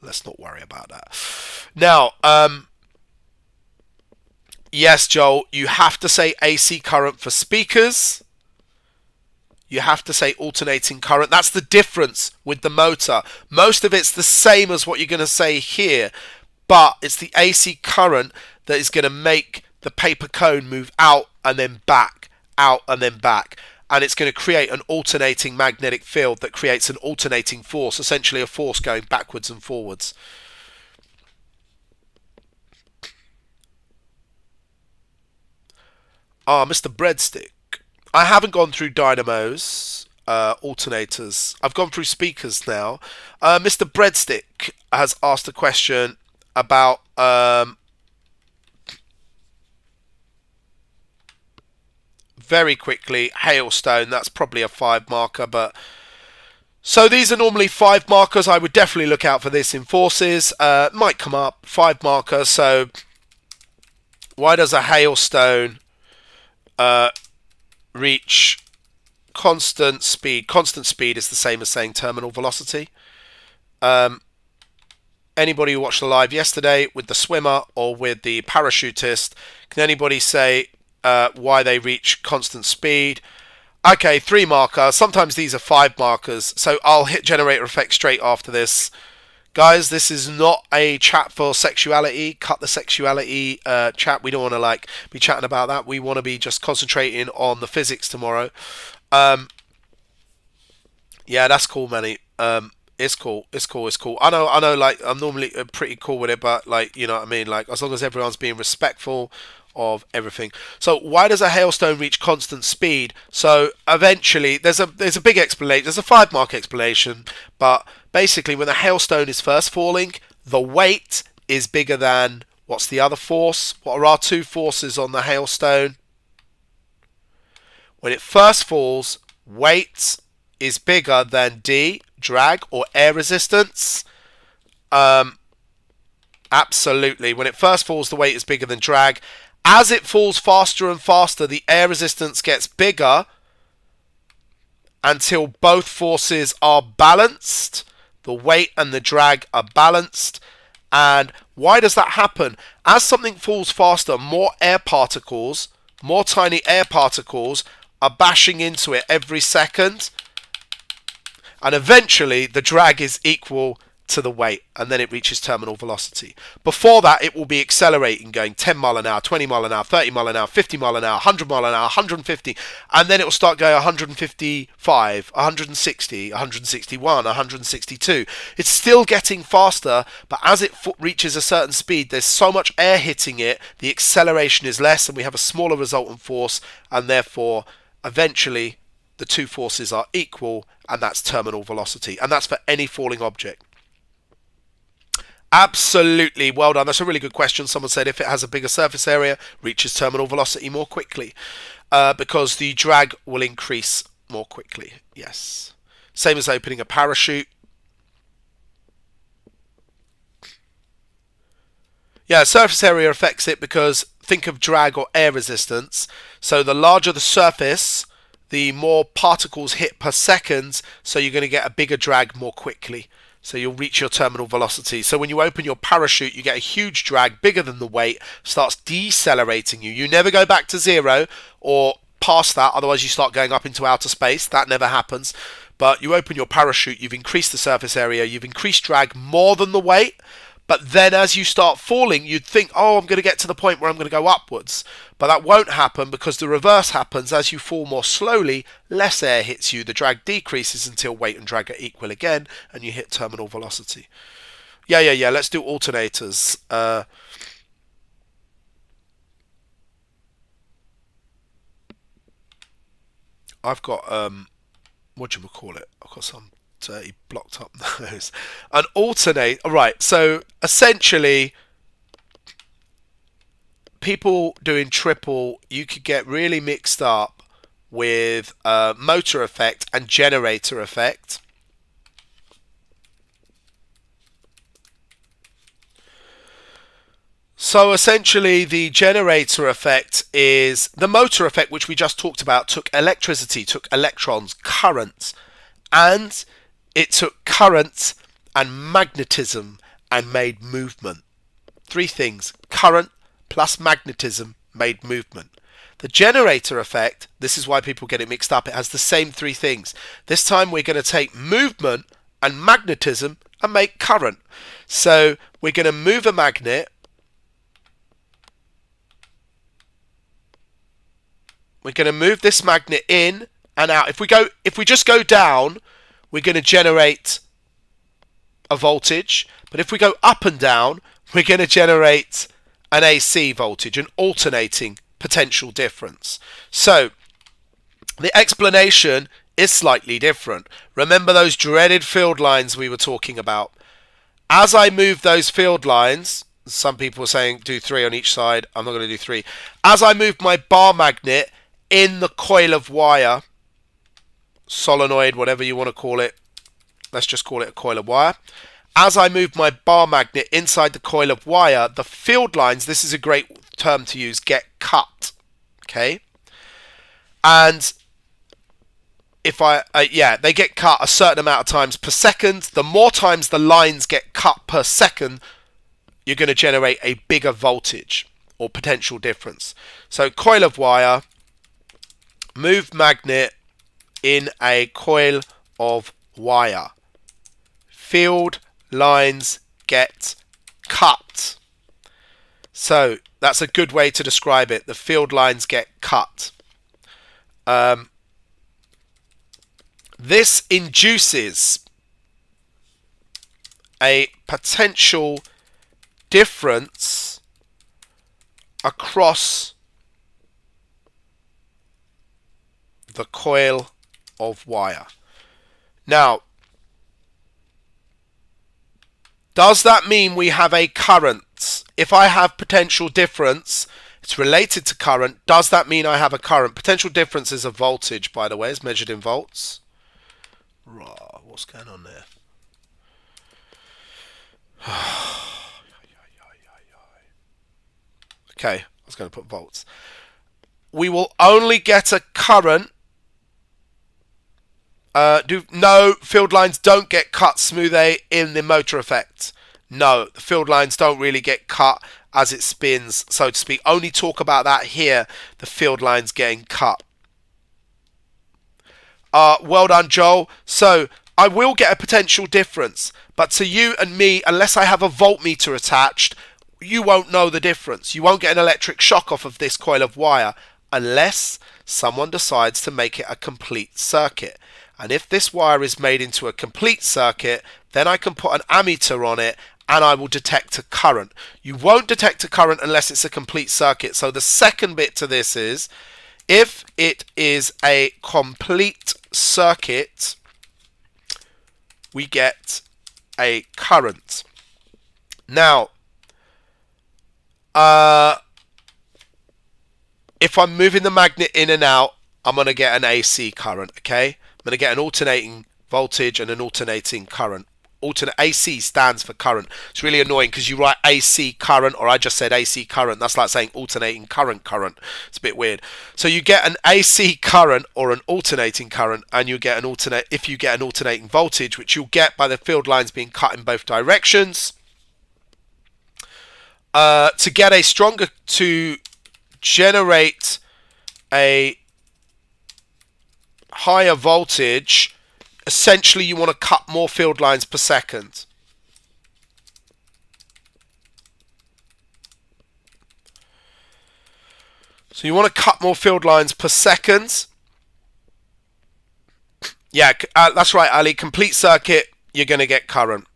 let's not worry about that. Now, yes, Joel, you have to say AC current for speakers. You have to say alternating current. That's the difference with the motor. Most of it's the same as what you're going to say here, but it's the AC current that is going to make the paper cone move out and then back, out and then back. And it's going to create an alternating magnetic field that creates an alternating force, essentially a force going backwards and forwards. Mr. Breadstick. I haven't gone through dynamos, alternators. I've gone through speakers now. Mr. Breadstick has asked a question about very quickly. Hailstone, that's probably a 5 marker, but so these are normally 5 markers. I would definitely look out for this in forces. Might come up 5 markers. So why does a hailstone reach constant speed? Constant speed is the same as saying terminal velocity. Anybody who watched the live yesterday with the swimmer or with the parachutist, can anybody say why they reach constant speed? Okay, 3 marker. Sometimes these are 5 markers. So I'll hit generator effect straight after this. Guys, this is not a chat for sexuality. Cut the sexuality chat. We don't want to be chatting about that. We want to be just concentrating on the physics tomorrow. Yeah, that's cool, Manny. It's cool. I know. I'm normally pretty cool with it, but you know what I mean. As long as everyone's being respectful of everything. So why does a hailstone reach constant speed? So eventually, there's a big explanation. There's a 5 mark explanation, but basically, when the hailstone is first falling, the weight is bigger than what's the other force? What are our 2 forces on the hailstone? When it first falls, weight is bigger than D, drag or air resistance. Absolutely. When it first falls, the weight is bigger than drag. As it falls faster and faster, the air resistance gets bigger until both forces are balanced. The weight and the drag are balanced. And why does that happen? As something falls faster, more air particles, more tiny air particles are bashing into it every second. And eventually, the drag is equal to the weight, and then it reaches terminal velocity. Before that, it will be accelerating, going 10 mile an hour, 20 mile an hour, 30 mile an hour, 50 mile an hour, 100 mile an hour, 150, and then it will start going 155, 160, 161, 162. It's still getting faster, but as it reaches a certain speed, there's so much air hitting it, the acceleration is less, and we have a smaller resultant force, and therefore, eventually, the 2 forces are equal, and that's terminal velocity, and that's for any falling object. Absolutely, well done. That's a really good question. Someone said if it has a bigger surface area, reaches terminal velocity more quickly because the drag will increase more quickly. Yes. Same as opening a parachute. Yeah, surface area affects it because think of drag or air resistance. So the larger the surface, the more particles hit per second, so you're going to get a bigger drag more quickly. So you'll reach your terminal velocity. So when you open your parachute, you get a huge drag, bigger than the weight, starts decelerating you. You never go back to 0 or past that, otherwise you start going up into outer space. That never happens. But you open your parachute, you've increased the surface area, you've increased drag more than the weight. But then as you start falling, you'd think, oh, I'm going to get to the point where I'm going to go upwards. But that won't happen because the reverse happens. As you fall more slowly, less air hits you. The drag decreases until weight and drag are equal again, and you hit terminal velocity. Yeah. Let's do alternators. I've got, whatchamacallit? I've got some dirty blocked up nose. An alternate. Right, so essentially people doing triple, you could get really mixed up with motor effect and generator effect. So essentially the generator effect is the motor effect, which we just talked about, took electricity, took electrons, current, and it took current and magnetism and made movement. 3 things. Current plus magnetism made movement. The generator effect, this is why people get it mixed up, it has the same 3 things. This time we're going to take movement and magnetism and make current. So we're going to move a magnet. We're going to move this magnet in and out. If we just go down, we're going to generate a voltage, but if we go up and down, we're going to generate an AC voltage, an alternating potential difference. So the explanation is slightly different. Remember those dreaded field lines we were talking about? As I move those field lines, some people are saying do 3 on each side. I'm not going to do 3. As I move my bar magnet, in the coil of wire, solenoid, whatever you want to call it. Let's just call it a coil of wire. As I move my bar magnet inside the coil of wire, the field lines, this is a great term to use, get cut. Okay? And if they get cut a certain amount of times per second. The more times the lines get cut per second, you're going to generate a bigger voltage or potential difference. So coil of wire, move magnet in a coil of wire. Field lines get cut. So that's a good way to describe it. The field lines get cut. This induces a potential difference across the coil of wire. Now, does that mean we have a current? If I have potential difference, it's related to current. Does that mean I have a current? Potential difference is a voltage, by the way. It's measured in volts. What's going on there? Okay, I was going to put volts. We will only get a current. No, field lines don't get cut, Smooth A, in the motor effect. No, the field lines don't really get cut as it spins, so to speak. Only talk about that here, the field lines getting cut. Well done, Joel. So I will get a potential difference, but to you and me, unless I have a voltmeter attached, you won't know the difference. You won't get an electric shock off of this coil of wire unless someone decides to make it a complete circuit. And if this wire is made into a complete circuit, then I can put an ammeter on it and I will detect a current. You won't detect a current unless it's a complete circuit. So the second bit to this is, if it is a complete circuit, we get a current. Now, if I'm moving the magnet in and out, I'm going to get an AC current, okay? I'm going to get an alternating voltage and an alternating current. AC stands for current. It's really annoying because you write AC current, or I just said AC current. That's like saying alternating current. It's a bit weird. So you get an AC current or an alternating current, and you get an alternating voltage, which you'll get by the field lines being cut in both directions. To generate a higher voltage, essentially you want to cut more field lines per second. So you want to cut more field lines per second. Yeah, that's right, Ali. Complete circuit, you're going to get current.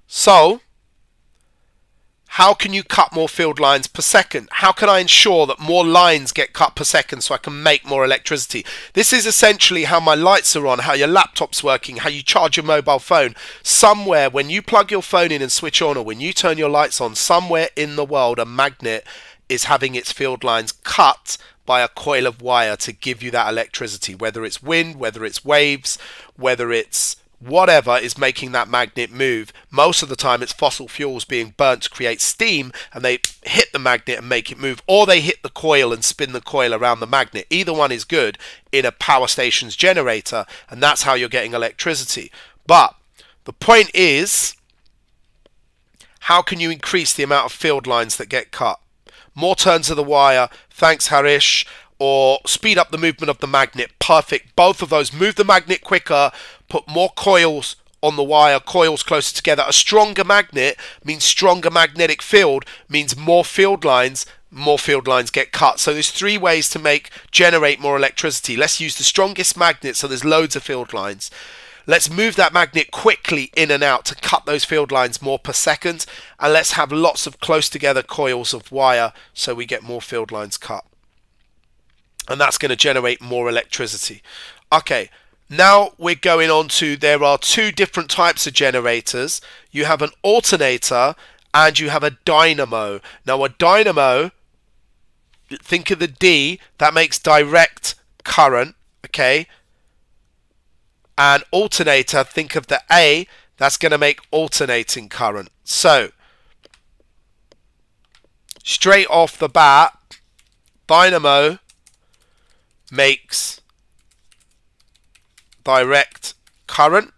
So, how can you cut more field lines per second? How can I ensure that more lines get cut per second so I can make more electricity? This is essentially how my lights are on, how your laptop's working, how you charge your mobile phone. Somewhere, when you plug your phone in and switch on, or when you turn your lights on, somewhere in the world a magnet is having its field lines cut by a coil of wire to give you that electricity. Whether it's wind, whether it's waves, whether it's whatever is making that magnet move. Most of the time it's fossil fuels being burnt to create steam, and they hit the magnet and make it move, or they hit the coil and spin the coil around the magnet. Either one is good in a power station's generator, and that's how you're getting electricity. But the point is, how can you increase the amount of field lines that get cut? More turns of the wire, thanks Harish, or speed up the movement of the magnet. Perfect. Both of those. Move the magnet quicker, put more coils on the wire, coils closer together. A stronger magnet means stronger magnetic field, means more field lines get cut. So there's three ways to generate more electricity. Let's use the strongest magnet, so there's loads of field lines. Let's move that magnet quickly in and out to cut those field lines more per second, and let's have lots of close together coils of wire so we get more field lines cut. And that's going to generate more electricity. Okay, Now we're going on to, there are two different types of generators. You have an alternator and you have a dynamo. Now a dynamo, think of the D, that makes direct current, okay? And alternator, think of the A, that's going to make alternating current. So, straight off the bat, dynamo makes direct current.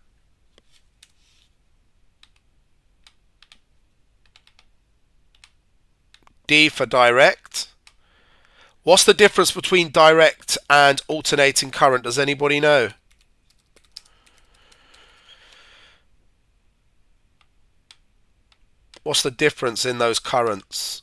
D for direct. What's the difference between direct and alternating current? Does anybody know? What's the difference in those currents?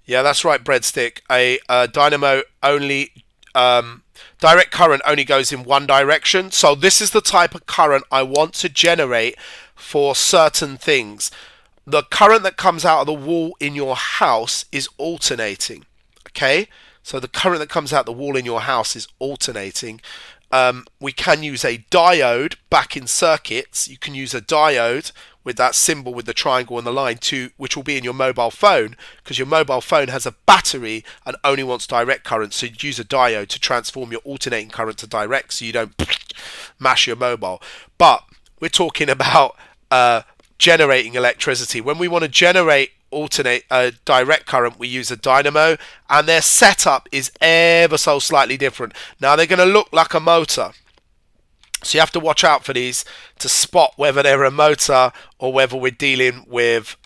Yeah, that's right, breadstick. A dynamo only, direct current only goes in one direction. So this is the type of current I want to generate for certain things. The current that comes out of the wall in your house is alternating. Okay, so the current that comes out the wall in your house is alternating. We can use a diode back in circuits. You can use a diode with that symbol with the triangle and the line which will be in your mobile phone, because your mobile phone has a battery and only wants direct current, so you'd use a diode to transform your alternating current to direct so you don't mash your mobile. But we're talking about generating electricity. When we want to generate direct current, we use a dynamo, and their setup is ever so slightly different. Now they're going to look like a motor, so you have to watch out for these to spot whether they're a motor or whether we're dealing with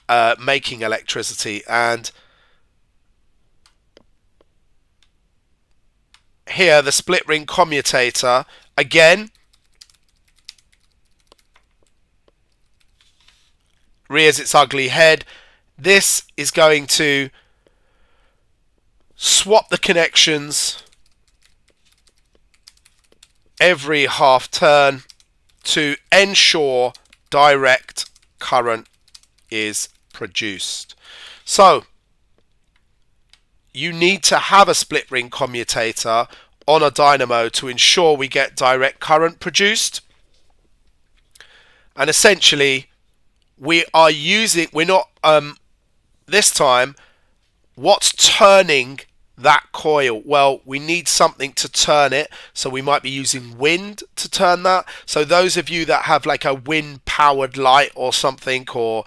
making electricity. And here the split ring commutator, again, rears its ugly head. This is going to swap the connections every half turn to ensure direct current is produced. So you need to have a split ring commutator on a dynamo to ensure we get direct current produced. And essentially we're not this time, what's turning that coil? Well, we need something to turn it, so we might be using wind to turn that. So those of you that have like a wind powered light or something, or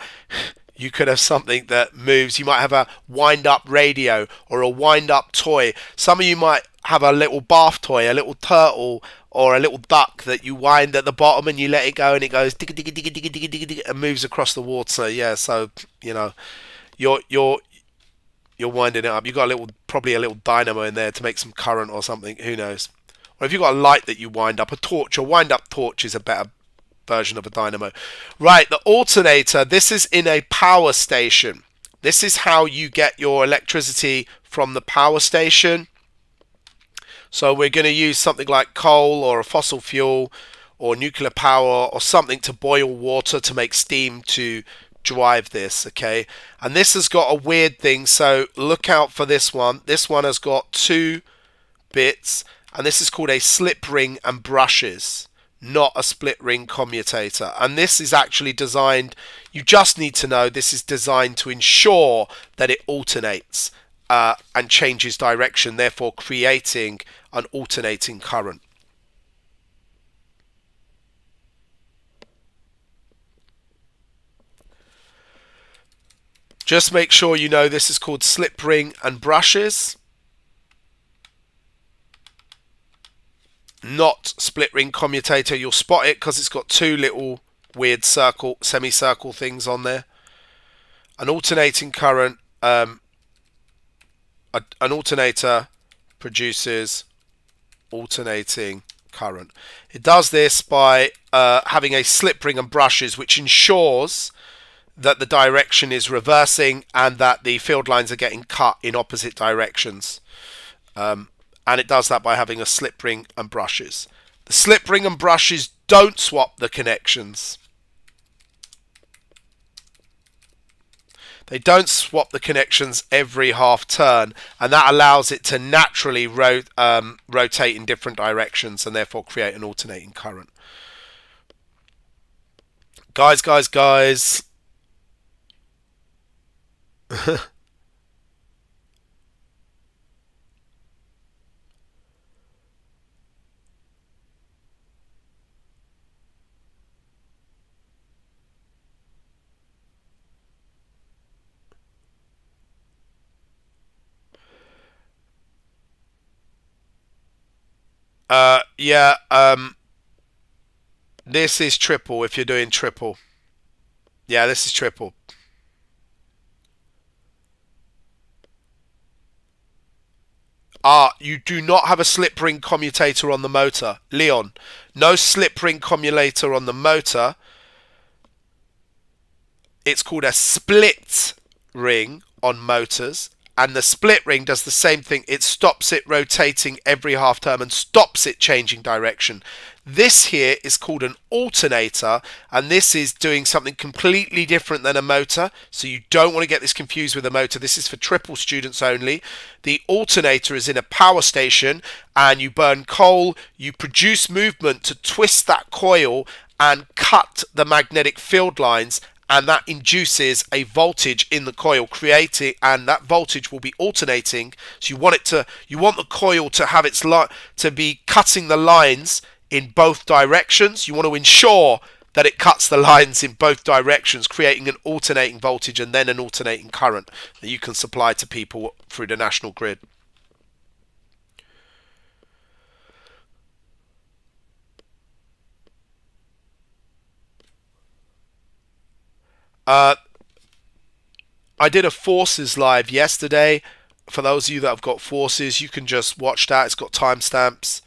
you could have something that moves, you might have a wind up radio or a wind up toy. Some of you might have a little bath toy, a little turtle or a little duck that you wind at the bottom and you let it go and it goes digga digga digga digga digga digga and moves across the water. Yeah, so you know, you're winding it up. You've got probably a little dynamo in there to make some current or something, who knows. Or if you've got a light that you wind up, a torch, a wind up torch is a better version of a dynamo. Right, the alternator, this is in a power station. This is how you get your electricity from the power station. So we're going to use something like coal or a fossil fuel or nuclear power or something to boil water to make steam to drive this, okay? And this has got a weird thing, so look out for this one. This one has got 2 bits, and this is called a slip ring and brushes, not a split ring commutator. And this is actually designed, you just need to know this is designed to ensure that it alternates and changes direction, therefore creating an alternating current. Just make sure you know this is called slip ring and brushes, not split ring commutator. You'll spot it because it's got 2 little weird semicircle things on there. An alternating current, an alternator produces alternating current. It does this by having a slip ring and brushes, which ensures that the direction is reversing and that the field lines are getting cut in opposite directions. And it does that by having a slip ring and brushes. The slip ring and brushes don't swap the connections. They don't swap the connections every half turn, and that allows it to naturally rotate in different directions and therefore create an alternating current. Guys. Yeah, this is triple if you're doing triple. Yeah, this is triple. You do not have a slip ring commutator on the motor. Leon, no slip ring commutator on the motor. It's called a split ring on motors. And the split ring does the same thing. It stops it rotating every half term and stops it changing direction. This here is called an alternator, and this is doing something completely different than a motor. So you don't want to get this confused with a motor. This is for triple students only. The alternator is in a power station, and you burn coal. You produce movement to twist that coil and cut the magnetic field lines, and that induces a voltage in the coil, creating, and that voltage will be alternating. So you want the coil to have to be cutting the lines in both directions. You want to ensure that it cuts the lines in both directions, creating an alternating voltage and then an alternating current that you can supply to people through the national grid. I did a forces live yesterday. For those of you that have got forces, you can just watch that. It's got timestamps.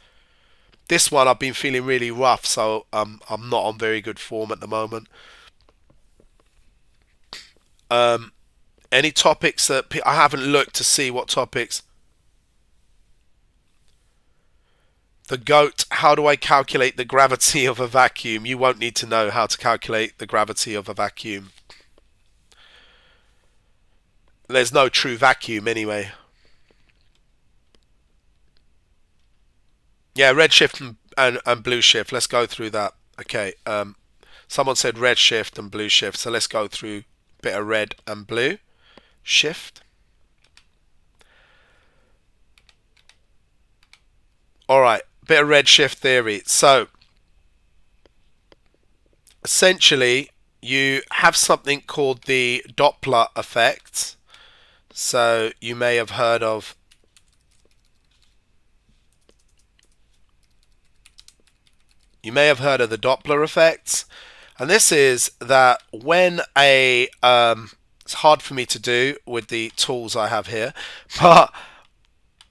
This one I've been feeling really rough, so I'm not on very good form at the moment. Any topics that I haven't looked to see what topics? The goat, how do I calculate the gravity of a vacuum? You won't need to know how to calculate the gravity of a vacuum. There's no true vacuum anyway. Yeah, redshift and blue shift. Let's go through that. Okay. Someone said red shift and blue shift. So let's go through a bit of red and blue shift. Alright, bit of red shift theory. So essentially you have something called the Doppler effect. So you may have heard of the Doppler effects, and this is that when it's hard for me to do with the tools I have here, but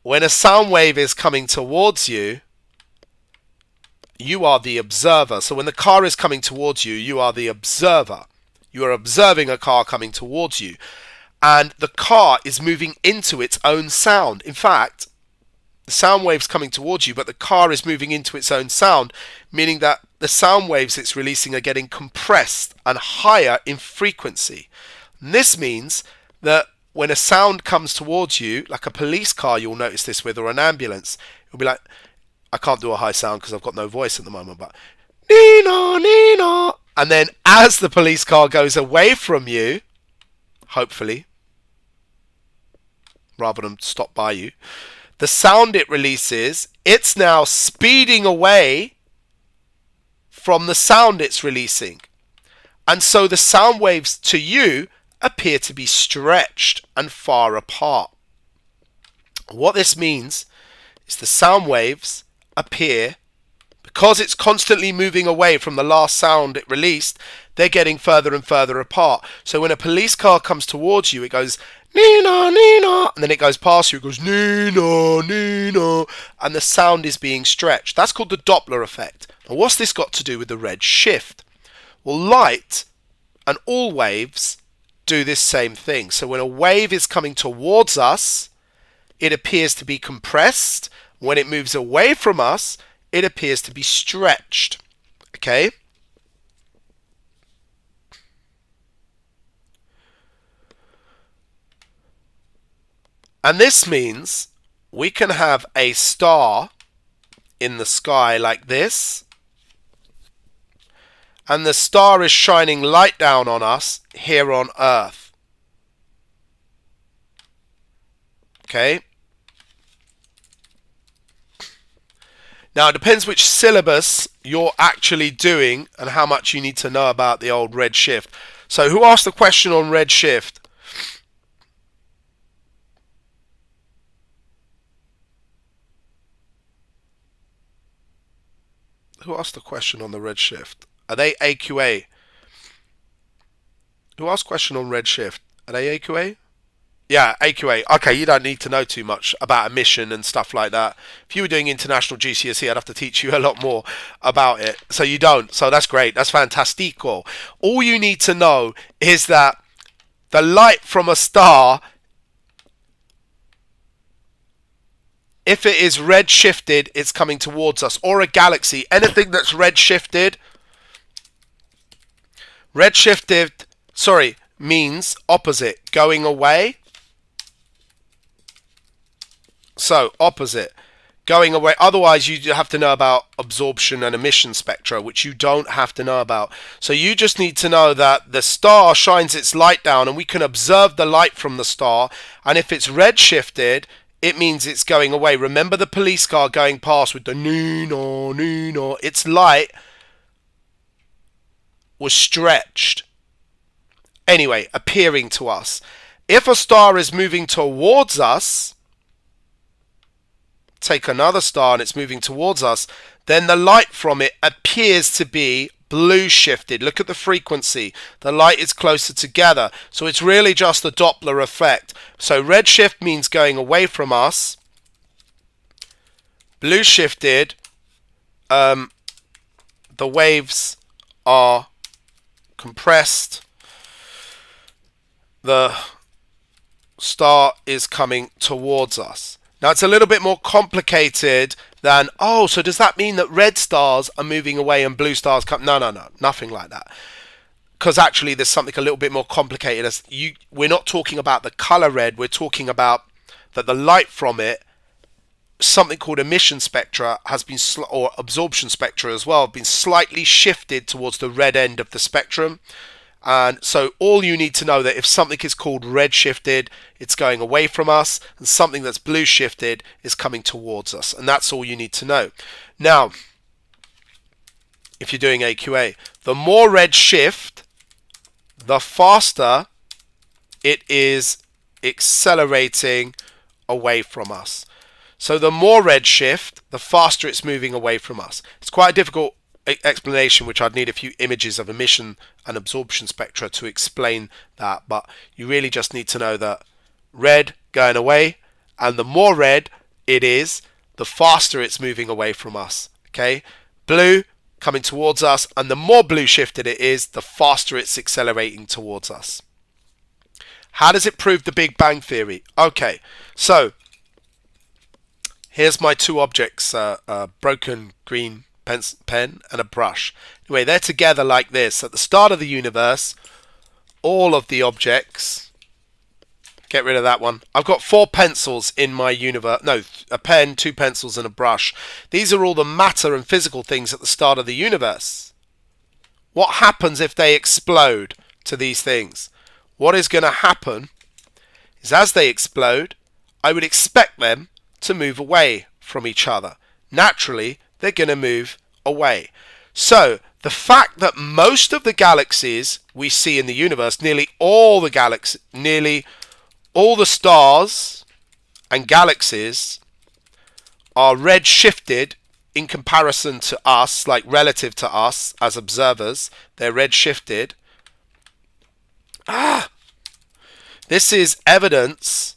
when a sound wave is coming towards you, you are the observer. So when the car is coming towards you, you are the observer. You are observing a car coming towards you, and the car is moving into its own sound. In fact, the sound wave's coming towards you, but the car is moving into its own sound, meaning that the sound waves it's releasing are getting compressed and higher in frequency. And this means that when a sound comes towards you, like a police car, you'll notice this with, or an ambulance, it'll be like, I can't do a high sound because I've got no voice at the moment, but Nino, Nino. And then as the police car goes away from you, hopefully, rather than stop by you, the sound it releases, it's now speeding away from the sound it's releasing. And so the sound waves to you appear to be stretched and far apart. What this means is the sound waves appear, because it's constantly moving away from the last sound it released, they're getting further and further apart. So when a police car comes towards you, it goes Nina, Nina, and then it goes past you, it goes Nina, Nina, and the sound is being stretched. That's called the Doppler effect. And what's this got to do with the red shift? Well, light and all waves do this same thing. So when a wave is coming towards us, it appears to be compressed. When it moves away from us, it appears to be stretched. Okay? And this means we can have a star in the sky like this, and the star is shining light down on us here on Earth. Okay? Now, it depends which syllabus you're actually doing and how much you need to know about the old redshift. So, who asked the question on redshift? Who asked the question on the redshift? Are they AQA? Who asked the question on redshift? Are they AQA? Yeah, AQA. Okay, you don't need to know too much about emission and stuff like that. If you were doing international GCSE, I'd have to teach you a lot more about it. So you don't. So that's great. That's fantastico. All you need to know is that the light from a star, if it is red-shifted, it's coming towards us. Or a galaxy. Anything that's red-shifted. Red-shifted, means opposite. Going away. So, opposite. Going away. Otherwise, you have to know about absorption and emission spectra, which you don't have to know about. So, you just need to know that the star shines its light down, and we can observe the light from the star. And if it's red-shifted, it means it's going away. Remember the police car going past with the no. Its light was stretched. Anyway, appearing to us. If a star is moving towards us, take another star and it's moving towards us, then the light from it appears to be blue shifted. Look at the frequency. The light is closer together. So it's really just the Doppler effect. So red shift means going away from us. Blue shifted, the waves are compressed. The star is coming towards us. Now it's a little bit more complicated than, oh, so does that mean that red stars are moving away and blue stars come? No, nothing like that. Because actually there's something a little bit more complicated. We're not talking about the color red, we're talking about that the light from it, something called emission spectra has been, or absorption spectra as well, been slightly shifted towards the red end of the spectrum. And so all you need to know that if something is called red shifted, it's going away from us, and something that's blue shifted is coming towards us. And that's all you need to know. Now, if you're doing AQA, the more red shift, the faster it is accelerating away from us. So the more red shift, the faster it's moving away from us. It's quite a difficult explanation, which I'd need a few images of emission and absorption spectra to explain that, but you really just need to know that red going away, and the more red it is, the faster it's moving away from us. Okay, blue coming towards us, and the more blue shifted it is, the faster it's accelerating towards us. How does it prove the Big Bang Theory? Okay, so here's my two objects, a broken green pen and a brush. Anyway, they're together like this. At the start of the universe, all of the objects, get rid of that one. I've got 4 pencils in my universe. No, a pen, 2 pencils and a brush. These are all the matter and physical things at the start of the universe. What happens if they explode to these things? What is going to happen is as they explode, I would expect them to move away from each other. Naturally, they're going to move away. So the fact that most of the galaxies we see in the universe, nearly all the stars and galaxies are red shifted in comparison to us, like relative to us as observers, they're red shifted. This is evidence,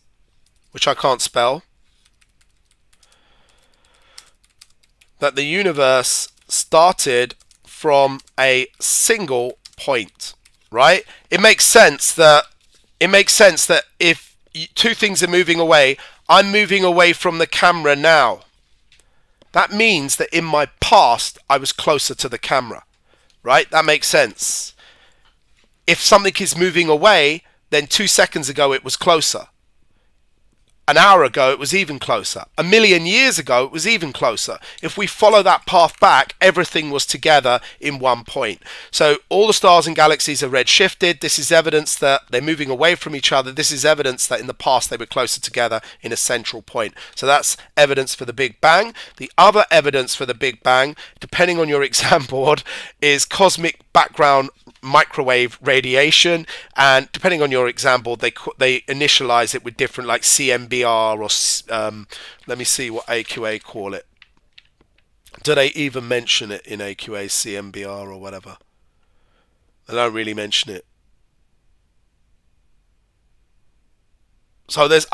which I can't spell, that the universe started from a single point, right? It makes sense that if two things are moving away, I'm moving away from the camera now. That means that in my past I was closer to the camera, right? That makes sense. If something is moving away, then 2 seconds ago it was closer. an hour ago, it was even closer. A million years ago, it was even closer. If we follow that path back, everything was together in one point. So all the stars and galaxies are redshifted. This is evidence that they're moving away from each other. This is evidence that in the past they were closer together in a central point. So that's evidence for the Big Bang. The other evidence for the Big Bang, depending on your exam board, is cosmic background microwave radiation, and depending on your example they initialize it with different, like CMBR or let me see what AQA call it. Do they even mention it in AQA, CMBR or whatever? They don't really mention it. So there's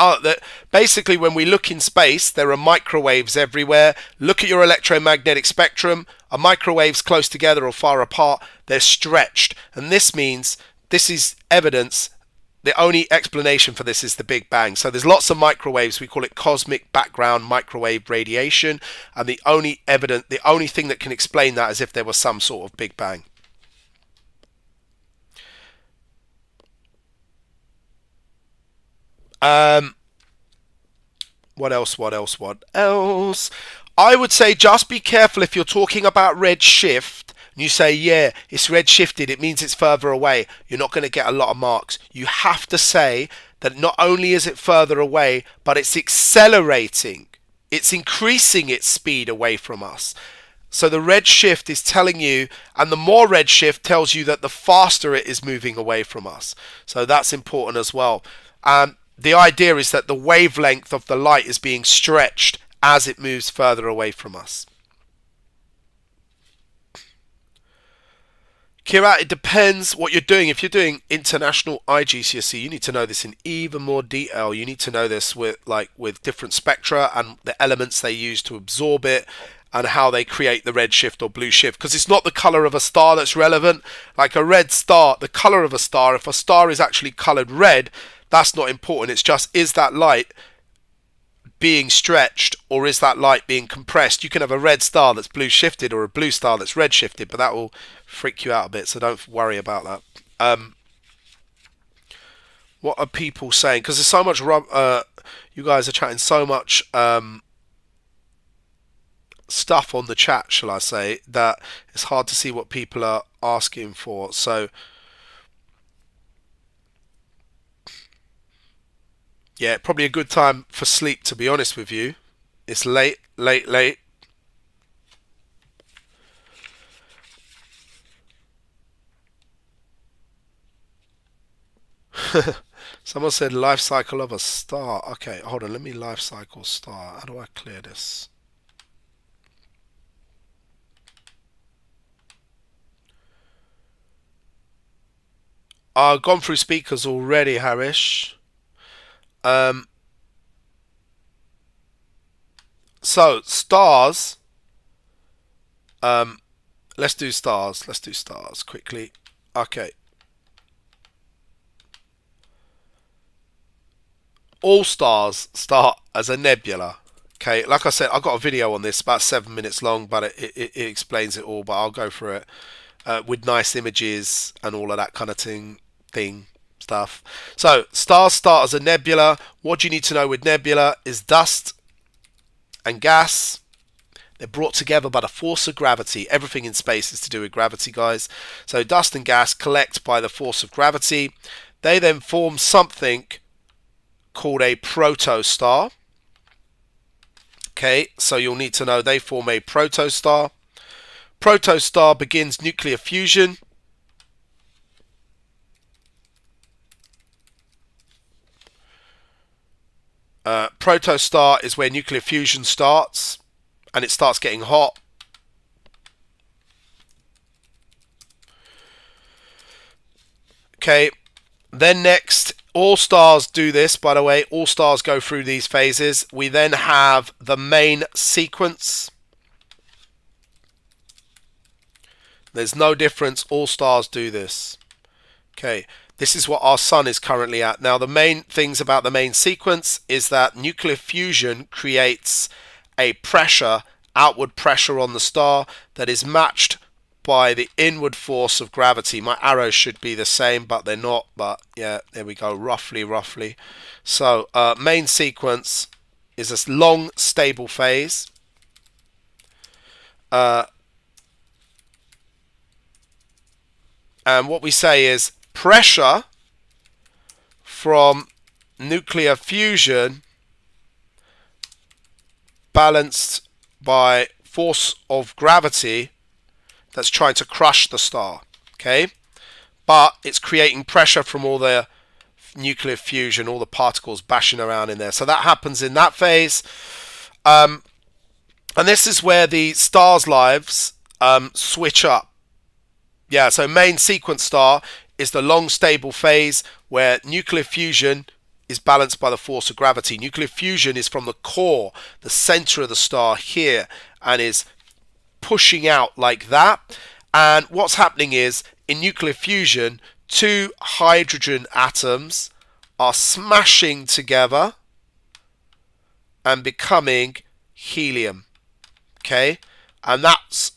basically, when we look in space, there are microwaves everywhere. Look at your electromagnetic spectrum. Are microwaves close together or far apart? They're stretched. And this means, this is evidence, the only explanation for this is the Big Bang. So there's lots of microwaves. We call it cosmic background microwave radiation. And the only thing that can explain that is if there was some sort of Big Bang. What else? I would say just be careful if you're talking about redshift and you say, yeah, it's redshifted, it means it's further away. You're not going to get a lot of marks. You have to say that not only is it further away, but it's accelerating. It's increasing its speed away from us. So the redshift is telling you, and the more redshift tells you that the faster it is moving away from us. So that's important as well. The idea is that the wavelength of the light is being stretched as it moves further away from us. Kira, it depends what you're doing. If you're doing international IGCSE, you need to know this in even more detail. You need to know this with different spectra and the elements they use to absorb it and how they create the red shift or blue shift. Because it's not the color of a star that's relevant. Like a red star, the color of a star, if a star is actually colored red, that's not important. It's just, is that light being stretched or is that light being compressed? You can have a red star that's blue shifted or a blue star that's red shifted, but that will freak you out a bit, so don't worry about that. What are people saying? Because there's so much you guys are chatting so much stuff on the chat, shall I say, that it's hard to see what people are asking for. So yeah, probably a good time for sleep, to be honest with you. It's late. Someone said life cycle of a star. Okay, hold on. Let me life cycle star. How do I clear this? I've gone through speakers already, Harish. So stars. Let's do stars quickly. Okay. All stars start as a nebula. Okay, like I said, I've got a video on this, about 7 minutes long, but it explains it all. But I'll go for it with nice images and all of that kind of thing. Stuff. So stars start as a nebula. What you need to know with nebula is dust and gas. They're brought together by the force of gravity. Everything in space is to do with gravity, guys. So dust and gas collect by the force of gravity. They then form something called a protostar. Okay, so you'll need to know they form a protostar. Protostar begins nuclear fusion. Protostar is where nuclear fusion starts and it starts getting hot. Okay, then next, all stars do this, by the way. All stars go through these phases. We then have the main sequence. There's no difference. All stars do this. Okay. This is what our sun is currently at. Now, the main things about the main sequence is that nuclear fusion creates a pressure, outward pressure on the star that is matched by the inward force of gravity. My arrows should be the same, but they're not. But yeah, there we go, roughly. So main sequence is this long stable phase. And what we say is pressure from nuclear fusion balanced by force of gravity that's trying to crush the star. Okay, but it's creating pressure from all the nuclear fusion, all the particles bashing around in there. So that happens in that phase, and this is where the star's lives switch up. Yeah, so main sequence star is the long stable phase where nuclear fusion is balanced by the force of gravity. Nuclear fusion is from the core, the center of the star here, and is pushing out like that. And what's happening is, in nuclear fusion, two hydrogen atoms are smashing together and becoming helium. Okay, and that's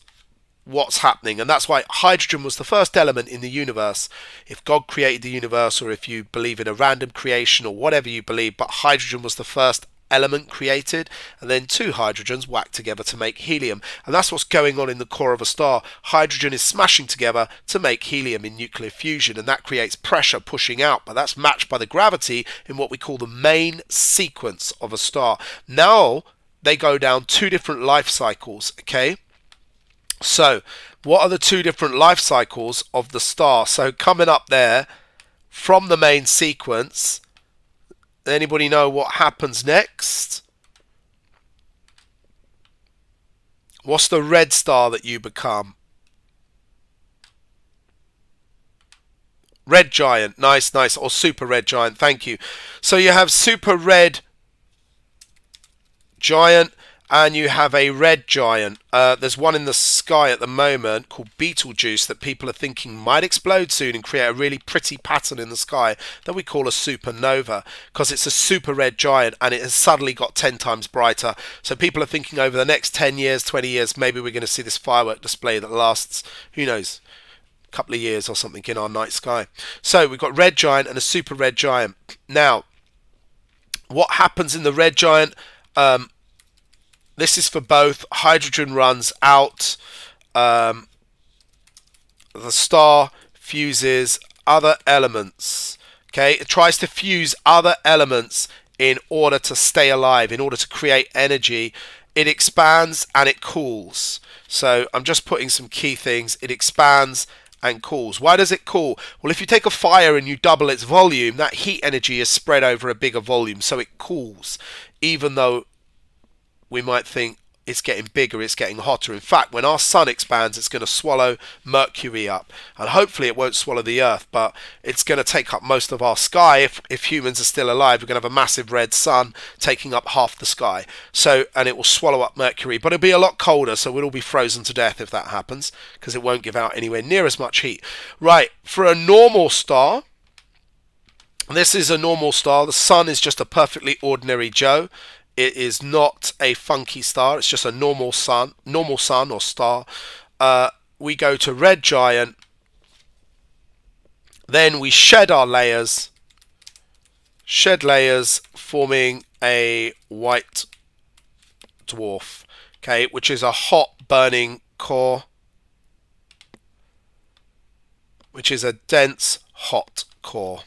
what's happening, and that's why hydrogen was the first element in the universe. If God created the universe, or if you believe in a random creation, or whatever you believe, but hydrogen was the first element created, and then two hydrogens whacked together to make helium. And that's what's going on in the core of a star. Hydrogen is smashing together to make helium in nuclear fusion, and that creates pressure pushing out, but that's matched by the gravity in what we call the main sequence of a star. Now they go down two different life cycles. Okay, so what are the two different life cycles of the star? So coming up there from the main sequence, anybody know what happens next? What's the red star that you become? Red giant. Nice. Or super red giant. Thank you. So you have super red giant, and you have a red giant. There's one in the sky at the moment called Betelgeuse that people are thinking might explode soon and create a really pretty pattern in the sky that we call a supernova, because it's a super red giant and it has suddenly got 10 times brighter. So people are thinking over the next 10 years, 20 years, maybe we're going to see this firework display that lasts, who knows, a couple of years or something in our night sky. So we've got red giant and a super red giant. Now, what happens in the red giant? This is for both. Hydrogen runs out. The star fuses other elements. Okay, it tries to fuse other elements in order to stay alive, in order to create energy. It expands and it cools. So I'm just putting some key things. It expands and cools. Why does it cool? Well, if you take a fire and you double its volume, that heat energy is spread over a bigger volume, so it cools, even though we might think it's getting bigger, it's getting hotter. In fact, when our sun expands, it's going to swallow Mercury up, and hopefully it won't swallow the Earth, but it's going to take up most of our sky. If humans are still alive, we're going to have a massive red sun taking up half the sky. So, and it will swallow up Mercury, but it'll be a lot colder, so we'll all be frozen to death if that happens, because it won't give out anywhere near as much heat. Right, for a normal star, this is a normal star. The sun is just a perfectly ordinary Joe. It is not a funky star. It's just a normal sun or star. We go to red giant. Then we shed our layers. Shed layers, forming a white dwarf. Okay, which is a hot burning core, which is a dense hot core.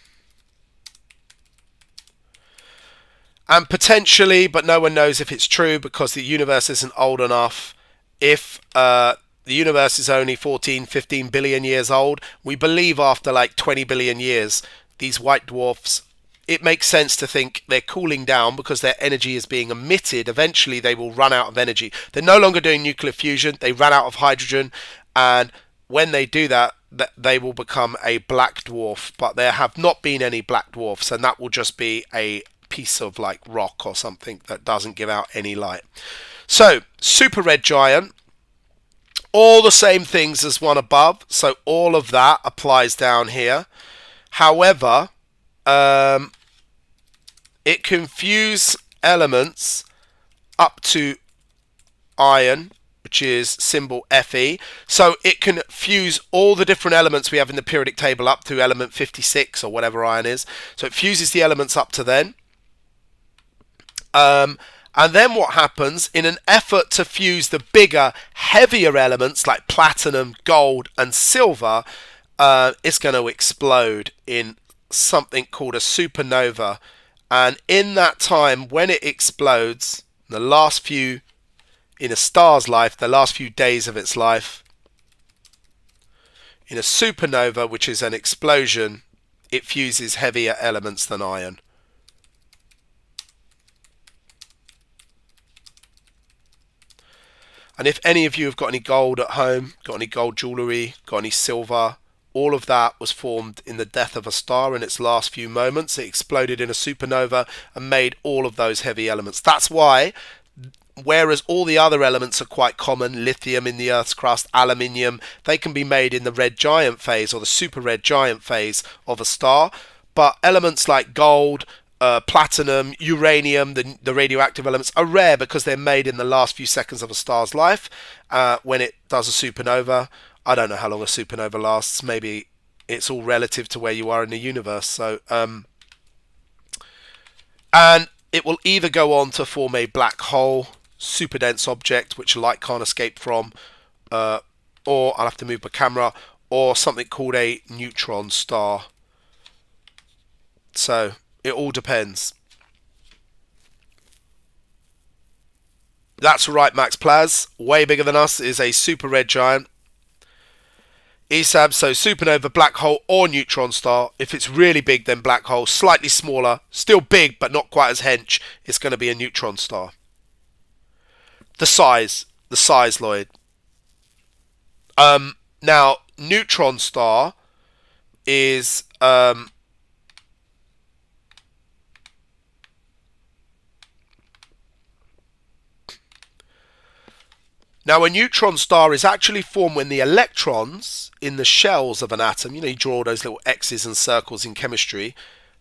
And potentially, but no one knows if it's true because the universe isn't old enough, if the universe is only 14, 15 billion years old, we believe after like 20 billion years, these white dwarfs, it makes sense to think they're cooling down because their energy is being emitted. Eventually, they will run out of energy. They're no longer doing nuclear fusion. They ran out of hydrogen. And when they do that, they will become a black dwarf. But there have not been any black dwarfs, and that will just be a piece of like rock or something that doesn't give out any light. So super red giant, all the same things as one above, so all of that applies down here. However, it can fuse elements up to iron, which is symbol Fe. So it can fuse all the different elements we have in the periodic table up to element 56 or whatever ion is. So it fuses the elements up to then. And then what happens, in an effort to fuse the bigger, heavier elements like platinum, gold and silver, it's going to explode in something called a supernova. And in that time, when it explodes, the last few, in a star's life, the last few days of its life, in a supernova, which is an explosion, it fuses heavier elements than iron. And if any of you have got any gold at home, got any gold jewellery, got any silver, all of that was formed in the death of a star in its last few moments. It exploded in a supernova and made all of those heavy elements. That's why, whereas all the other elements are quite common, lithium in the Earth's crust, aluminium, they can be made in the red giant phase or the super red giant phase of a star. But elements like gold, platinum, uranium, the radioactive elements are rare because they're made in the last few seconds of a star's life when it does a supernova. I don't know how long a supernova lasts. Maybe it's all relative to where you are in the universe. So, and it will either go on to form a black hole, super dense object which light can't escape from, or I'll have to move my camera, or something called a neutron star. So it all depends. That's right, Max Plaz, way bigger than us, is a super red giant. ESAB, so supernova, black hole or neutron star. If it's really big, then black hole. Slightly smaller, still big but not quite as hench, it's going to be a neutron star. The size, Lloyd. Now, neutron star is now, a neutron star is actually formed when the electrons in the shells of an atom, you draw all those little X's and circles in chemistry,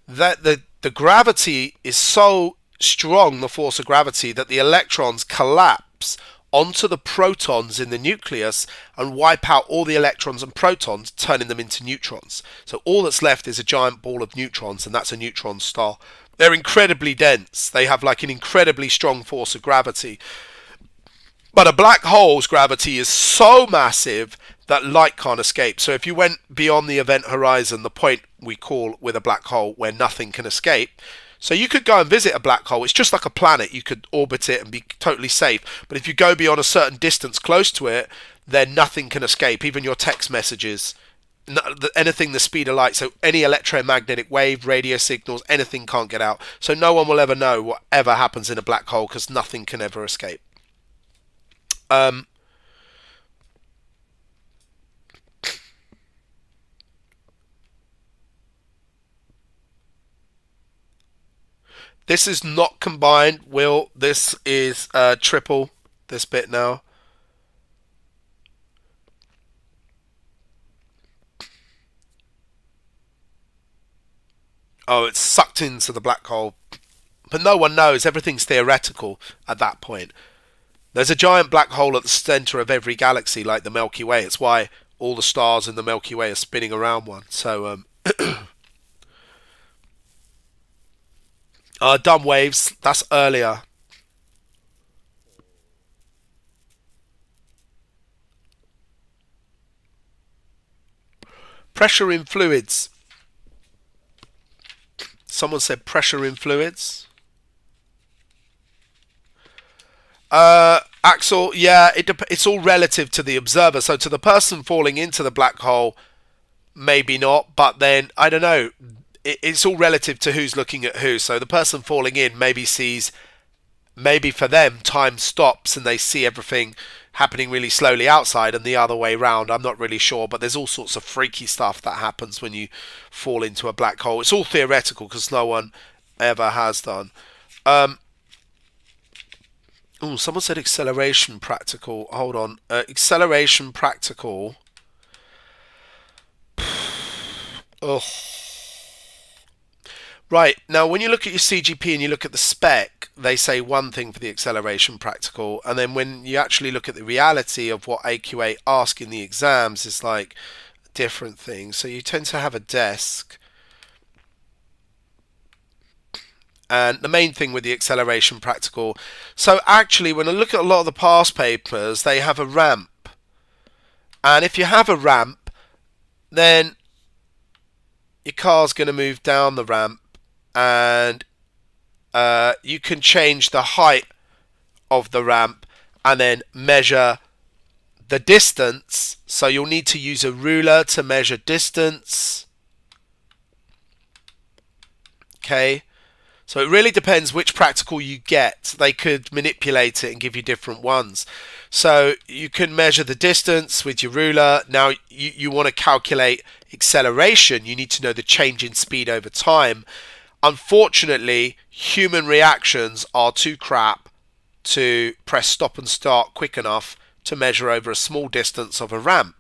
that the gravity is so strong, the force of gravity, that the electrons collapse onto the protons in the nucleus and wipe out all the electrons and protons, turning them into neutrons. So all that's left is a giant ball of neutrons, and that's a neutron star. They're incredibly dense. They have like an incredibly strong force of gravity. But a black hole's gravity is so massive that light can't escape. So if you went beyond the event horizon, the point we call with a black hole where nothing can escape, so you could go and visit a black hole. It's just like a planet. You could orbit it and be totally safe. But if you go beyond a certain distance close to it, then nothing can escape, even your text messages, anything the speed of light. So any electromagnetic wave, radio signals, anything can't get out. So no one will ever know whatever happens in a black hole because nothing can ever escape. This is not combined, Will. This is triple, this bit now. Oh, it's sucked into the black hole. But no one knows. Everything's theoretical at that point. There's a giant black hole at the centre of every galaxy, like the Milky Way. It's why all the stars in the Milky Way are spinning around one. So, dumb waves, that's earlier. Pressure in fluids. Someone said pressure in fluids. Axel, yeah, it's all relative to the observer. So to the person falling into the black hole, maybe not, but then, I don't know, it's all relative to who's looking at who. So the person falling in maybe sees, maybe for them, time stops and they see everything happening really slowly outside, and the other way round. I'm not really sure, but there's all sorts of freaky stuff that happens when you fall into a black hole. It's all theoretical because no one ever has done. Oh, someone said acceleration practical. Hold on. Acceleration practical. Oh. Right. Now, when you look at your CGP and you look at the spec, they say one thing for the acceleration practical, and then when you actually look at the reality of what AQA ask in the exams, it's like a different thing. So you tend to have a desk, and the main thing with the acceleration practical, so actually when I look at a lot of the past papers, they have a ramp, and if you have a ramp, then your car's going to move down the ramp, and you can change the height of the ramp and then measure the distance. So you'll need to use a ruler to measure distance. Okay, so it really depends which practical you get. They could manipulate it and give you different ones. So you can measure the distance with your ruler. Now you want to calculate acceleration. You need to know the change in speed over time. Unfortunately, human reactions are too crap to press stop and start quick enough to measure over a small distance of a ramp.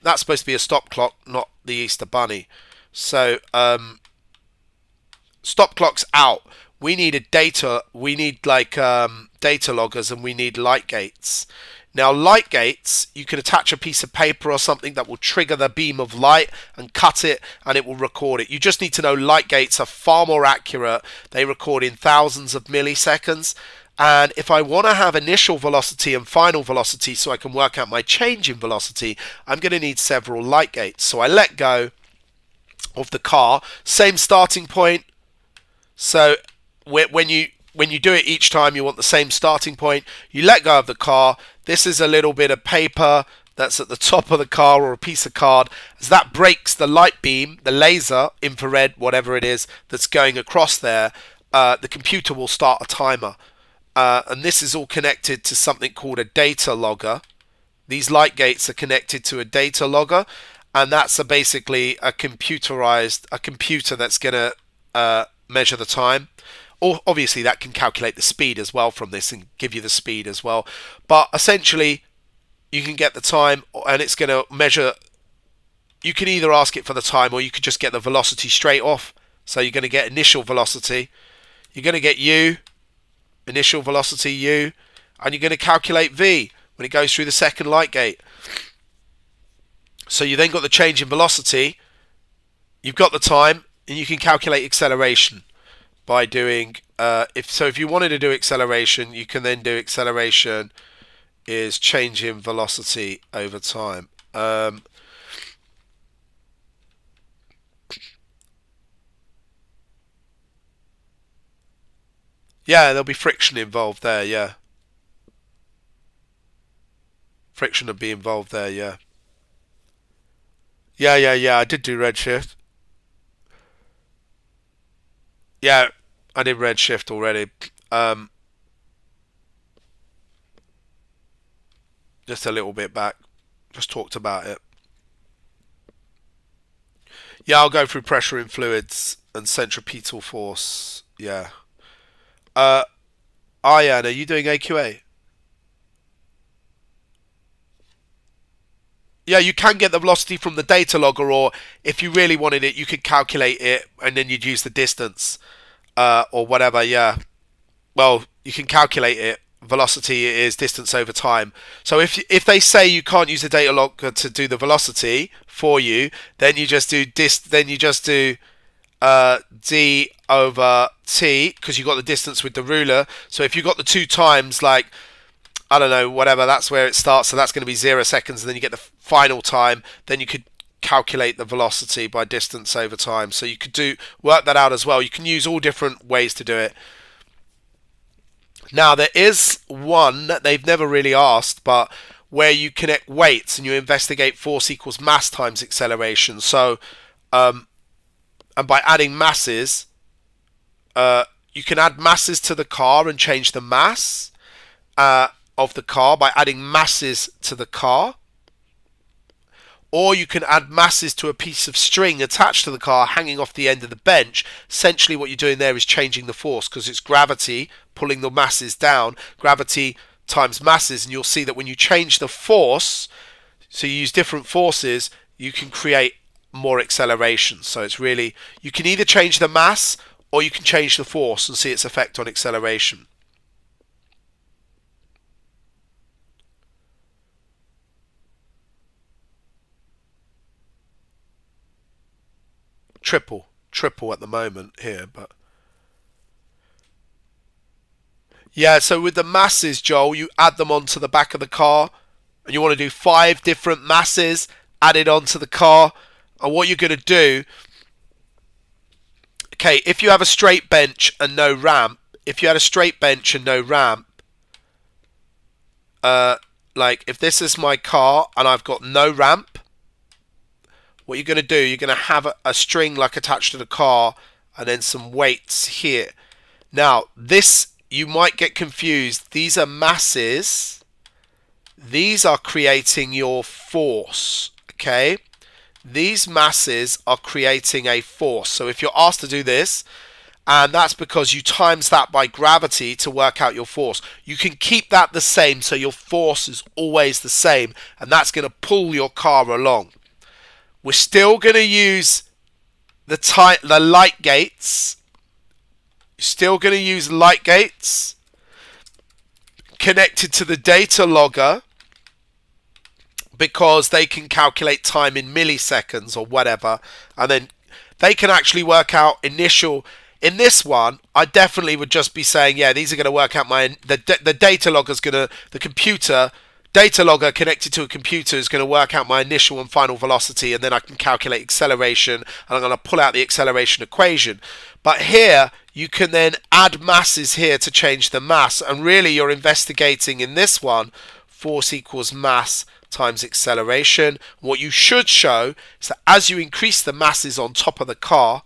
That's supposed to be a stop clock, not the Easter Bunny. So stop clock's out. We need data loggers, and we need light gates. Now light gates, you can attach a piece of paper or something that will trigger the beam of light and cut it, and it will record it. You just need to know light gates are far more accurate. They record in thousands of milliseconds. And if I want to have initial velocity and final velocity so I can work out my change in velocity, I'm going to need several light gates. So I let go of the car, same starting point. So when you do it each time, you want the same starting point. You let go of the car. This is a little bit of paper that's at the top of the car, or a piece of card. As that breaks the light beam, the laser, infrared, whatever it is, that's going across there, the computer will start a timer. And this is all connected to something called a data logger. These light gates are connected to a data logger, and that's basically a computer that's going to measure the time. Or obviously that can calculate the speed as well from this and give you the speed as well. But essentially you can get the time, and it's going to measure. You can either ask it for the time, or you could just get the velocity straight off. So you're going to get initial velocity, you're going to get u, initial velocity u, and you're going to calculate v when it goes through the second light gate. So you then got the change in velocity, you've got the time, and you can calculate acceleration by doing if you wanted to do acceleration, you can then do acceleration is change in velocity over time. Yeah, there'll be friction involved there. Yeah, friction would be involved there. Yeah. I did do redshift. Yeah, I did redshift already. Just a little bit back. Just talked about it. Yeah, I'll go through pressure in fluids and centripetal force. Yeah. Ian, are you doing AQA? Yeah, you can get the velocity from the data logger, or if you really wanted it, you could calculate it and then you'd use the distance or whatever. Yeah, well, you can calculate it. Velocity is distance over time. So if they say you can't use the data logger to do the velocity for you, then you just do d over t, because you got the distance with the ruler. So if you got the 2 times, like, I don't know, whatever, that's where it starts. So that's going to be 0 seconds, and then you get the final time. Then you could calculate the velocity by distance over time. So you could work that out as well. You can use all different ways to do it. Now there is one that they've never really asked, but where you connect weights and you investigate force equals mass times acceleration. So and by adding masses, you can add masses to the car and change the mass of the car by adding masses to the car. Or you can add masses to a piece of string attached to the car hanging off the end of the bench. Essentially what you're doing there is changing the force, because it's gravity pulling the masses down, gravity times masses, and you'll see that when you change the force, so you use different forces, you can create more acceleration. So it's really, you can either change the mass or you can change the force and see its effect on acceleration. triple at the moment here, but yeah. So with the masses, Joel, you add them onto the back of the car, and you want to do 5 different masses added onto the car. And what you're going to do, okay, if you have a straight bench and no ramp, like if this is my car and I've got no ramp, what you're going to do, you're going to have a string like attached to the car and then some weights here. Now, this, you might get confused. These are masses. These are creating your force, okay? These masses are creating a force. So if you're asked to do this, and that's because you times that by gravity to work out your force. You can keep that the same, so your force is always the same, and that's going to pull your car along. We're still going to use the light gates. Still going to use light gates connected to the data logger, because they can calculate time in milliseconds or whatever, and then they can actually work out initial. In this one, I definitely would just be saying, yeah, these are going to work out the data logger's going to, the computer data logger connected to a computer is going to work out my initial and final velocity, and then I can calculate acceleration, and I'm going to pull out the acceleration equation. But here you can then add masses here to change the mass, and really you're investigating in this one force equals mass times acceleration. What you should show is that as you increase the masses on top of the car,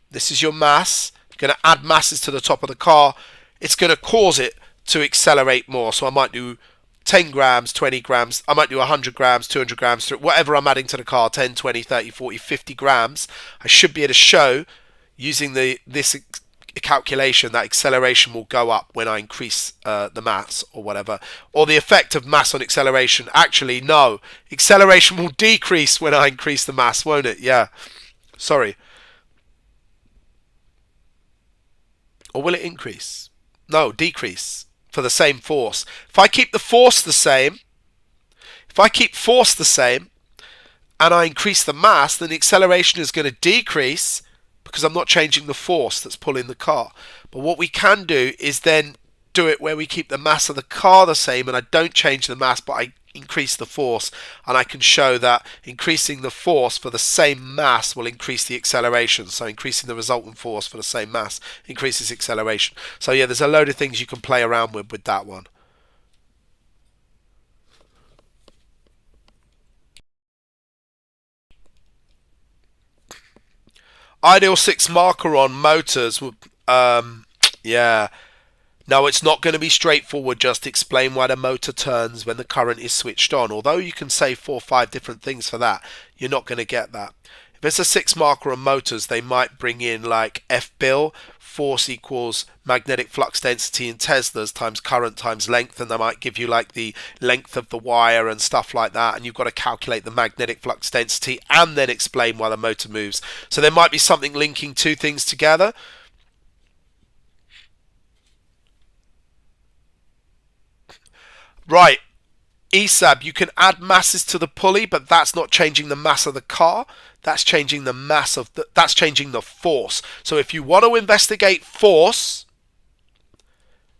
this is your mass, you're going to add masses to the top of the car, it's going to cause it to accelerate more. So I might do 10 grams, 20 grams, I might do 100 grams, 200 grams, whatever I'm adding to the car, 10, 20, 30, 40, 50 grams. I should be able to show, using this calculation, that acceleration will go up when I increase the mass or whatever. Or the effect of mass on acceleration. Actually, no. Acceleration will decrease when I increase the mass, won't it? Yeah. Sorry. Or will it increase? No, decrease for the same force. If I keep the force the same, and I increase the mass, then the acceleration is going to decrease because I'm not changing the force that's pulling the car. But what we can do is then do it where we keep the mass of the car the same, and I don't change the mass, but I increase the force, and I can show that increasing the force for the same mass will increase the acceleration. So increasing the resultant force for the same mass increases acceleration. So yeah, there's a load of things you can play around with that one. Ideal 6 marker on motors. Yeah. Now, it's not going to be straightforward. Just explain why the motor turns when the current is switched on. Although you can say 4 or 5 different things for that, you're not going to get that. If it's a 6 marker on motors, they might bring in like F-bill, force equals magnetic flux density in Teslas times current times length, and they might give you like the length of the wire and stuff like that, and you've got to calculate the magnetic flux density and then explain why the motor moves. So there might be something linking 2 things together. Right, ESAB, you can add masses to the pulley, but that's not changing the mass of the car. That's changing the mass of that's changing the force. So if you want to investigate force,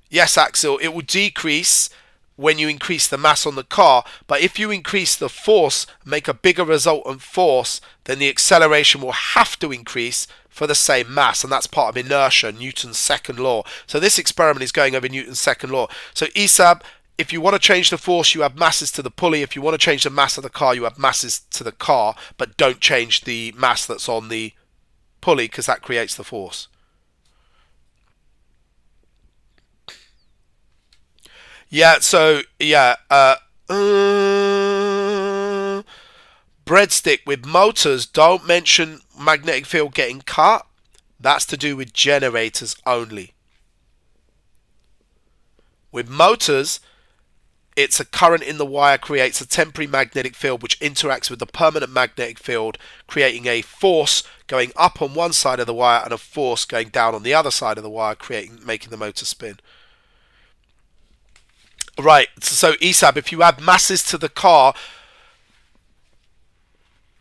yes, Axel, it will decrease when you increase the mass on the car. But if you increase the force, make a bigger resultant force, then the acceleration will have to increase for the same mass, and that's part of inertia, Newton's second law. So this experiment is going over Newton's second law. So ESAB, if you want to change the force, you have masses to the pulley. If you want to change the mass of the car, you have masses to the car, but don't change the mass that's on the pulley, because that creates the force. Yeah, so, yeah, breadstick with motors, don't mention magnetic field getting cut. That's to do with generators only. With motors, it's a current in the wire creates a temporary magnetic field which interacts with the permanent magnetic field, creating a force going up on one side of the wire and a force going down on the other side of the wire, making the motor spin. Right, so ESAB, if you add masses to the car,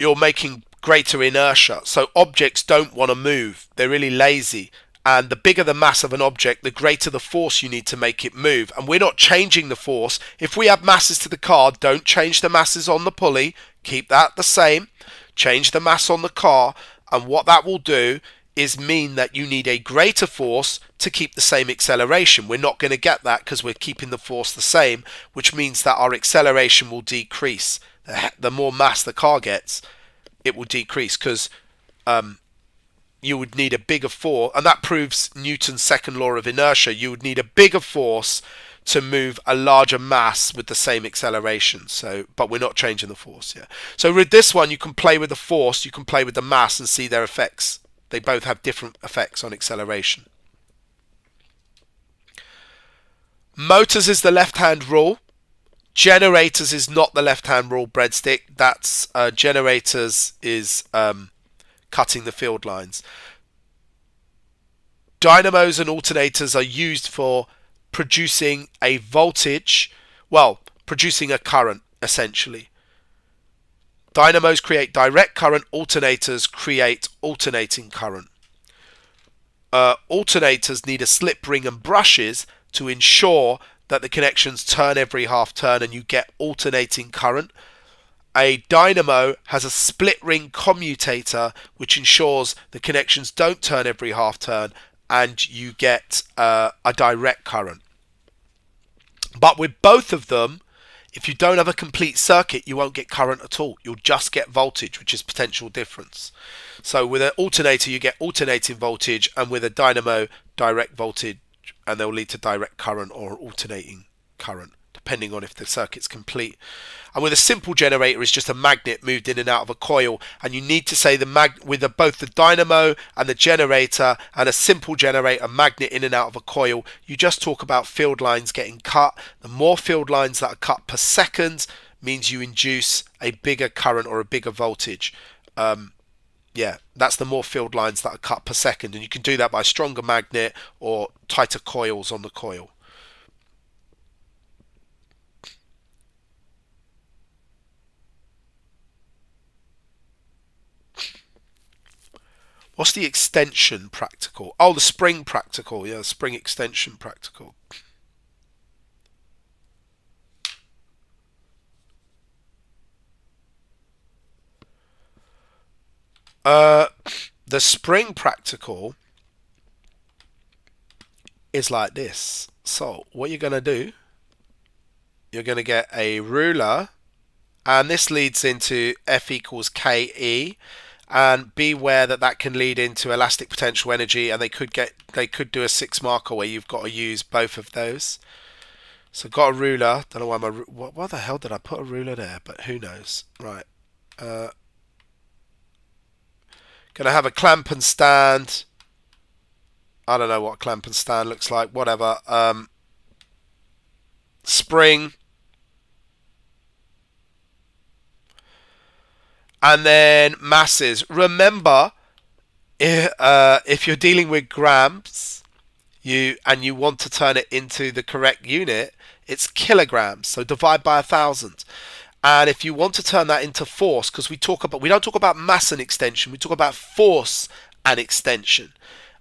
you're making greater inertia. So objects don't want to move. They're really lazy. And the bigger the mass of an object, the greater the force you need to make it move. And we're not changing the force. If we add masses to the car, don't change the masses on the pulley. Keep that the same. Change the mass on the car. And what that will do is mean that you need a greater force to keep the same acceleration. We're not going to get that because we're keeping the force the same, which means that our acceleration will decrease. The more mass the car gets, it will decrease because you would need a bigger force, and that proves Newton's second law of inertia. You would need a bigger force to move a larger mass with the same acceleration. So, but we're not changing the force. Yeah. So with this one, you can play with the force, you can play with the mass, and see their effects. They both have different effects on acceleration. Motors is the left-hand rule. Generators is not the left-hand rule, breadstick. That's generators is cutting the field lines. Dynamos and alternators are used for producing a voltage, well, producing a current, essentially. Dynamos create direct current, alternators create alternating current. Alternators need a slip ring and brushes to ensure that the connections turn every half turn and you get alternating current. A dynamo has a split ring commutator which ensures the connections don't turn every half turn and you get a direct current. But with both of them, if you don't have a complete circuit, you won't get current at all. You'll just get voltage, which is potential difference. So with an alternator, you get alternating voltage, and with a dynamo, direct voltage, and they'll lead to direct current or alternating current, depending on if the circuit's complete. And with a simple generator, it's just a magnet moved in and out of a coil, and you need to say with both the dynamo and the generator and a simple generator magnet in and out of a coil, you just talk about field lines getting cut. The more field lines that are cut per second means you induce a bigger current or a bigger voltage. Yeah, that's the more field lines that are cut per second, and you can do that by a stronger magnet or tighter coils on the coil. What's the extension practical? Oh, the spring practical. Yeah, spring extension practical. The spring practical is like this. So what you're going to do, you're going to get a ruler, and this leads into F equals KE. And beware that can lead into elastic potential energy, and they could do a 6 marker where you've got to use both of those. So I've got a ruler. Don't know why why the hell did I put a ruler there? But who knows? Right. Gonna have a clamp and stand. I don't know what a clamp and stand looks like. Whatever. Spring. And then masses. Remember, if you're dealing with grams, you want to turn it into the correct unit, it's kilograms. So divide by 1,000. And if you want to turn that into force, because we don't talk about mass and extension, we talk about force and extension.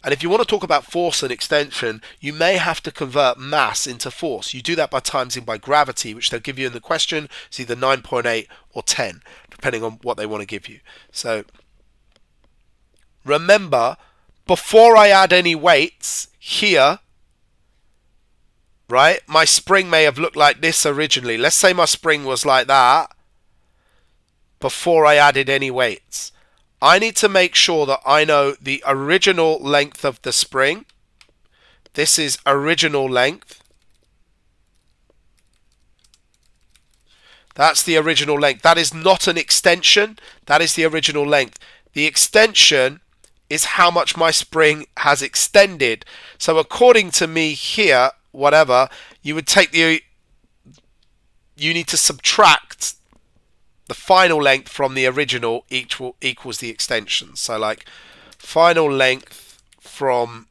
And if you want to talk about force and extension, you may have to convert mass into force. You do that by timesing by gravity, which they'll give you in the question. It's either 9.8 or 10, depending on what they want to give you. So remember, before I add any weights here, right, my spring may have looked like this originally. Let's say my spring was like that before I added any weights. I need to make sure that I know the original length of the spring. This is original length. That's the original length. That is not an extension. That is the original length. The extension is how much my spring has extended. So according to me here, whatever, you would take you need to subtract the final length from the original equals the extension. So like final length from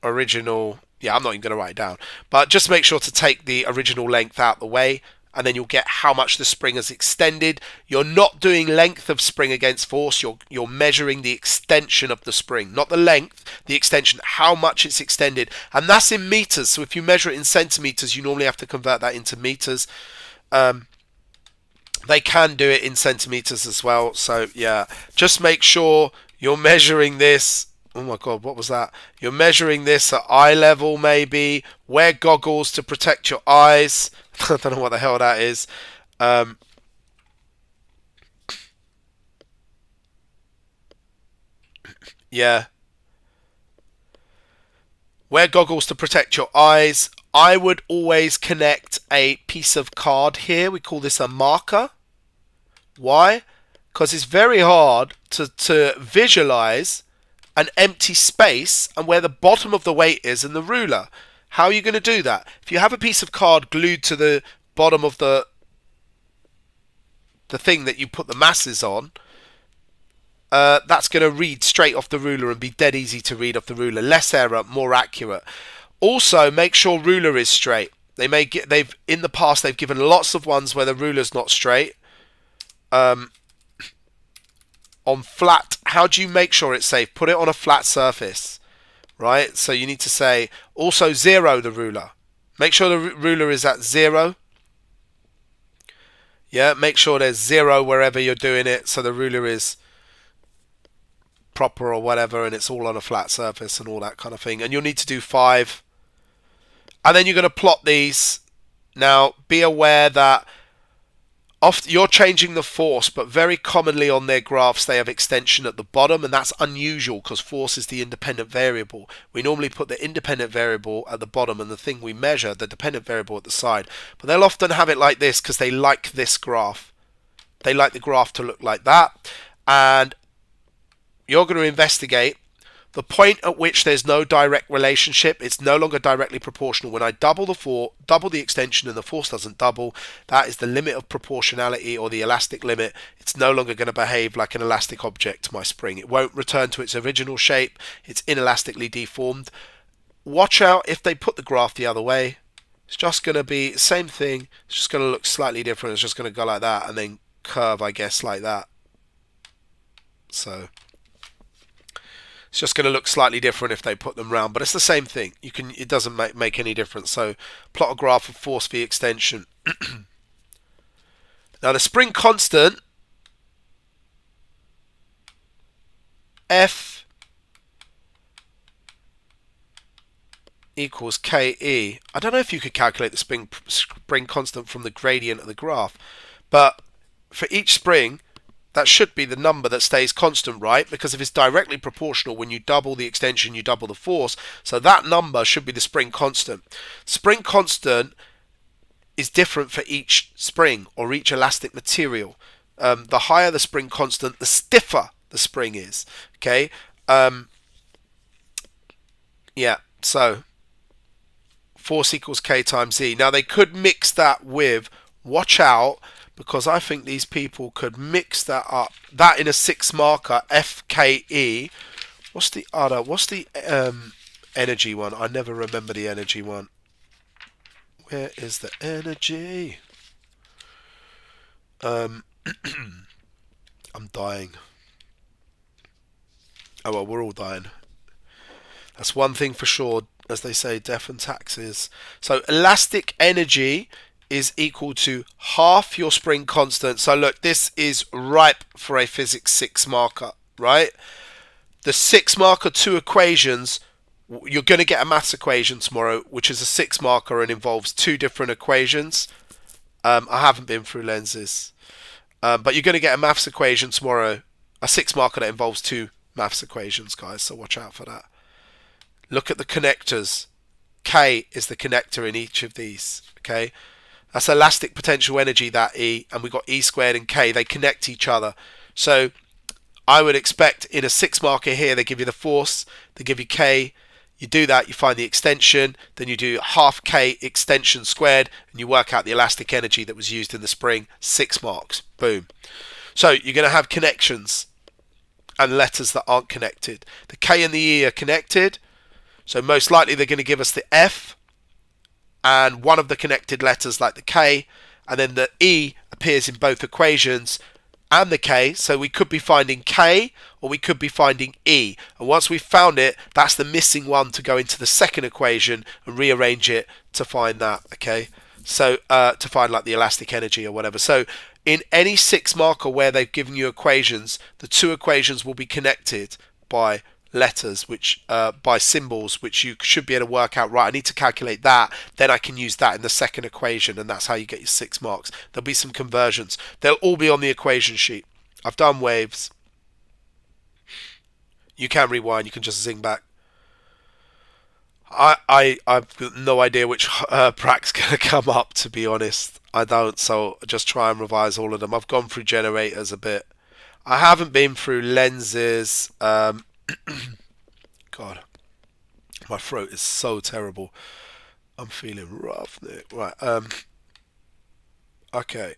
original, yeah, I'm not even going to write it down, but just make sure to take the original length out the way and then you'll get how much the spring has extended. You're not doing length of spring against force, you're measuring the extension of the spring, not the length, the extension, how much it's extended, and that's in meters. So if you measure it in centimeters, you normally have to convert that into meters. They can do it in centimeters as well, so yeah, just make sure you're measuring this. Oh my god, what was that? You're measuring this at eye level, maybe. Wear goggles to protect your eyes. I don't know what the hell that is. Yeah. Wear goggles to protect your eyes. I would always connect a piece of card here. We call this a marker. Why? Because it's very hard to visualize an empty space and where the bottom of the weight is and the ruler. How are you going to do that? If you have a piece of card glued to the bottom of the thing that you put the masses on, that's going to read straight off the ruler and be dead easy to read off the ruler. Less error, more accurate. Also, make sure ruler is straight. In the past they've given lots of ones where the ruler's not straight. On flat, how do you make sure it's safe? Put it on a flat surface, right? So you need to say also zero the ruler. Make sure the ruler is at 0. Yeah, make sure there's 0 wherever you're doing it, so the ruler is proper or whatever, and it's all on a flat surface and all that kind of thing. And you'll need to do 5. And then you're going to plot these. Now, be aware that often you're changing the force, but very commonly on their graphs they have extension at the bottom, and that's unusual because force is the independent variable. We normally put the independent variable at the bottom and the thing we measure, the dependent variable, at the side. But they'll often have it like this because they like this graph. They like the graph to look like that. And you're going to investigate the point at which there's no direct relationship. It's no longer directly proportional. When I double the extension and the force doesn't double, that is the limit of proportionality, or the elastic limit. It's no longer going to behave like an elastic object, my spring. It won't return to its original shape. It's inelastically deformed. Watch out if they put the graph the other way. It's just going to be the same thing. It's just going to look slightly different. It's just going to go like that and then curve, I guess, like that. So it's just going to look slightly different if they put them round, but it's the same thing. It doesn't make any difference. So plot a graph of force v extension. Now the spring constant F equals KE. I don't know if you could calculate the spring constant from the gradient of the graph, but for each spring, that should be the number that stays constant, right? Because if it's directly proportional, when you double the extension, you double the force. So that number should be the spring constant. Spring constant is different for each spring or each elastic material. The higher the spring constant, the stiffer the spring is. Okay. Yeah. So force equals K times E. Now they could mix that with, watch out, because I think these people could mix that up. That in a 6 marker, FKE. What's the other? What's the energy one? I never remember the energy one. Where is the energy? I'm dying. Oh well, we're all dying. That's one thing for sure, as they say, death and taxes. So elastic energy is equal to half your spring constant. So look, this is ripe for a physics 6 marker, right? The 6 marker 2 equations, you're going to get a maths equation tomorrow, which is a 6 marker and involves 2 different equations. I haven't been through lenses, but you're going to get a maths equation tomorrow, a 6 marker that involves 2 maths equations, guys. So watch out for that. Look at the connectors. K is the connector in each of these, okay? That's elastic potential energy, that E, and we've got E squared and K. They connect each other. So I would expect in a 6 marker here, they give you the force, they give you K. You do that, you find the extension, then you do half K extension squared, and you work out the elastic energy that was used in the spring. 6 marks. Boom. So you're going to have connections and letters that aren't connected. The K and the E are connected, so most likely they're going to give us the F and one of the connected letters like the K, and then the E appears in both equations and the K, so we could be finding K or we could be finding E, and once we've found it, that's the missing one to go into the second equation and rearrange it to find that. Okay, so to find like the elastic energy or whatever. So in any 6 marker where they've given you equations, the 2 equations will be connected by letters, which by symbols, which you should be able to work out. Right, I need to calculate that, then I can use that in the second equation, and that's how you get your 6 marks. There'll be some conversions, they'll all be on the equation sheet. I've done waves. You can rewind, you can just zing back. I've got no idea which prac's gonna come up, to be honest. I don't, so just try and revise all of them. I've gone through generators a bit. I haven't been through lenses. God, my throat is so terrible. I'm feeling rough, Nick. Right. Okay.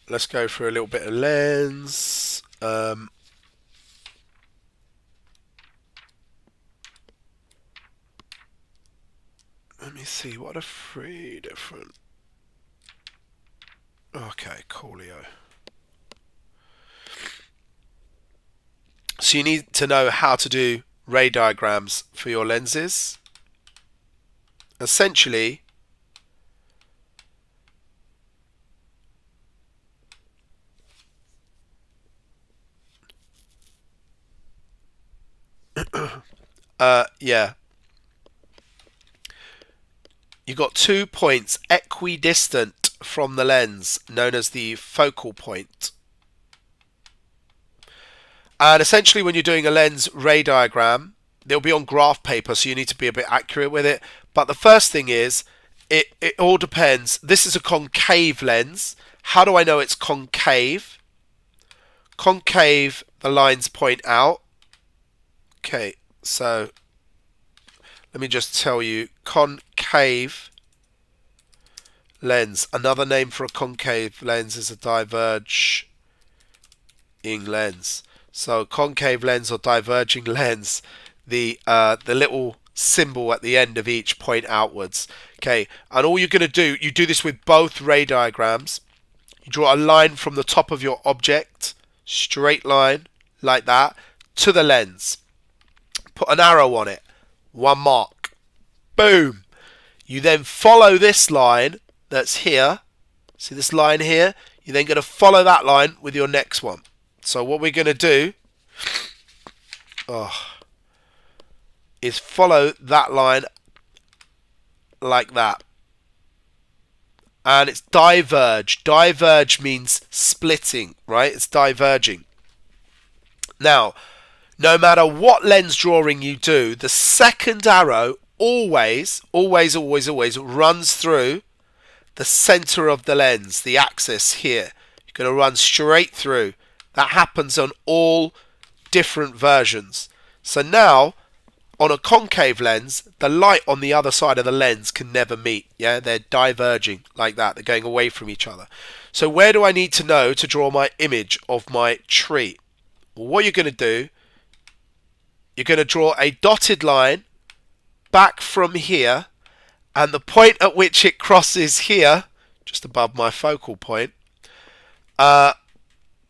Let's go through a little bit of lens. Let me see, what are 3 different... Okay, coolio. So you need to know how to do ray diagrams for your lenses. Essentially, yeah. You've got 2 points equidistant from the lens, known as the focal point. And essentially when you're doing a lens ray diagram, they'll be on graph paper, so you need to be a bit accurate with it. But the first thing is, it all depends. This is a concave lens. How do I know it's concave? Concave, the lines point out. Okay, so let me just tell you, concave lens. Another name for a concave lens is a diverging lens. So concave lens or diverging lens, the little symbol at the end of each point outwards. Okay, and all you're going to do, you do this with both ray diagrams. You draw a line from the top of your object, straight line like that, to the lens. Put an arrow on it, 1 mark. Boom. You then follow this line that's here. See this line here? You're then going to follow that line with your next one. So what we're going to do is follow that line like that. And it's diverge. Diverge means splitting, right? It's diverging. Now, no matter what lens drawing you do, the second arrow always runs through the center of the lens, the axis here. You're going to run straight through. That happens on all different versions. So now, on a concave lens, the light on the other side of the lens can never meet. Yeah, they're diverging like that. They're going away from each other. So where do I need to know to draw my image of my tree? Well, what you're going to do, you're going to draw a dotted line back from here, and the point at which it crosses here, just above my focal point,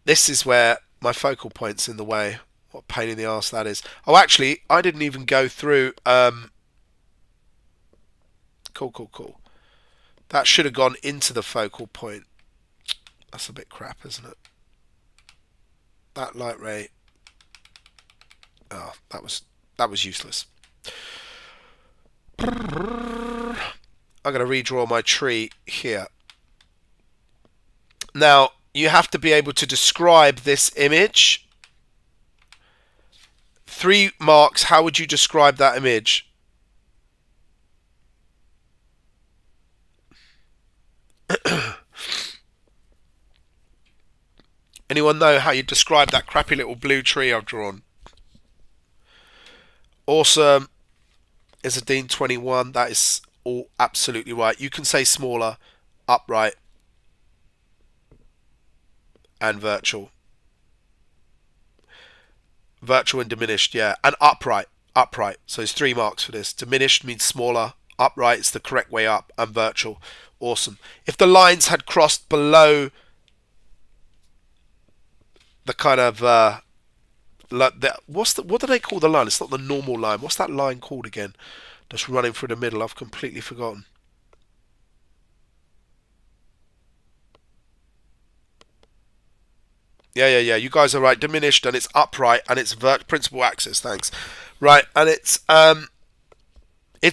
this is where my focal point's in the way. What a pain in the arse that is. Oh, actually, I didn't even go through... Cool. That should have gone into the focal point. That's a bit crap, isn't it? That light ray... Oh, that was useless. I'm going to redraw my tree here. Now, you have to be able to describe this image. 3 marks, how would you describe that image? Anyone know how you describe that crappy little blue tree I've drawn? Awesome. Is a Dean 21. That is all absolutely right. You can say smaller, upright. and virtual. Virtual and diminished, yeah. And upright. Upright. So there's 3 marks for this. Diminished means smaller. Upright is the correct way up. And virtual. Awesome. If the lines had crossed below the kind of... what do they call the line? It's not the normal line. What's that line called again? Just running through the middle. I've completely forgotten. Yeah. You guys are right. Diminished, and it's upright, and it's principal axis. Thanks. Right, and it's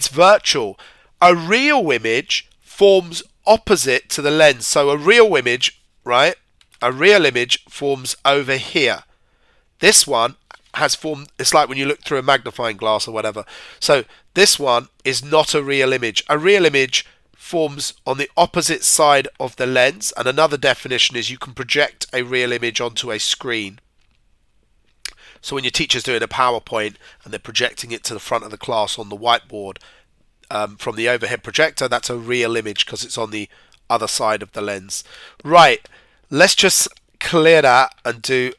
virtual. A real image forms opposite to the lens. So a real image, right? A real image forms over here. This one has formed. It's like when you look through a magnifying glass or whatever. So this one is not a real image. A real image forms on the opposite side of the lens, and another definition is you can project a real image onto a screen. So when your teacher's doing a PowerPoint and they're projecting it to the front of the class on the whiteboard from the overhead projector, that's a real image because it's on the other side of the lens. Right, let's just clear that and do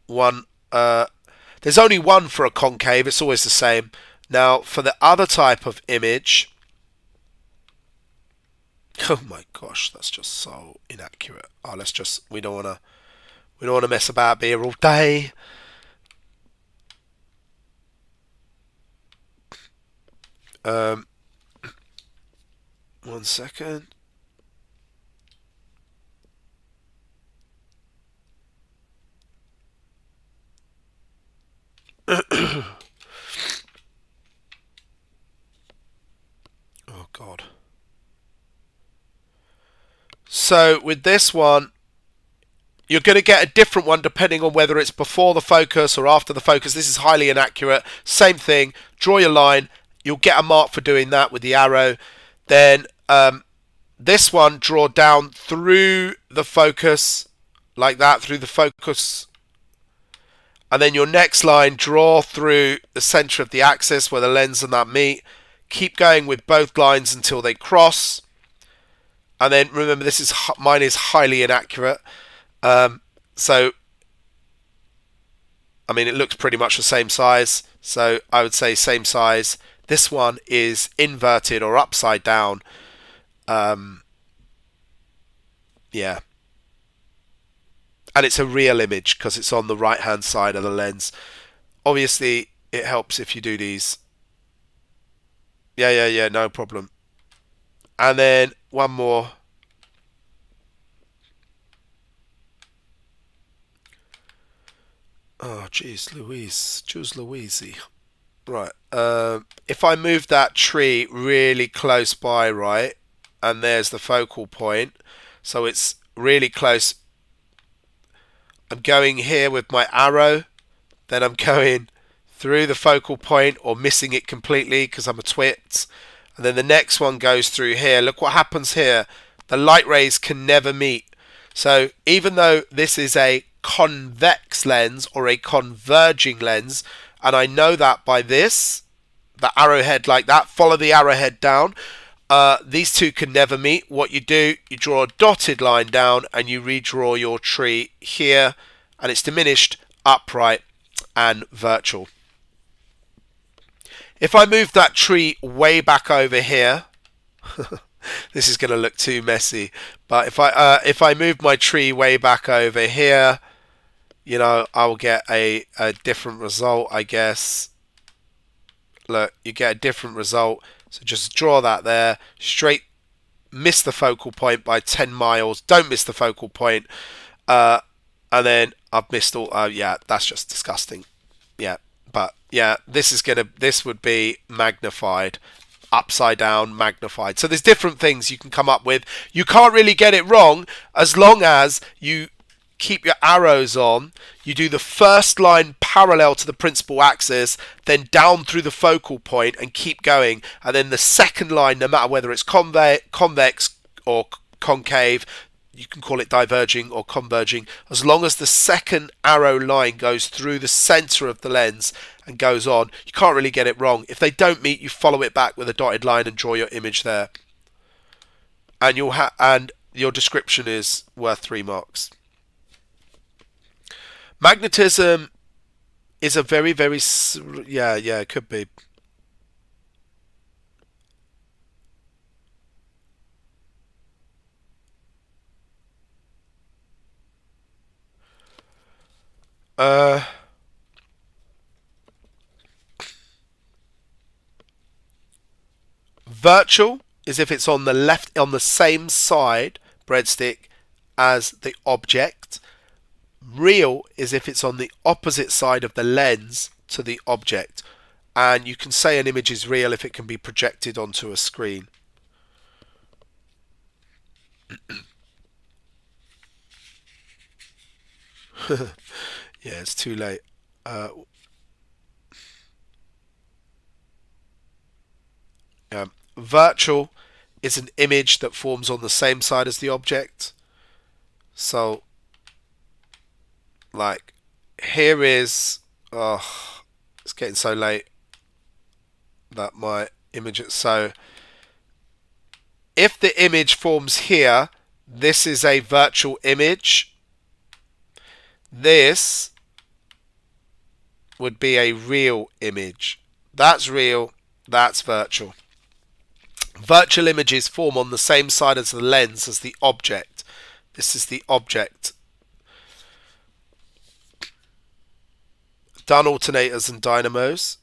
one. There's only one for a concave, it's always the same. Now for the other type of image, oh my gosh, that's just so inaccurate. Oh, we don't want to mess about here all day. One second. Oh God. So with this one, you're going to get a different one depending on whether it's before the focus or after the focus. This is highly inaccurate. Same thing. Draw your line. You'll get a mark for doing that with the arrow. Then this one, draw down through the focus, like that, through the focus. And then your next line, draw through the center of the axis where the lens and that meet. Keep going with both lines until they cross. And then remember, mine is highly inaccurate. So, I mean, it looks pretty much the same size. So I would say same size. This one is inverted or upside down. Yeah. And it's a real image because it's on the right hand side of the lens. Obviously, it helps if you do these. Yeah, no problem. And then one more. Oh, jeez, Louise. Right. If I move that tree really close by, right, and there's the focal point, so it's really close. I'm going here with my arrow, then I'm going through the focal point or missing it completely because I'm a twit. And then the next one goes through here. Look what happens here. The light rays can never meet. So even though this is a convex lens or a converging lens, and I know that by this, the arrowhead like that, follow the arrowhead down, these two can never meet. What you do, you draw a dotted line down and you redraw your tree here, and it's diminished, upright and virtual. If I move that tree way back over here, this is going to look too messy, but if I move my tree way back over here, you know, I'll get a different result, I guess. Look, you get a different result. So just draw that there. Straight, miss the focal point by 10 miles. Don't miss the focal point. And then I've missed all. Yeah, that's just disgusting. Yeah, but yeah, this would be magnified. Upside down, magnified. So there's different things you can come up with. You can't really get it wrong as long as you keep your arrows on. You do the first line parallel to the principal axis, then down through the focal point and keep going. And then the second line, no matter whether it's convex or concave, you can call it diverging or converging, as long as the second arrow line goes through the center of the lens and goes on, you can't really get it wrong. If they don't meet, you follow it back with a dotted line and draw your image there. And your description is worth 3 marks. Magnetism is a very, very, yeah, it could be. Virtual is if it's on the left, on the same side, breadstick, as the object. Real is if it's on the opposite side of the lens to the object. And you can say an image is real if it can be projected onto a screen. Yeah, it's too late. Virtual is an image that forms on the same side as the object. So, like, here is, oh, it's getting so late that my image, so if the image forms here, this is a virtual image. This would be a real image. That's real, that's virtual. Virtual images form on the same side as the lens as the object. This is the object. Done alternators and dynamos.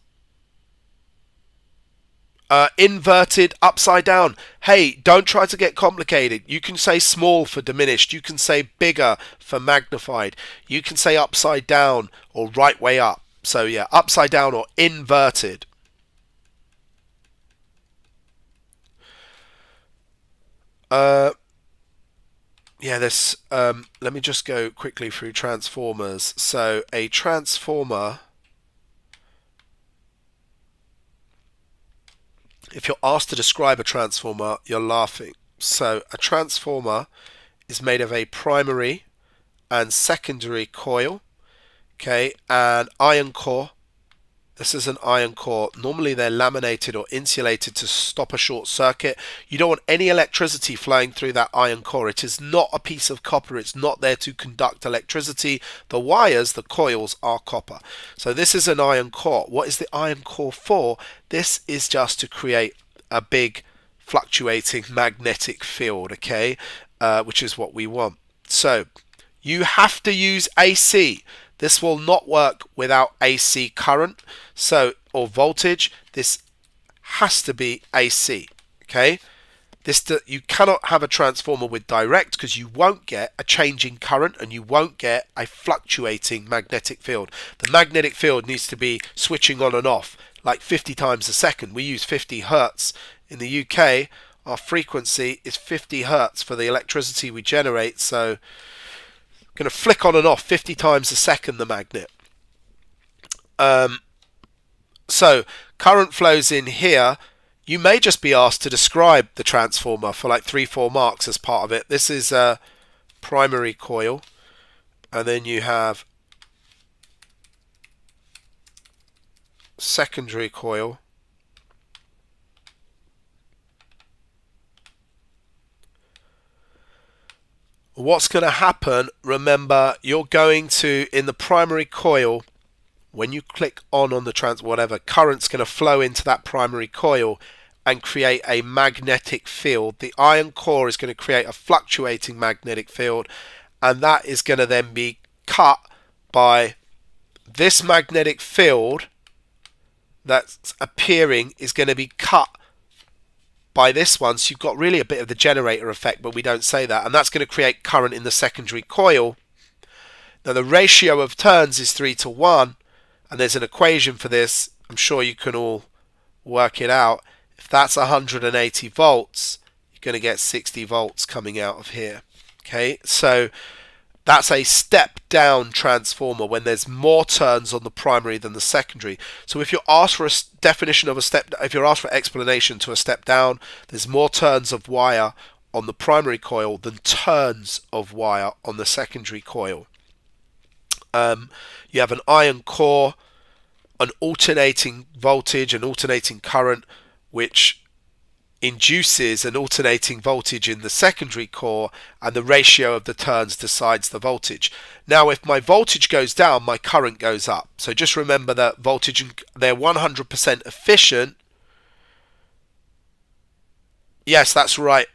Inverted, upside down. Hey, don't try to get complicated. You can say small for diminished. You can say bigger for magnified. You can say upside down or right way up. So yeah, upside down or inverted. Yeah, this. Let me just go quickly through transformers. So a transformer, if you're asked to describe a transformer, you're laughing. So a transformer is made of a primary and secondary coil, okay, and iron core. This is an iron core. Normally they're laminated or insulated to stop a short circuit. You don't want any electricity flowing through that iron core. It is not a piece of copper. It's not there to conduct electricity. The wires, the coils, are copper. So this is an iron core. What is the iron core for? This is just to create a big fluctuating magnetic field, okay, which is what we want. So you have to use AC. This will not work without AC current, so, or voltage. This has to be AC, okay? You cannot have a transformer with direct because you won't get a changing current and you won't get a fluctuating magnetic field. The magnetic field needs to be switching on and off like 50 times a second. We use 50 hertz in the UK. Our frequency is 50 hertz for the electricity we generate, so going to flick on and off 50 times a second, the magnet. So current flows in here. You may just be asked to describe the transformer for like 3-4 marks as part of it. This is a primary coil, and then you have secondary coil. What's going to happen, remember, you're going to, in the primary coil, when you click on the whatever, current's going to flow into that primary coil and create a magnetic field. The iron core is going to create a fluctuating magnetic field, and that is going to then be cut by this magnetic field that's appearing is going to be cut by this one, so you've got really a bit of the generator effect, but we don't say that, and that's going to create current in the secondary coil. Now the ratio of turns is 3:1, and there's an equation for this. I'm sure you can all work it out. If that's 180 volts, you're going to get 60 volts coming out of here. Okay, so that's a step down transformer when there's more turns on the primary than the secondary. So if you're asked for a definition of a step, if you're asked for explanation to a step down, there's more turns of wire on the primary coil than turns of wire on the secondary coil. You have an iron core, an alternating voltage, an alternating current, which induces an alternating voltage in the secondary core, and the ratio of the turns decides the voltage. Now if my voltage goes down, my current goes up. So just remember that voltage, they're 100% efficient. Yes, that's right,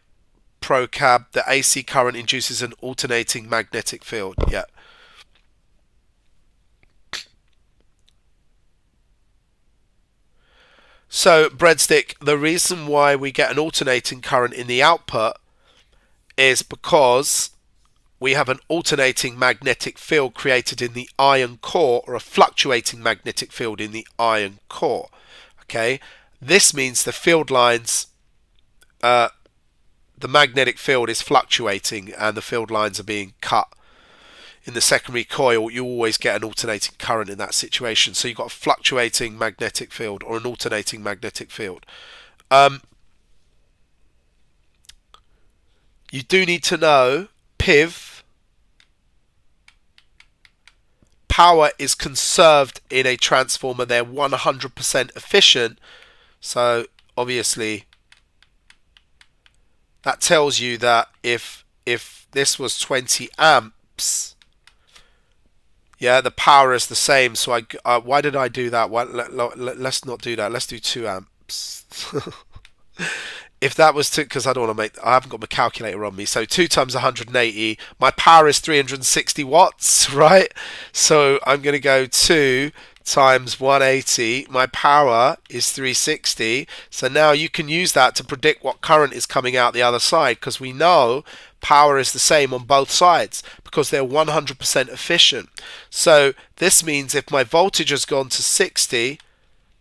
ProCab. The AC current induces an alternating magnetic field. Yeah. So, Breadstick, the reason why we get an alternating current in the output is because we have an alternating magnetic field created in the iron core, or a fluctuating magnetic field in the iron core. Okay, this means the field lines, the magnetic field is fluctuating and the field lines are being cut. In the secondary coil, you always get an alternating current in that situation. So you've got a fluctuating magnetic field or an alternating magnetic field. You do need to know PIV, power is conserved in a transformer. They're 100% efficient. So obviously that tells you that if this was 20 amps, yeah, the power is the same. So why did I do that? Let's not do that. Let's do 2 amps. If that was because I haven't got my calculator on me. So 2 times 180, my power is 360 watts, right? So I'm going to go 2 times 180, my power is 360. So now you can use that to predict what current is coming out the other side, because we know power is the same on both sides because they're 100% efficient. So this means if my voltage has gone to 60,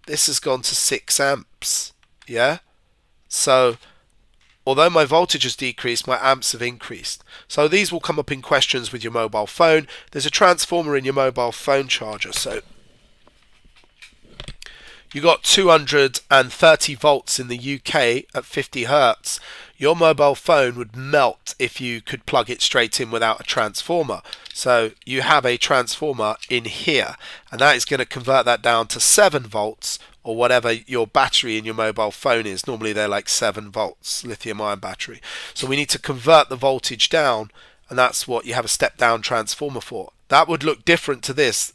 this has gone to 6 amps. Yeah? So although my voltage has decreased, my amps have increased. So these will come up in questions with your mobile phone. There's a transformer in your mobile phone charger. So you got 230 volts in the UK at 50 hertz. Your mobile phone would melt if you could plug it straight in without a transformer. So you have a transformer in here, and that is going to convert that down to 7 volts, or whatever your battery in your mobile phone is. Normally they're like 7 volts, lithium ion battery. So we need to convert the voltage down, and that's what you have a step down transformer for. That would look different to this.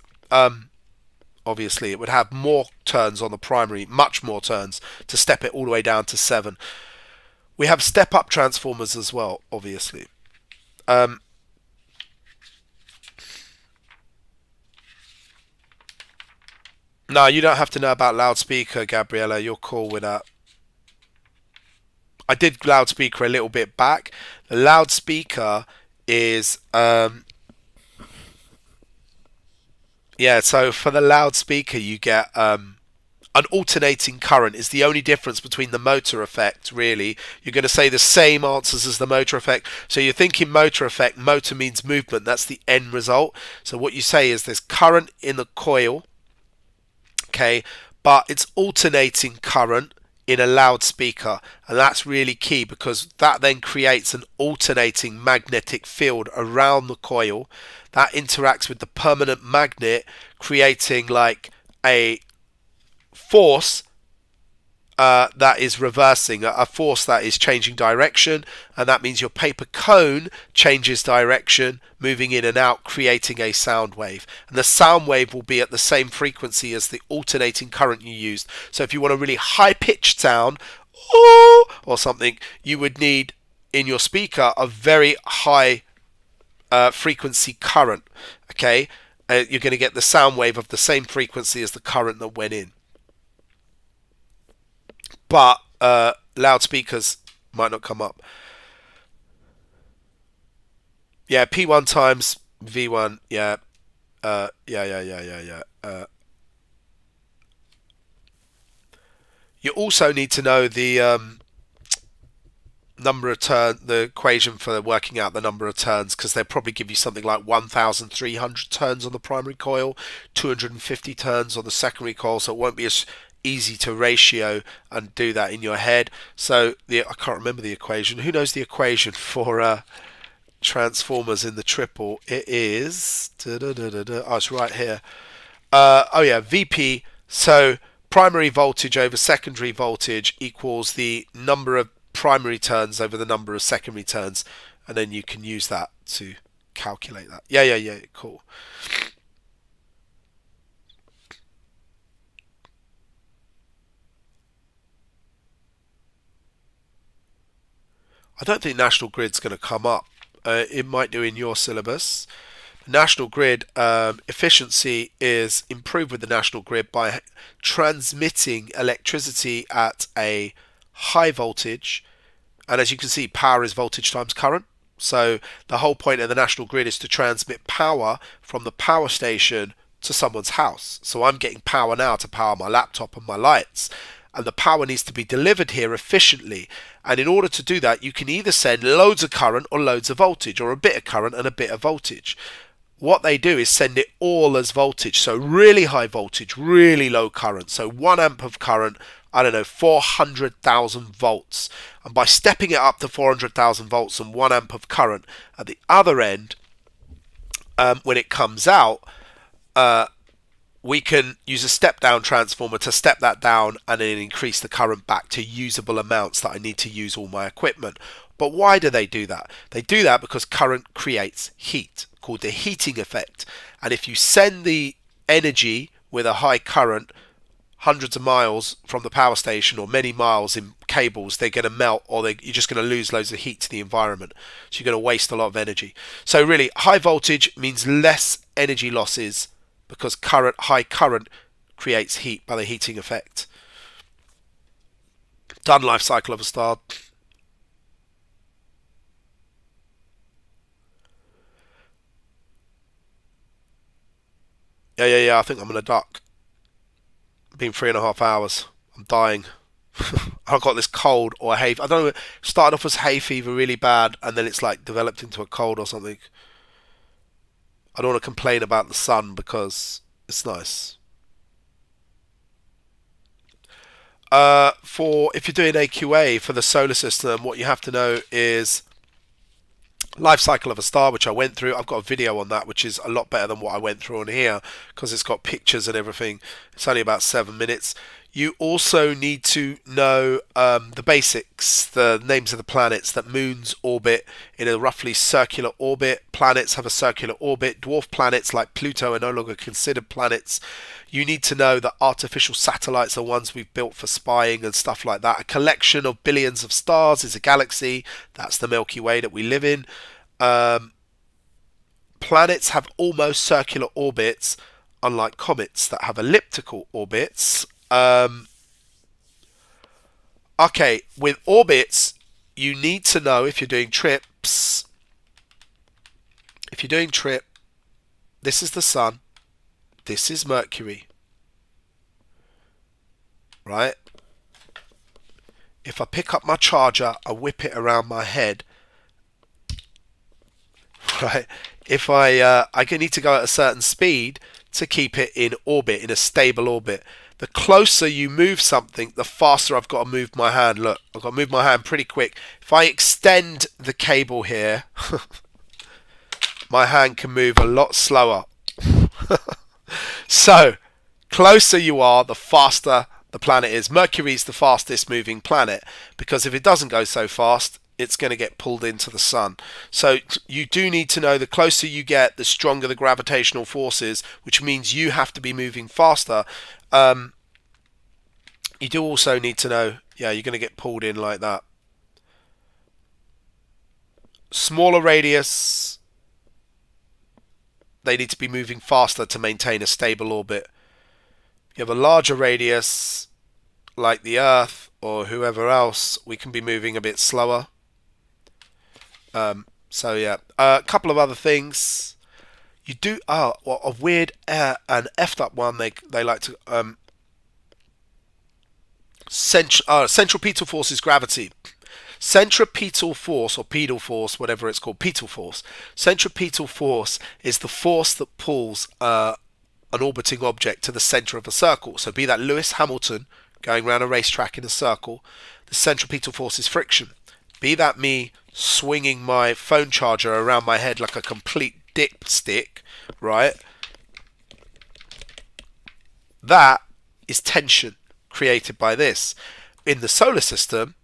Obviously it would have more turns on the primary, much more turns, to step it all the way down to 7. We have step up transformers as well, obviously. No, you don't have to know about loudspeaker, Gabriella. You're cool with that. I did loudspeaker a little bit back. The loudspeaker is yeah, so for the loudspeaker you get an alternating current is the only difference between the motor effect, really. You're going to say the same answers as the motor effect. So you're thinking motor effect, motor means movement, that's the end result. So what you say is there's current in the coil, okay, but it's alternating current in a loudspeaker, and that's really key because that then creates an alternating magnetic field around the coil that interacts with the permanent magnet, creating like a force that is reversing, a force that is changing direction, and that means your paper cone changes direction, moving in and out, creating a sound wave. And the sound wave will be at the same frequency as the alternating current you used. So if you want a really high-pitched sound, or something, you would need in your speaker a very high frequency current. Okay, you're going to get the sound wave of the same frequency as the current that went in. But loudspeakers might not come up. Yeah, P1 times V1. Yeah, yeah. You also need to know the number of turns, the equation for working out the number of turns, because they'll probably give you something like 1,300 turns on the primary coil, 250 turns on the secondary coil. So it won't be as easy to ratio and do that in your head. So I can't remember the equation. Who knows the equation for transformers in the triple? It is oh, it's right here. Oh yeah, VP. So primary voltage over secondary voltage equals the number of primary turns over the number of secondary turns, and then you can use that to calculate that. Yeah, cool. I don't think National Grid's going to come up. It might do in your syllabus. National Grid efficiency is improved with the National Grid by transmitting electricity at a high voltage, and as you can see, power is voltage times current. So the whole point of the National Grid is to transmit power from the power station to someone's house. So I'm getting power now to power my laptop and my lights, and the power needs to be delivered here efficiently. And in order to do that, you can either send loads of current or loads of voltage, or a bit of current and a bit of voltage. What they do is send it all as voltage, so really high voltage, really low current. So 1 amp of current, I don't know, 400,000 volts. And by stepping it up to 400,000 volts and 1 amp of current at the other end, when it comes out, we can use a step down transformer to step that down and then increase the current back to usable amounts that I need to use all my equipment. But why do they do that? They do that because current creates heat, called the heating effect. And if you send the energy with a high current hundreds of miles from the power station or many miles in cables, they're going to melt, or you're just going to lose loads of heat to the environment. So you're going to waste a lot of energy. So really, high voltage means less energy losses, because high current creates heat by the heating effect. Done life cycle of a star. Yeah, I think I'm going to duck. Been 3.5 hours. I'm dying. I've got this cold or hay. I don't know. It started off as hay fever really bad, and then it's like developed into a cold or something. I don't want to complain about the sun because it's nice. If you're doing AQA for the solar system, what you have to know is life cycle of a star, which I went through. I've got a video on that, which is a lot better than what I went through on here because it's got pictures and everything. It's only about 7 minutes. You also need to know the basics, the names of the planets, that moons orbit in a roughly circular orbit. Planets have a circular orbit. Dwarf planets like Pluto are no longer considered planets. You need to know that artificial satellites are ones we've built for spying and stuff like that. A collection of billions of stars is a galaxy. That's the Milky Way that we live in. Planets have almost circular orbits, unlike comets that have elliptical orbits. Okay, with orbits, you need to know, if you're doing trips, this is the Sun, this is Mercury, right? If I pick up my charger, I whip it around my head, right? If I need to go at a certain speed to keep it in orbit, in a stable orbit. The closer you move something, the faster I've got to move my hand. Look, I've got to move my hand pretty quick. If I extend the cable here, my hand can move a lot slower. So, closer you are, the faster the planet is. Mercury's the fastest moving planet, because if it doesn't go so fast, it's going to get pulled into the sun. So you do need to know the closer you get, the stronger the gravitational forces, which means you have to be moving faster. You do also need to know, yeah, you're going to get pulled in like that. Smaller radius, they need to be moving faster to maintain a stable orbit. You have a larger radius, like the Earth or whoever else, we can be moving a bit slower. So yeah, a couple of other things. You do a weird and effed up one. They like to centripetal force is gravity. Centripetal force, or pedal force, whatever it's called, pedal force. Centripetal force is the force that pulls an orbiting object to the center of a circle. So be that Lewis Hamilton going around a racetrack in a circle, the centripetal force is friction. Be that me swinging my phone charger around my head like a complete dipstick, right? That is tension. created by this. In the solar system,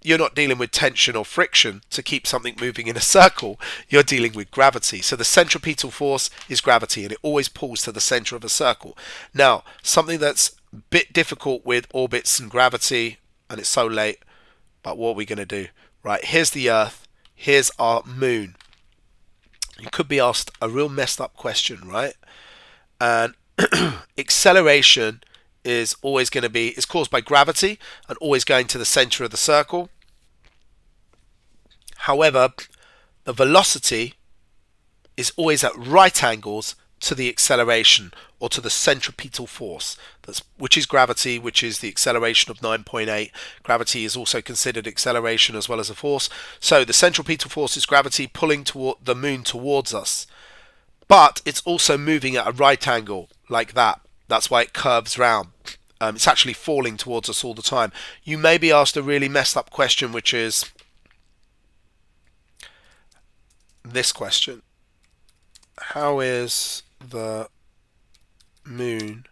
you're not dealing with tension or friction to keep something moving in a circle. You're dealing with gravity. So the centripetal force is gravity, and it always pulls to the center of a circle. Now, something that's a bit difficult with orbits and gravity, and it's so late, but what are we going to do? Right, here's the Earth, here's our moon. You could be asked a real messed up question, right? And acceleration is always going to be, it's caused by gravity and always going to the center of the circle. However, the velocity is always at right angles to the acceleration, or to the centripetal force, which is gravity, which is the acceleration of 9.8. Gravity is also considered acceleration as well as a force. So the centripetal force is gravity pulling toward the moon towards us, but it's also moving at a right angle like that. That's why it curves round. It's actually falling towards us all the time. You may be asked a really messed up question, which is this question. How is the moon?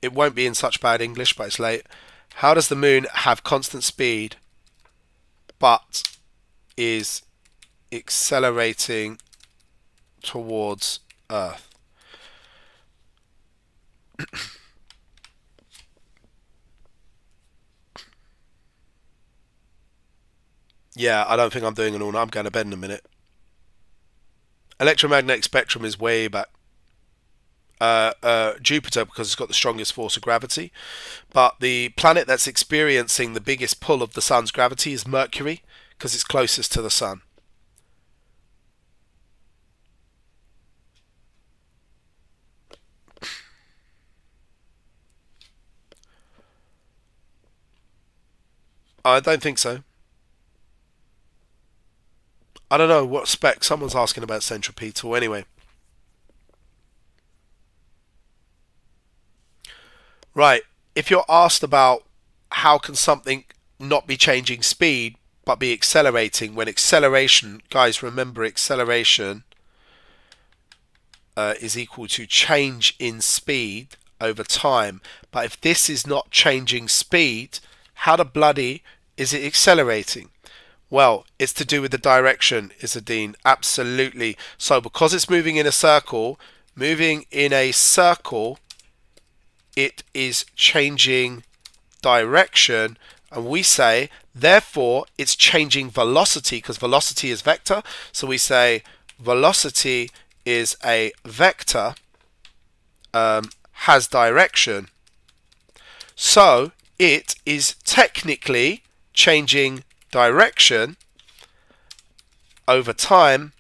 It won't be in such bad English, but it's late. How does the moon have constant speed but is accelerating towards Earth? Yeah, I don't think I'm doing an all night. I'm going to bed in a minute. Electromagnetic spectrum is way back. Jupiter, because it's got the strongest force of gravity. But the planet that's experiencing the biggest pull of the sun's gravity is Mercury, because it's closest to the sun. I don't think so. I don't know what spec. Someone's asking about centripetal. Anyway. Right. If you're asked about how can something not be changing speed but be accelerating, when acceleration, guys, remember acceleration is equal to change in speed over time. But if this is not changing speed, how the bloody is it accelerating? Well, it's to do with the direction, Izzadeen. Absolutely. So because it's moving in a circle, it is changing direction. And we say, therefore, it's changing velocity, because velocity is vector. So we say velocity is a vector, has direction. So it is technically changing direction over time,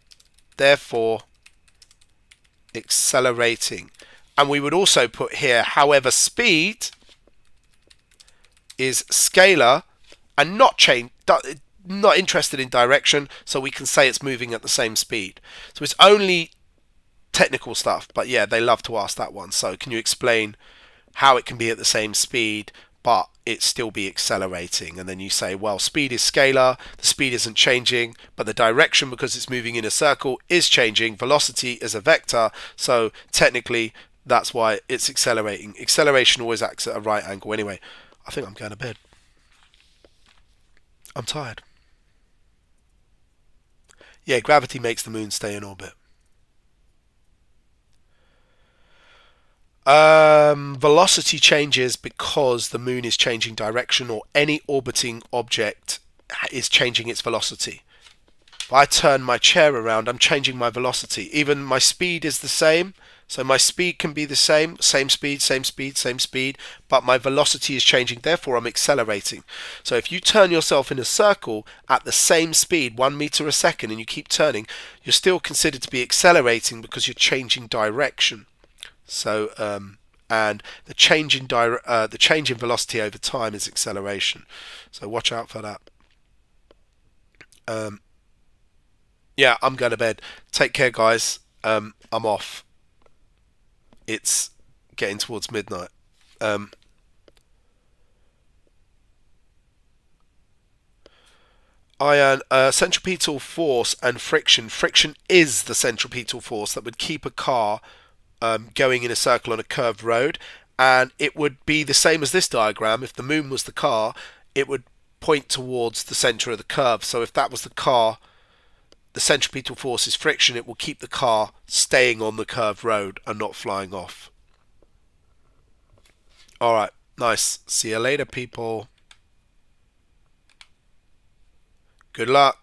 therefore accelerating. And we would also put here, however, speed is scalar and not interested in direction, so we can say it's moving at the same speed. So it's only technical stuff, but yeah, they love to ask that one. So can you explain how it can be at the same speed but it still be accelerating? And then you say, well, speed is scalar, the speed isn't changing, but the direction, because it's moving in a circle, is changing. Velocity is a vector, so technically that's why it's accelerating. Acceleration always acts at a right angle. Anyway, I think I'm going to bed. I'm tired. Yeah, gravity makes the moon stay in orbit. Velocity changes because the moon is changing direction, or any orbiting object is changing its velocity. If I turn my chair around, I'm changing my velocity. Even my speed is the same, so my speed can be the same speed, but my velocity is changing, therefore I'm accelerating. So if you turn yourself in a circle at the same speed, 1 meter a second, and you keep turning, you're still considered to be accelerating because you're changing direction. So and the change in velocity over time is acceleration. So watch out for that. Yeah, I'm going to bed. Take care, guys. I'm off. It's getting towards midnight. Iron, centripetal force and friction. Friction is the centripetal force that would keep a car going in a circle on a curved road, and it would be the same as this diagram. If the moon was the car, it would point towards the center of the curve. So if that was the car, the centripetal force is friction. It will keep the car staying on the curved road and not flying off. All right, nice. See you later, people. Good luck.